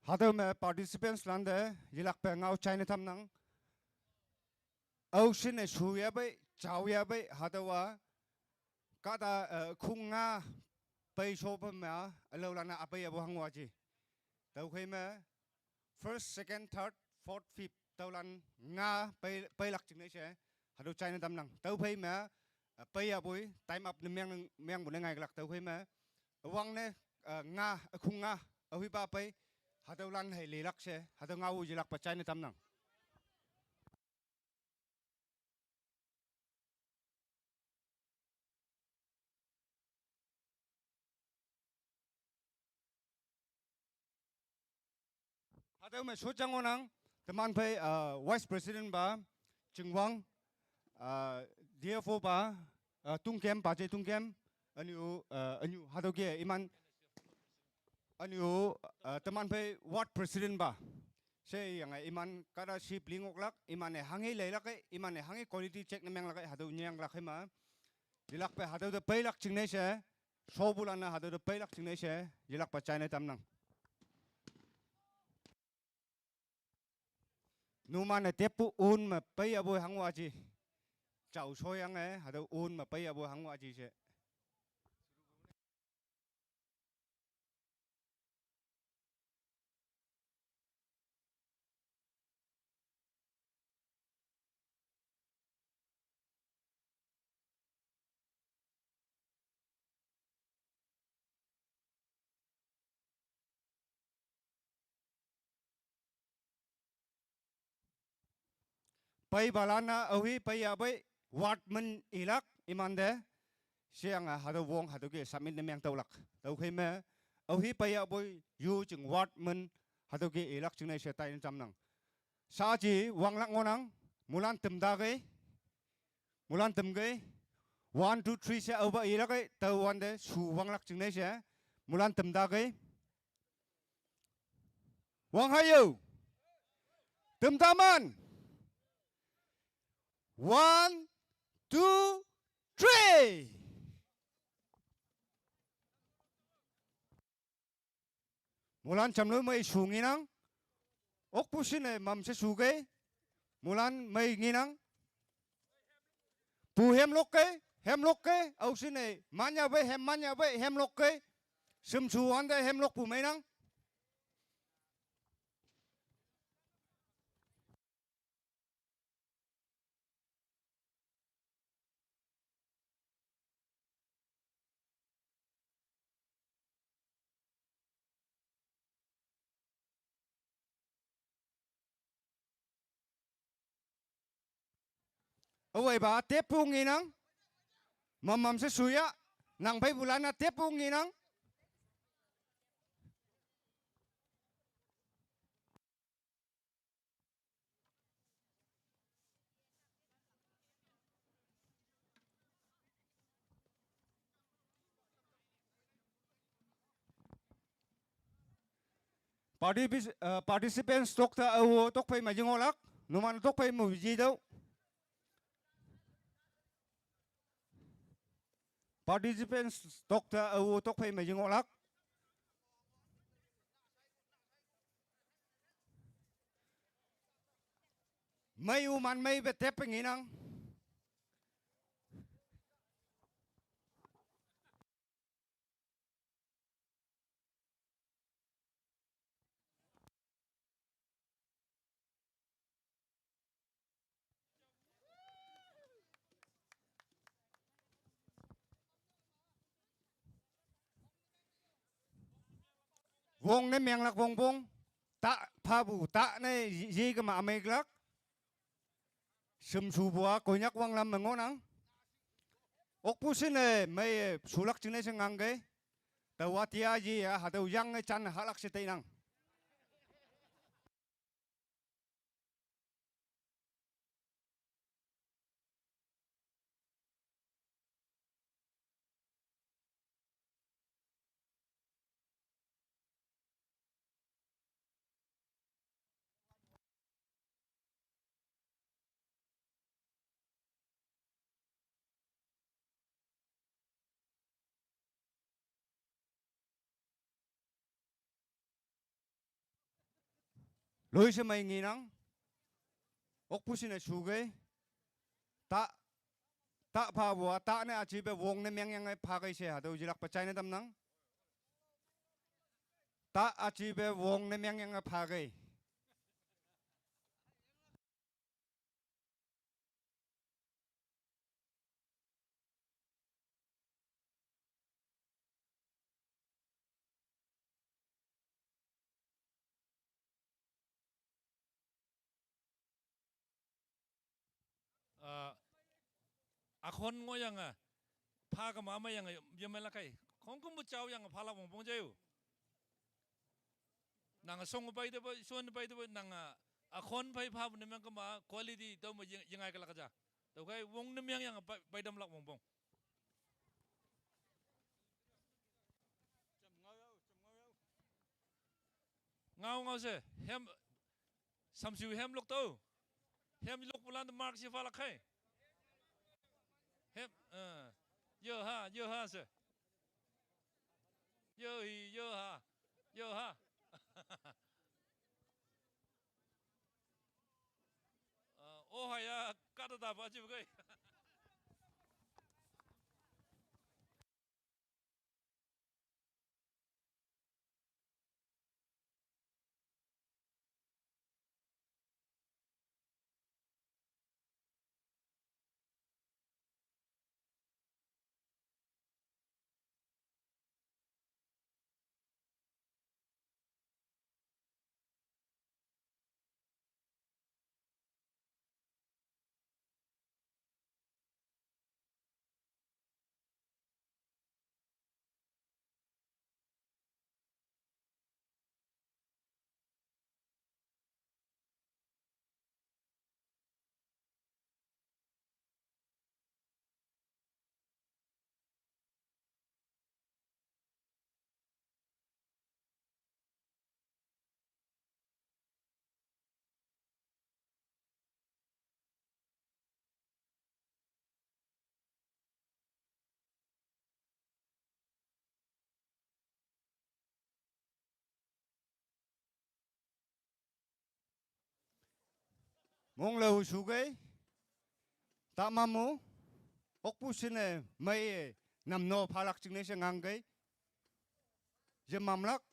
Hado me participants lande yilak pe ngau China tham nang. Ocean e shuya bay chawya bay hado wa kata kunga bay shopa me alo lana apay abo hangwa ji. Tau khay me first, second, third, fourth, fifth tau lan nga bay lak ching ne she hado China tham nang. Tau khay me bay aboy time up ne meng bu ne ngai lak tau khay me wang ne nga kunga ahui ba bay hado lan hay li lak she hado ngau ji lak pa China tham nang. Hado me sojang onang teman pay vice president ba chingwang DFO ba tungkem ba je tungkem anyu hado ge iman anyu teman pay ward president ba say yang iman kada si plingok lak iman e hangi leilak iman e hangi quality check na meng lak hado nyang lak ma dilak pe hado de pay lak chingne she sobulana hado de pay lak chingne she dilak pa China tamnang. Numan e tepu un ma pay abo hangwa ji chau soyang e hado un ma pay abo hangwa ji she. Pay balana awi pay abai wat men ilak imande siang hado wong hado ge samit ne meng tolak tau khay me awi pay abai yu jing wat men hado ge ilak jing ne shetai jam nang sa ji wang lak ngonang mulan tem da ge mulan tem ge 1 2 3 se over ilak ge tau wan de su wang lak jing ne she mulan tem da ge wang hayu tem taman 1 2 3 Mulan chamlu mai su nginang ok pusine mam se su ge mulan mai nginang pu hem lok ke au sine manya ve hem lok ke sim su wan de hem lok pu mai nang awai ba tepu nginang mam se suya nang pai bulana tepu nginang participants tok ta awo tok pai ma jingolak numan tok pai mu ji dau participants tok ta awo tok pai ma jingolak mai u man mai be tep nginang wong ne meng lak bong ta phabu ta ne ji ka ma mai lak sum su bua konyak wang lam ngonang ok pusine mai sulak chine sengang ge tawatia ji ya hadu yang chan halak se nang lối xem mày nghĩ nắng ốc pusin này suge ta ta pha bùa ta này chỉ be wong này miếng yang pha cái xe đâu chỉ lạc bạch này đâm nắng ta chỉ be wong này miếng yang pha cái akon ngo yang pha ka mama yang yamela kai khong kum chau yang pha la bong bong jayu nang song bai de ba son bai de ba nang akon bai pha ne mang ka ma quality to ma yang ai ka la ka ja to kai wong ne yang yang bai dam lak bong bong ngao ngao se hem samsu hem lok to hem lok bulan mark si pha la kai hem yo ha se yo ha oh ya kata da ba ji ba kai mong lâu suge ta mamu ốc pusin này mấy nằm no pha lạc chừng này sẽ ngang cái giờ mam lắc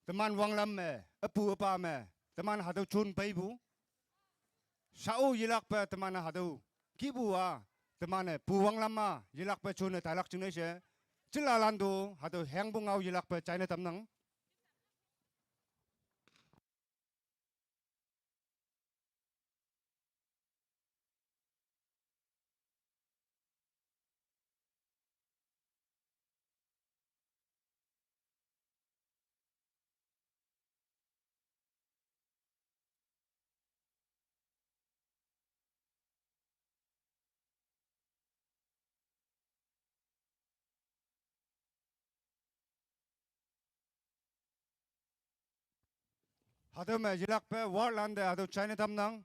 teman wang lam me apu apa me teman hadu chun pai bu sao yilak pa teman hadu kibu teman ne pu wang lam ma yilak pa chun ta lak chừng này sẽ chila landu hadu hang bu ngau yilak pa chai na tam nang hadu me yilak pa war land hadu chai na tam nang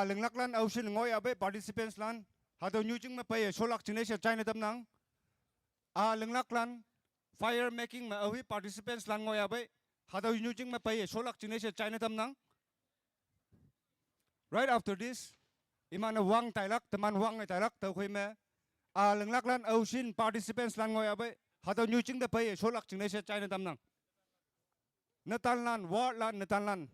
leng lak lan ocean ngoi abe participants lan hadu new jing me pai solak ching này sẽ chai na tam nang leng lak lan fire making me awi participants lan ngoi abe hadu new jing me pai solak ching này sẽ chai na tam nang right after this imana wang tailak teman wang ngai tailak tau khoi me leng lak lan ocean participants lan ngoi abe hadu new jing de pai solak ching này sẽ chai na tam nang Natan lan, war lan, natan lan.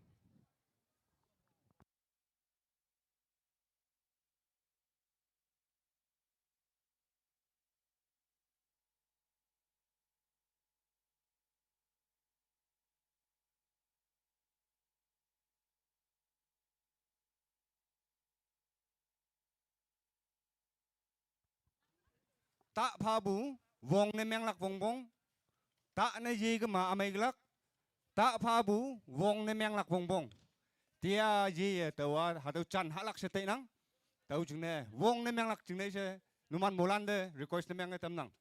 Ta pha bu, wong ne meng lak wong bong. Ta ne yi ke ma amai lak. Ta pha bu wong ne meng lak wong bong tia ji tawa hadu chan halak se te nang tau chung ne wong ne meng lak chung ne se numan molan de request ne meng tam nang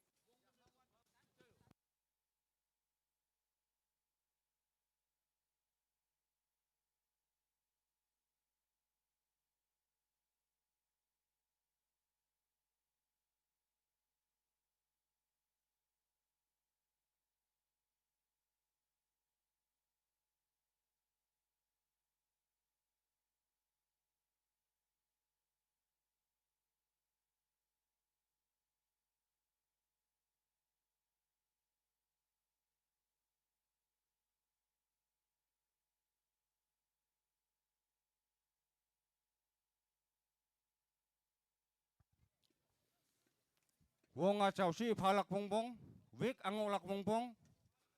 Wong a chau si phalak bong bong, wik angolak bong bong,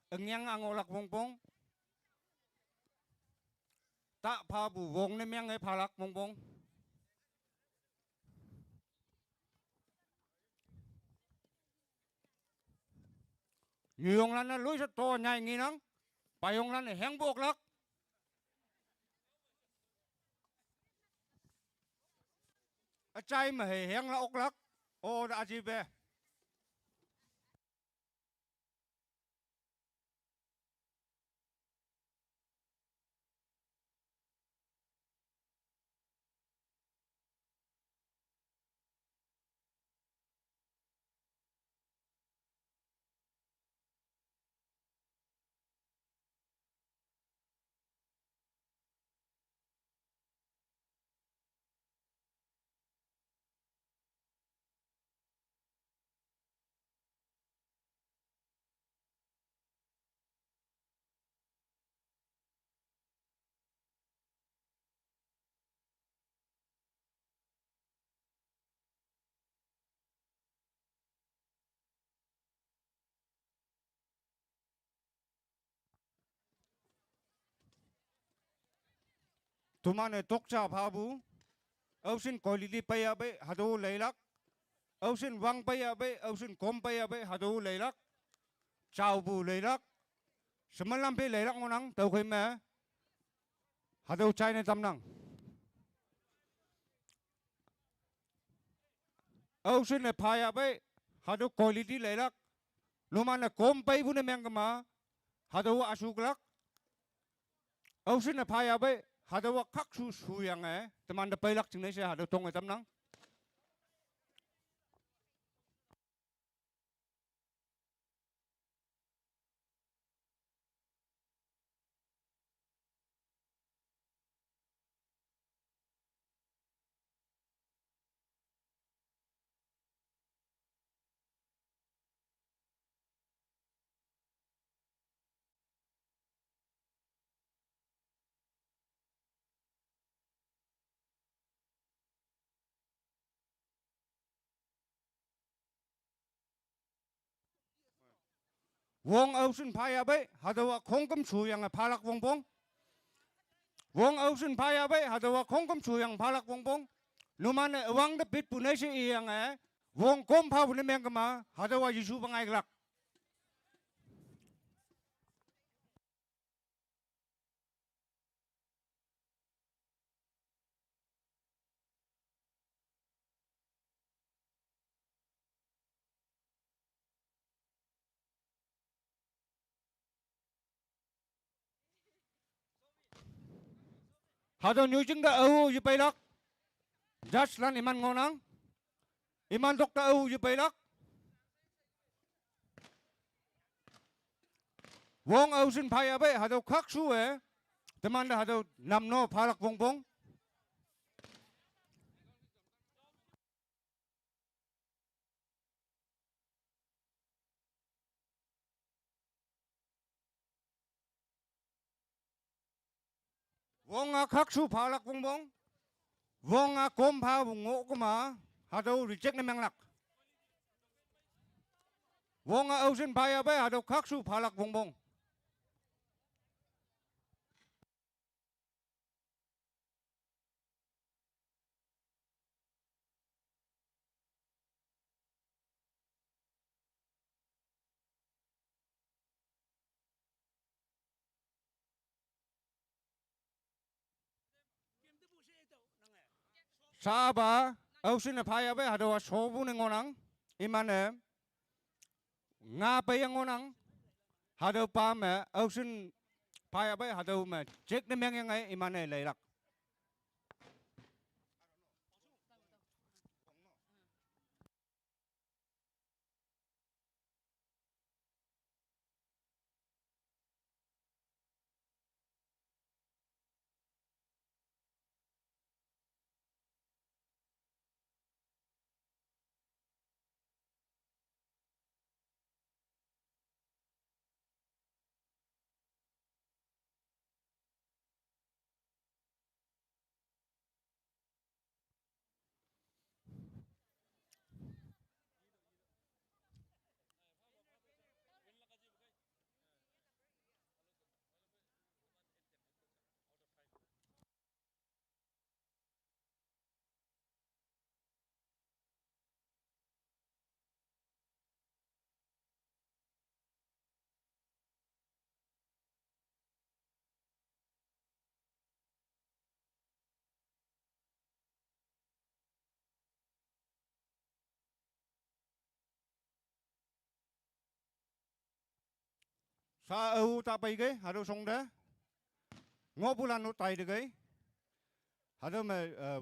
engyang angolak bong bong. Ta pha bu wong ne myang e phalak bong bong. Nyong lan na lui sa to nhai ngi nang, payong lan e heng bok lak. A chai ma he heng la ok lak, o da ji be. Tumane tokcha phabu, ausin koilili payabe hadu leilak, ausin wang payabe, ausin kom payabe hadu leilak, chau bu leilak, semalam pe leilak ngonang tau khay me, hadu chai ne tamnang. Ausin ne payabe hadu koilili leilak, lumane kom pay bu ne mengama hadu asuklak, ausin ne payabe hadu kak su su yang teman de pailak cing ne se hadu tong tamnang. Wong ausin payabe hadu kongkum su yang palak bong bong. Wong ausin payabe hadu kongkum su yang palak bong bong. Lumane wang de pit punesi yang wong kom pa bune mengama hadu yisu bangai glak. Hadu nyujing da au yu pailak. Jas lan iman ngonang. Iman dok da au yu pailak. Wong ausin payabe hadu kak su teman da hadu namno palak bong bong. Wong a kak su palak bong bong. Wong a kom pa bong ngo kuma hadu reject ne menglak. Wong a ausin payabe hadu kak su palak bong bong. Saba ausin payabe hadu sobu ne ngonang. Imane nga pa yang ngonang hadu pa me ausin payabe hadu me cek ne meng yang imane leilak. sa au ta pai ge hado song da ngo bulan no tai de ge hado me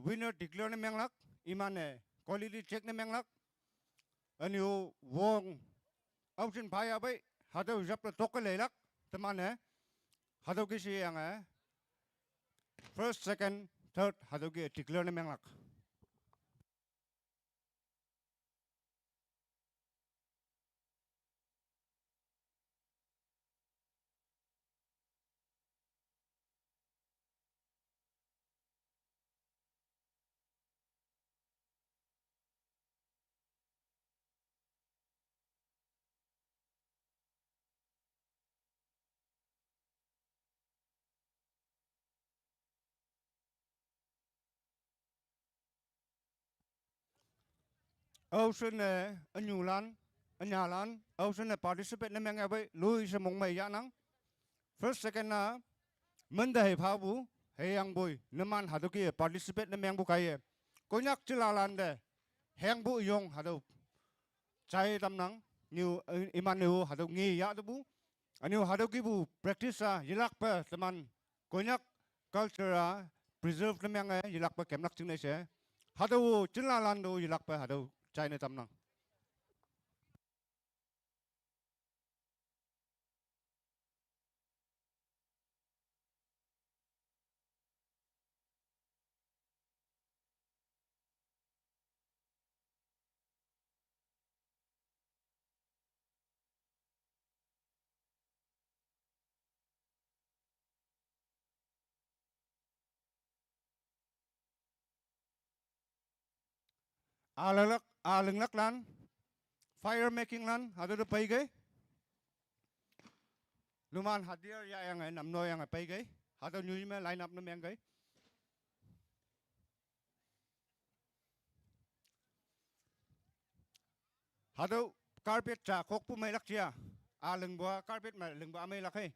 winner declare ne menglak imane quality check ne menglak aniu wong option pai abai hado jap la tok le lak temane hado ki si yang first second third hado ki declare ne menglak Ocean anyulan anyalan ocean participate na menga bai lui sa mong mai yanang first second na menda he phabu he yang boy naman hadu ki participate na meng bu kai konyak chilalan de heng bu yong hadu chai tam nang new iman new hadu ngi ya bu aniu hadu ki bu practice yilak pa teman konyak culture preserve na menga yilak pa kemnak chung ne se hadu chilalan do yilak pa hadu China tam nang aleng lak lan fire making lan hadu de pai ge luman hadir ya yang nam no yang pai ge hadu nyu me line up na meng ge hadu carpet cha kok pu mai lak chia aleng bua carpet ma leng ba mai lak he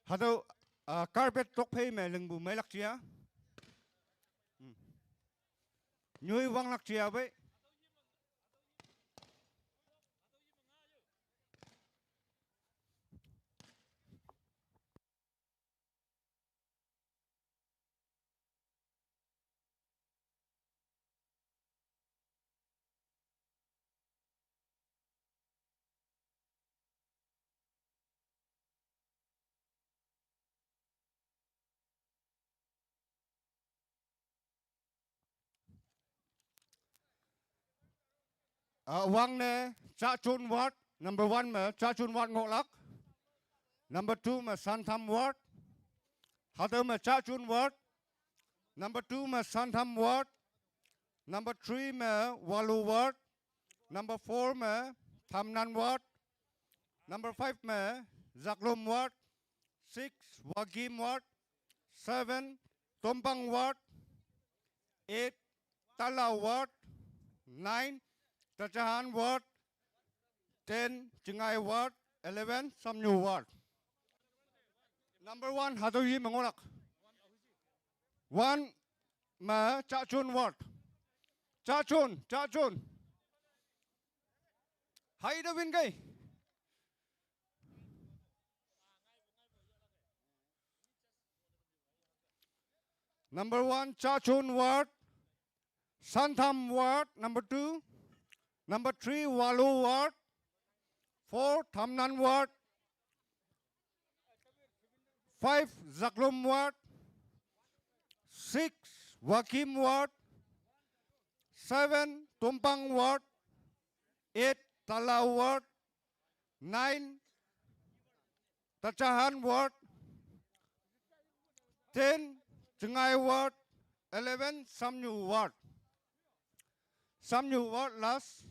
hado carpet tok phei me lengbu mai lak chia nyui wang lak chia bai wang ne cha chun wat number 1 me cha chun wat ngok lak number 2 me san tham wat hado me cha chun wat number 2 me san tham wat number 3 me walu wat number 4 me tham nan wat number 5 me zaklum wat 6 wagim wat 7 tompang wat 8 talau wat 9 Tajahan word, 10 Chingai word, 11 Samnyu word. Number 1 Hadoyi Mangolak. 1 Ma Chachun word. Chachun. Hai da win gay. Number 1 Chachun word. Santham word. Number 2 Number 3, Walu word. 4, Thamnan word. 5, Zaklum word. 6, Wakim word. 7, Tumpang word. 8, Talau word. 9, Tachahan word. 10, Chengai word. 11, Samnyu word. Samnyu word last.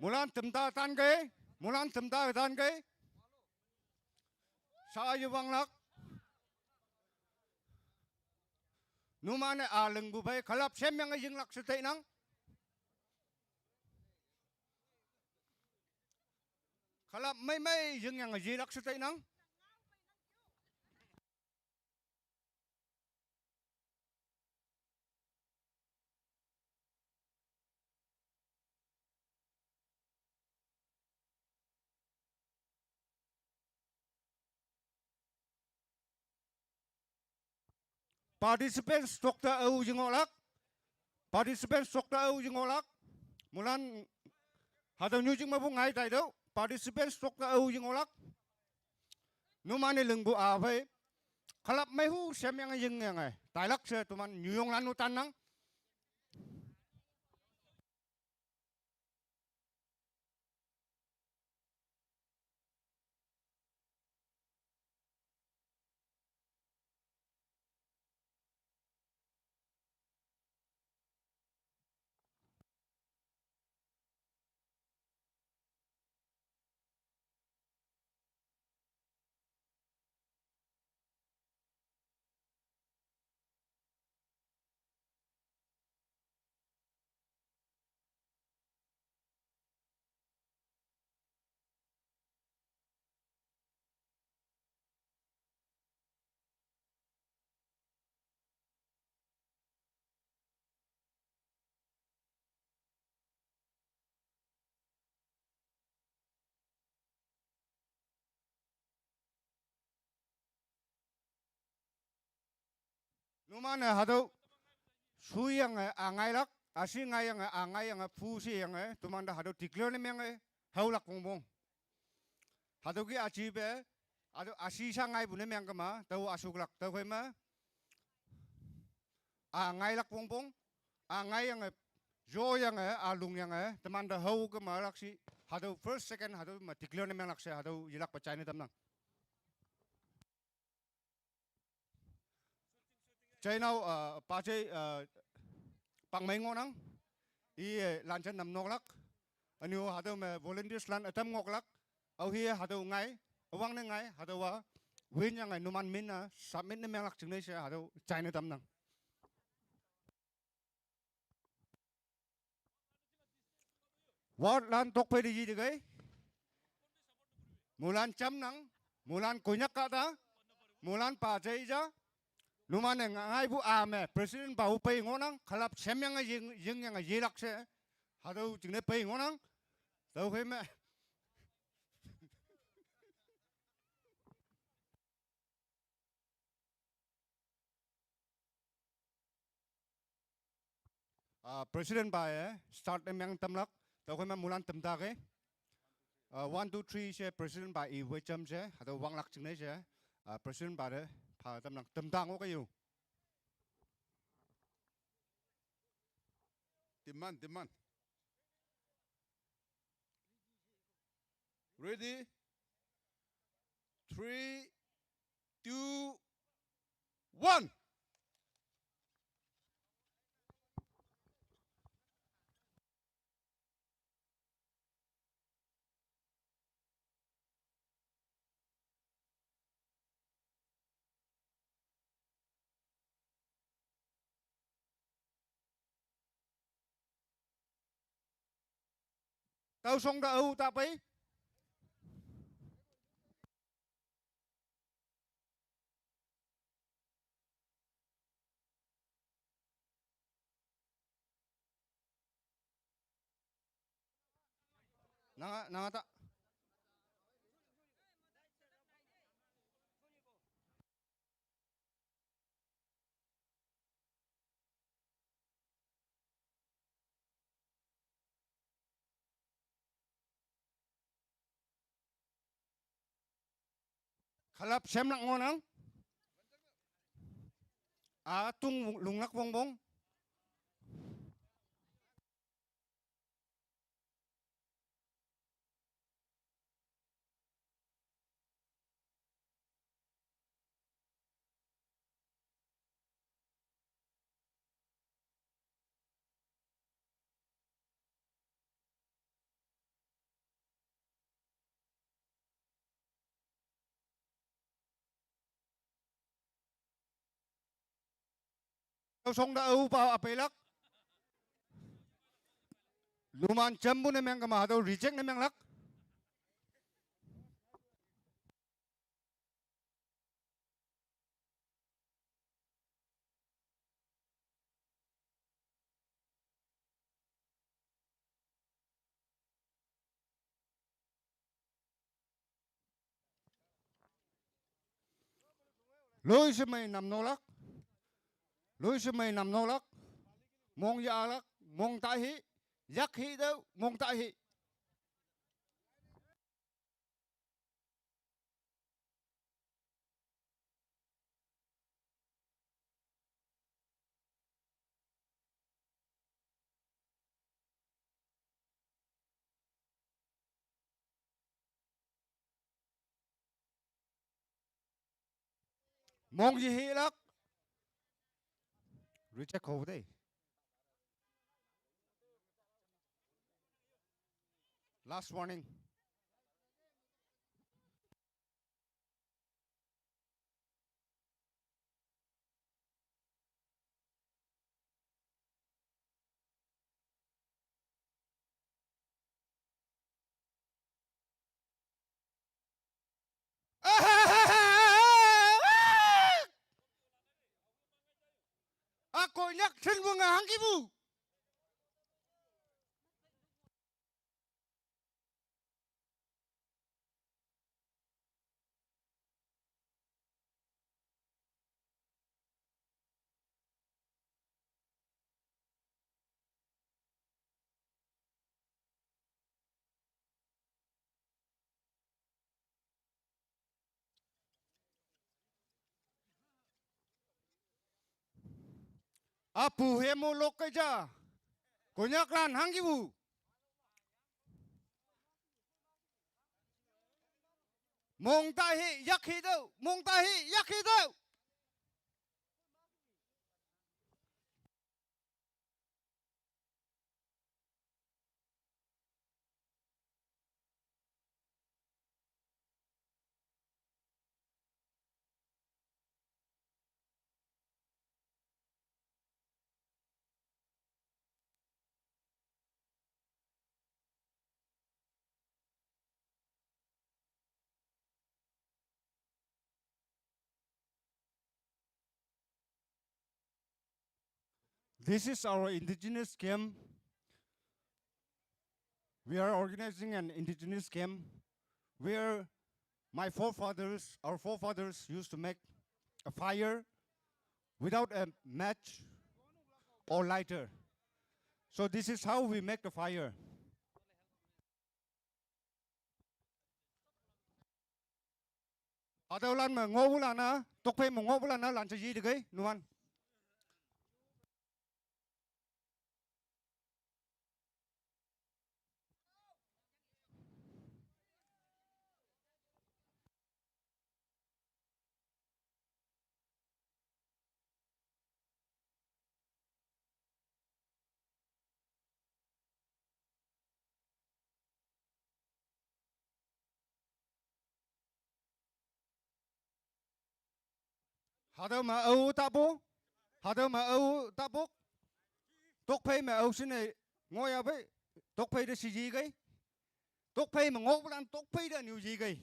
Mulan temta tan ke, sa yu wang lak, numane aleng bu bay khalap sem yang jing lak sete nang khalap mai jing yang ji lak sete nang participants stokta au jingolak participants stokta au jingolak mulan hadau nyu jing mabung ngai tai do participants stokta au jingolak numane lengbu a bai khalap mai hu sem yang jing yang ai tai lak se tuman nyung lan utan nang numane hadau sui yang angai lak asi ngai yang angai yang fu si yang tuman da hadau declare yang haulak bongbong hadau ki achi be ado asi sa ngai bune yang kama tau asuk lak tau khoi ma angai lak bongbong angai yang jo yang alung yang teman da hau ke ma lak si hadau first second hadau ma declare yang lak se hadau yilak pachai ni tamnang China pace pang mai ngonang I lanchen nam nok lak anu hadau me volunteers lan atam ngok lak au hi hadau ngai awang ne ngai hadau wa win yang ngai numan min na submit ne meng lak chingnei se hadau China tam nang wat lan tok pe di gai mulan cham nang mulan konyak ka ta mulan pace ja numane ngai bu ame president bau pe ngonang khalap semyang jing yang yelak se hadau jingne pe ngonang tau he me president ba start emang tamlak tau he me mulan tamda ge 1 2 3 se president ba I wecham se hadau wanglak jingne se president ba de pha tamnak tamda ngo ka yu Demand. Ready? 3, 2, 1. tau song da au ta pai nanga ta khalap sem nak ngonang tung lungnak bongbong Tao song da au pa apelak. Luman jambu na meng kama tao reject na meng lak. Lôi se mai nam no lak. Lôi se mai nam no lak. Mong ya lak. Mong tai hi. Yak hi đâu. Mong tai hi. Mong gì hi lắc. Reject khẩu đây. Last warning. Aku nyak sen bunga hangkibu. Apu hemo lokeja. Konyak lan hangkibu. Mong tai hi yak hi đâu. Mong tai hi yak hi đâu. This is our indigenous camp. We are organizing an indigenous camp where our forefathers used to make a fire without a match or lighter. So this is how we make the fire. Ada ulan mà ngô ulan na, tok pe mà ngô ulan na lan cho gì được ấy, nuan. Ada mà âu tapo, ada mà âu tapo. Tok pe mà âu xin này ngồi à vậy, tok pe đó gì cái, tok pe mà ngô ulan tok pe đó nhiều gì cái.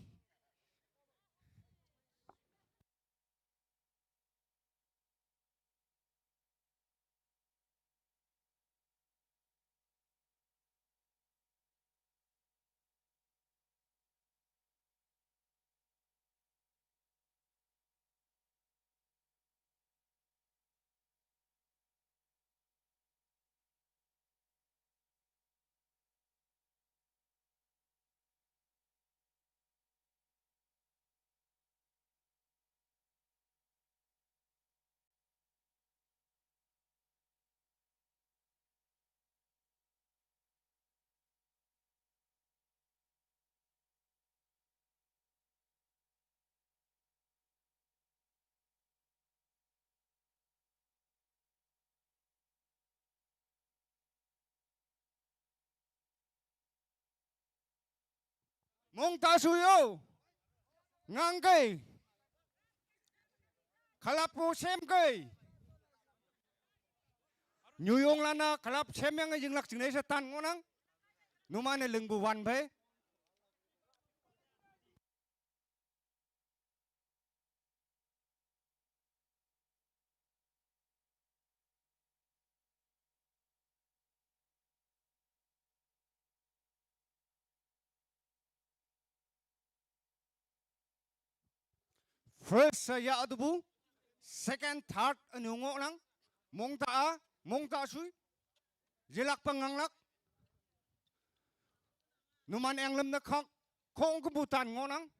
Mong ta suyo, ngang cây, khalapo xem cây, Nyuyong lana kalap semyang jing lak jingne se tan ngonang. Numane lengbu wan bay. First ya adubu, second, third anungo lang, mong ta sui, jilak panganglak, numan ang lam na kong kebutan ngonang.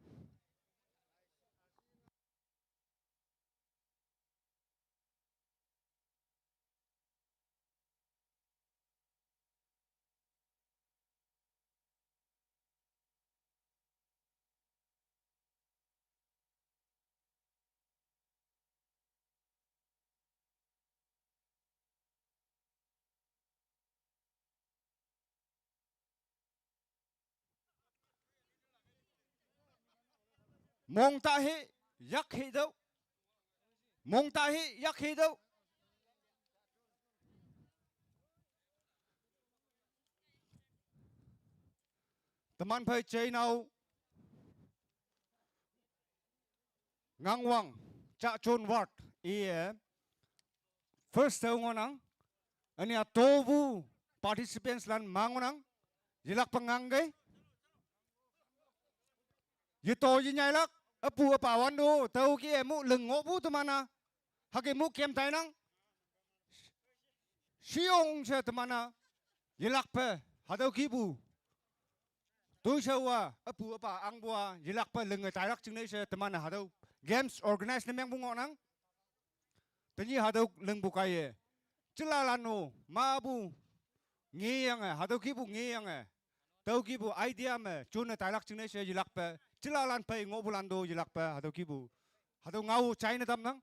Mong tahi yak hidaw. Mong tahi yak hidaw. Teman pai chay now. Ngangwang cha chun wat iya. First tahu ngonang. Ani atobu participants lan mangonang. Jilak penganggai. Yito jinyailak. Apu apawan do tahu ki emu lengo bu temana hakemu kem tainang siong se temana yelak pe hadau ki bu tu sewa apu apa ang bua yelak pe lengai tairak jingne se temana hadau games organize nemeng bungo nang tanyi hadau leng bukaye celalano mabu ngiyang hadau ki bu ngiyang tahu ki bu idea me chuna tairak jingne se yelak pe Cilalan pai ngobulando jilak pa hadau kibu. Hadau ngau China tam nang.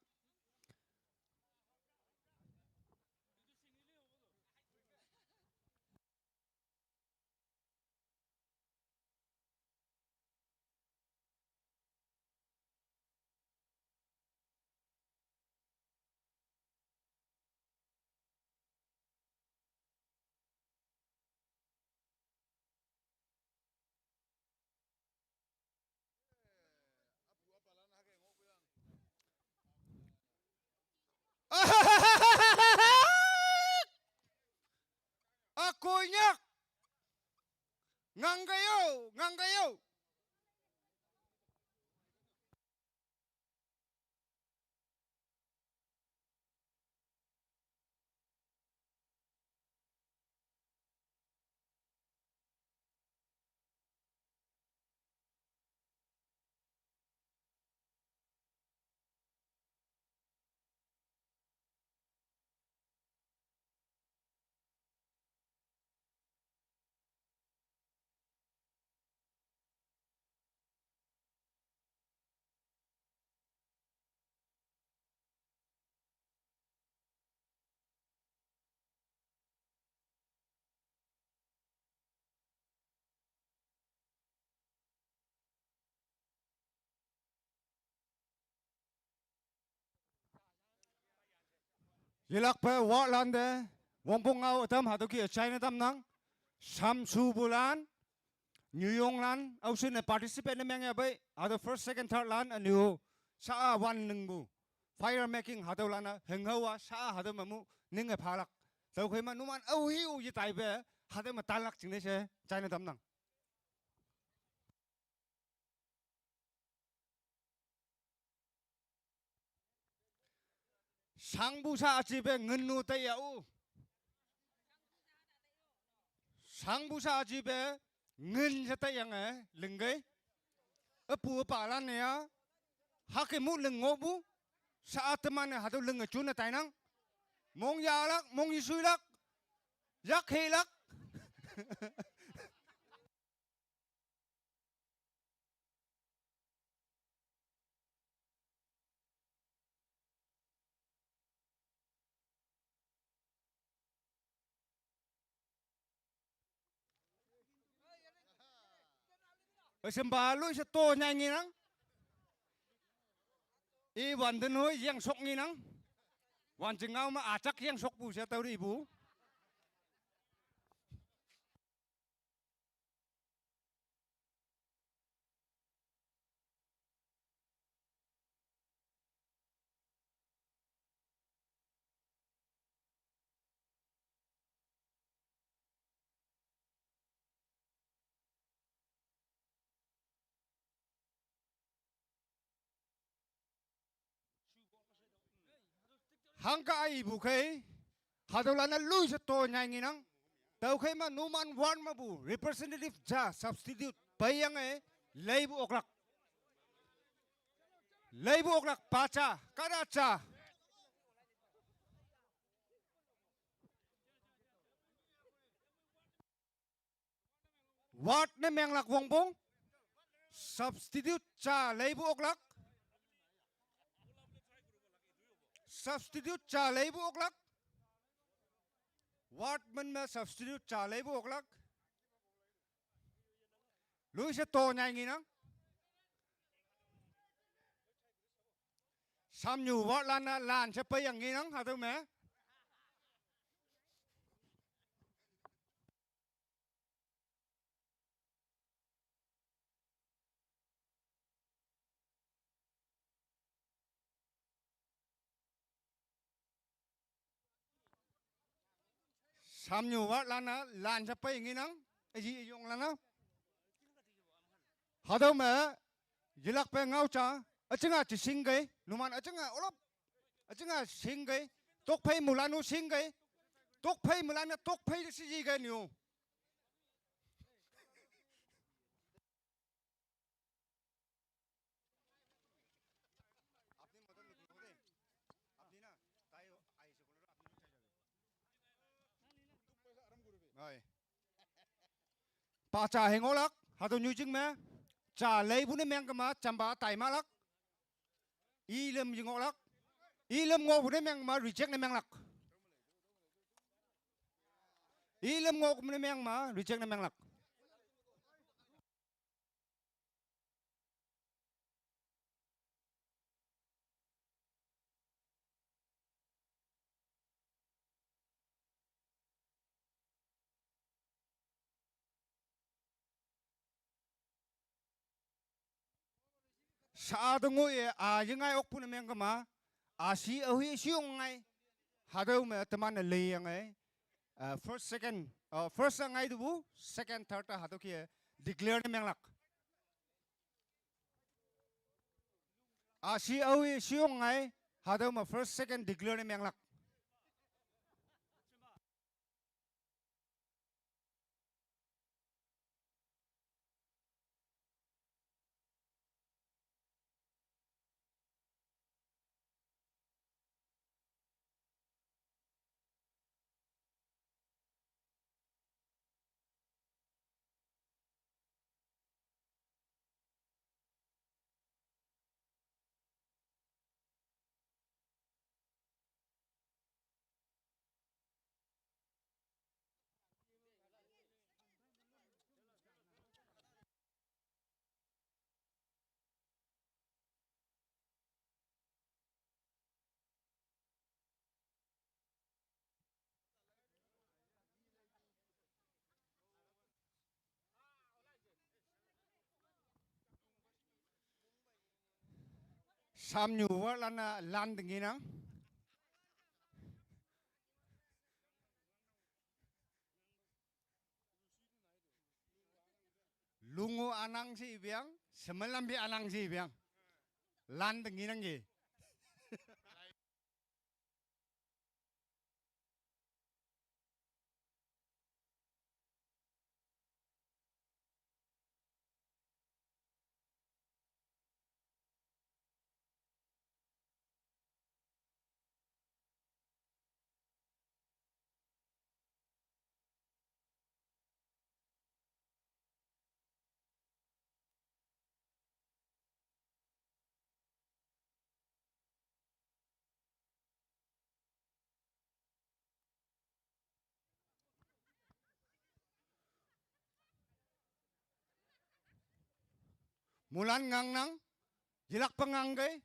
Konyak, nganggayo. Jilak pa wa lande wongpong ngau tam hadau ki China tam nang samsu bulan nyuyong lan ausin participate nemeng ya bai hadau first second third lan anu sa wan nengbu fire making hadau lana henghawa sa hadau mamu ninge phalak tau khoi ma numan au hiu yi tai be hadau ma talak jingne se China tam nang 상부사 집에 은누 때야우 상부사 집에 은세때 양에 릉게 어부 바라네야 하게 무 릉오부 사아트만에 하도 릉어 주나 타이낭 몽야락 몽이수락 약해락 Sembalu sa to nya nginang. I wandan hoy yang sok nginang. Wan jengau ma acak yang sok bu saya tahu ibu. Hangka ibu kai, hadolana lu seto nyanyi nang. Tahu kai ma numan wan ma bu representative ja substitute bayang leibu oklak. Leibu oklak paca karaca. Wat ne meng lak wong bong substitute cha leibu oklak. Substitute cha leibu oklak. What man ma substitute cha leibu oklak. Lui se to nyanyi nang. Samnyu wat lana lan se payang nang hatu me. Samnyu wat lana lan sa pay nginang aji yung lana hadaw me jilak pe ngau cha achinga chi singay numan achinga olop achinga singay tok pay mulanu singay tok pay mulana tok pay si jigay niyo Rồi. Pa trà hình lắc, hà tôi như chứng mẹ. Trà lấy bún em cái mà chăm bá tài mà lắc. Y lâm như ngọ lắc. Y lâm ngô bún em mà reject em lắc. Y lâm ngô bún em mà reject em lắc. Sa ngôi những ai ốc phun em mà si ở huy siung ngay hà đâu mà tầm anh lì ngay first second first ngay tu second third hà đâu kia declare em lắc si ở huy siung ngay hà đâu mà first second declare em lắc Samnyu wa lana lan dingina lungu anang si biang semelambi anang si biang lan dingina ngi Mulan ngang nang jilak panganggai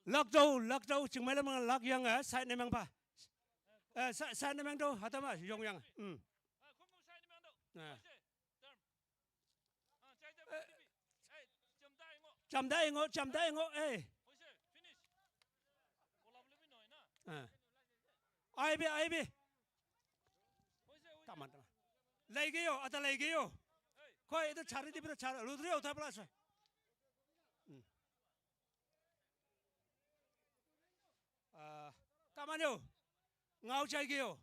lắc đâu chừng mấy lần lắc yang à sai này mang pa sai này mang đâu hả tao mà dùng yang chậm đây ngộ ê ai bi taman lấy cái yo ata lấy cái yo coi itu cari di mana cari lu tu apa lah taman yo ngau cai cái yo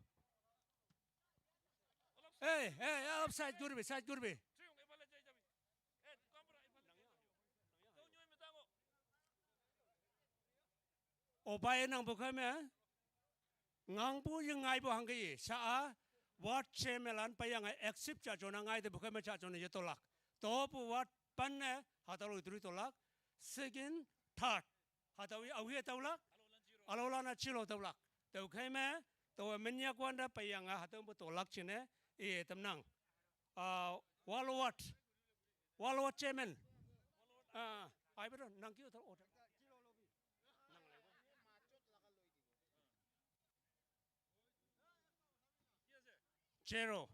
upside gurbi opai nang bukan me ngang pu yang ngai bu hang cái sa what chemelan pa yang accept cha chona ngai de bukan me cha chona ye tolak to pu what pan ne hatalu duri tolak second third hatawi awi tolak alola na chilo tolak to khai me to menya kwanda pa yang hatam bu tolak chine e tamnang walwat chemen ai biết nang kêu thằng Zero.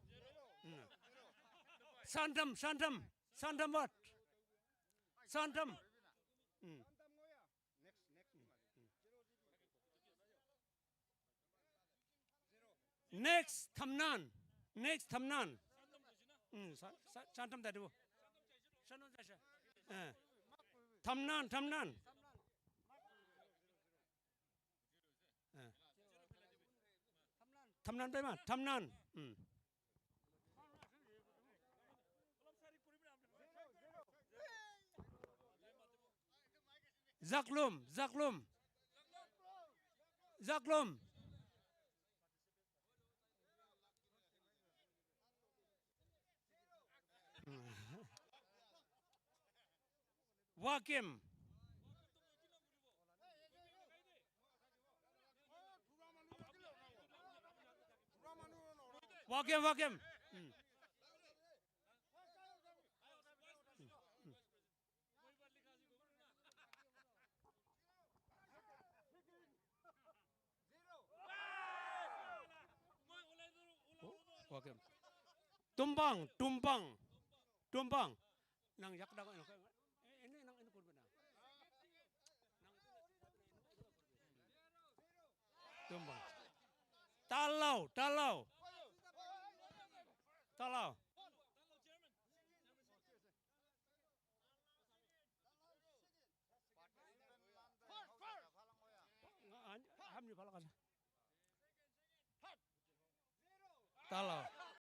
Santam what? Santam. Next Tamnan. Santam tadi. Tamnan. Tamnanไปมั้ยTamnan. Zaklum. Wakim. Wakim. Tumpang. Nang yak dak ini nang ini kurban. Tumpang. Talau. Hamni pala kan. Talau.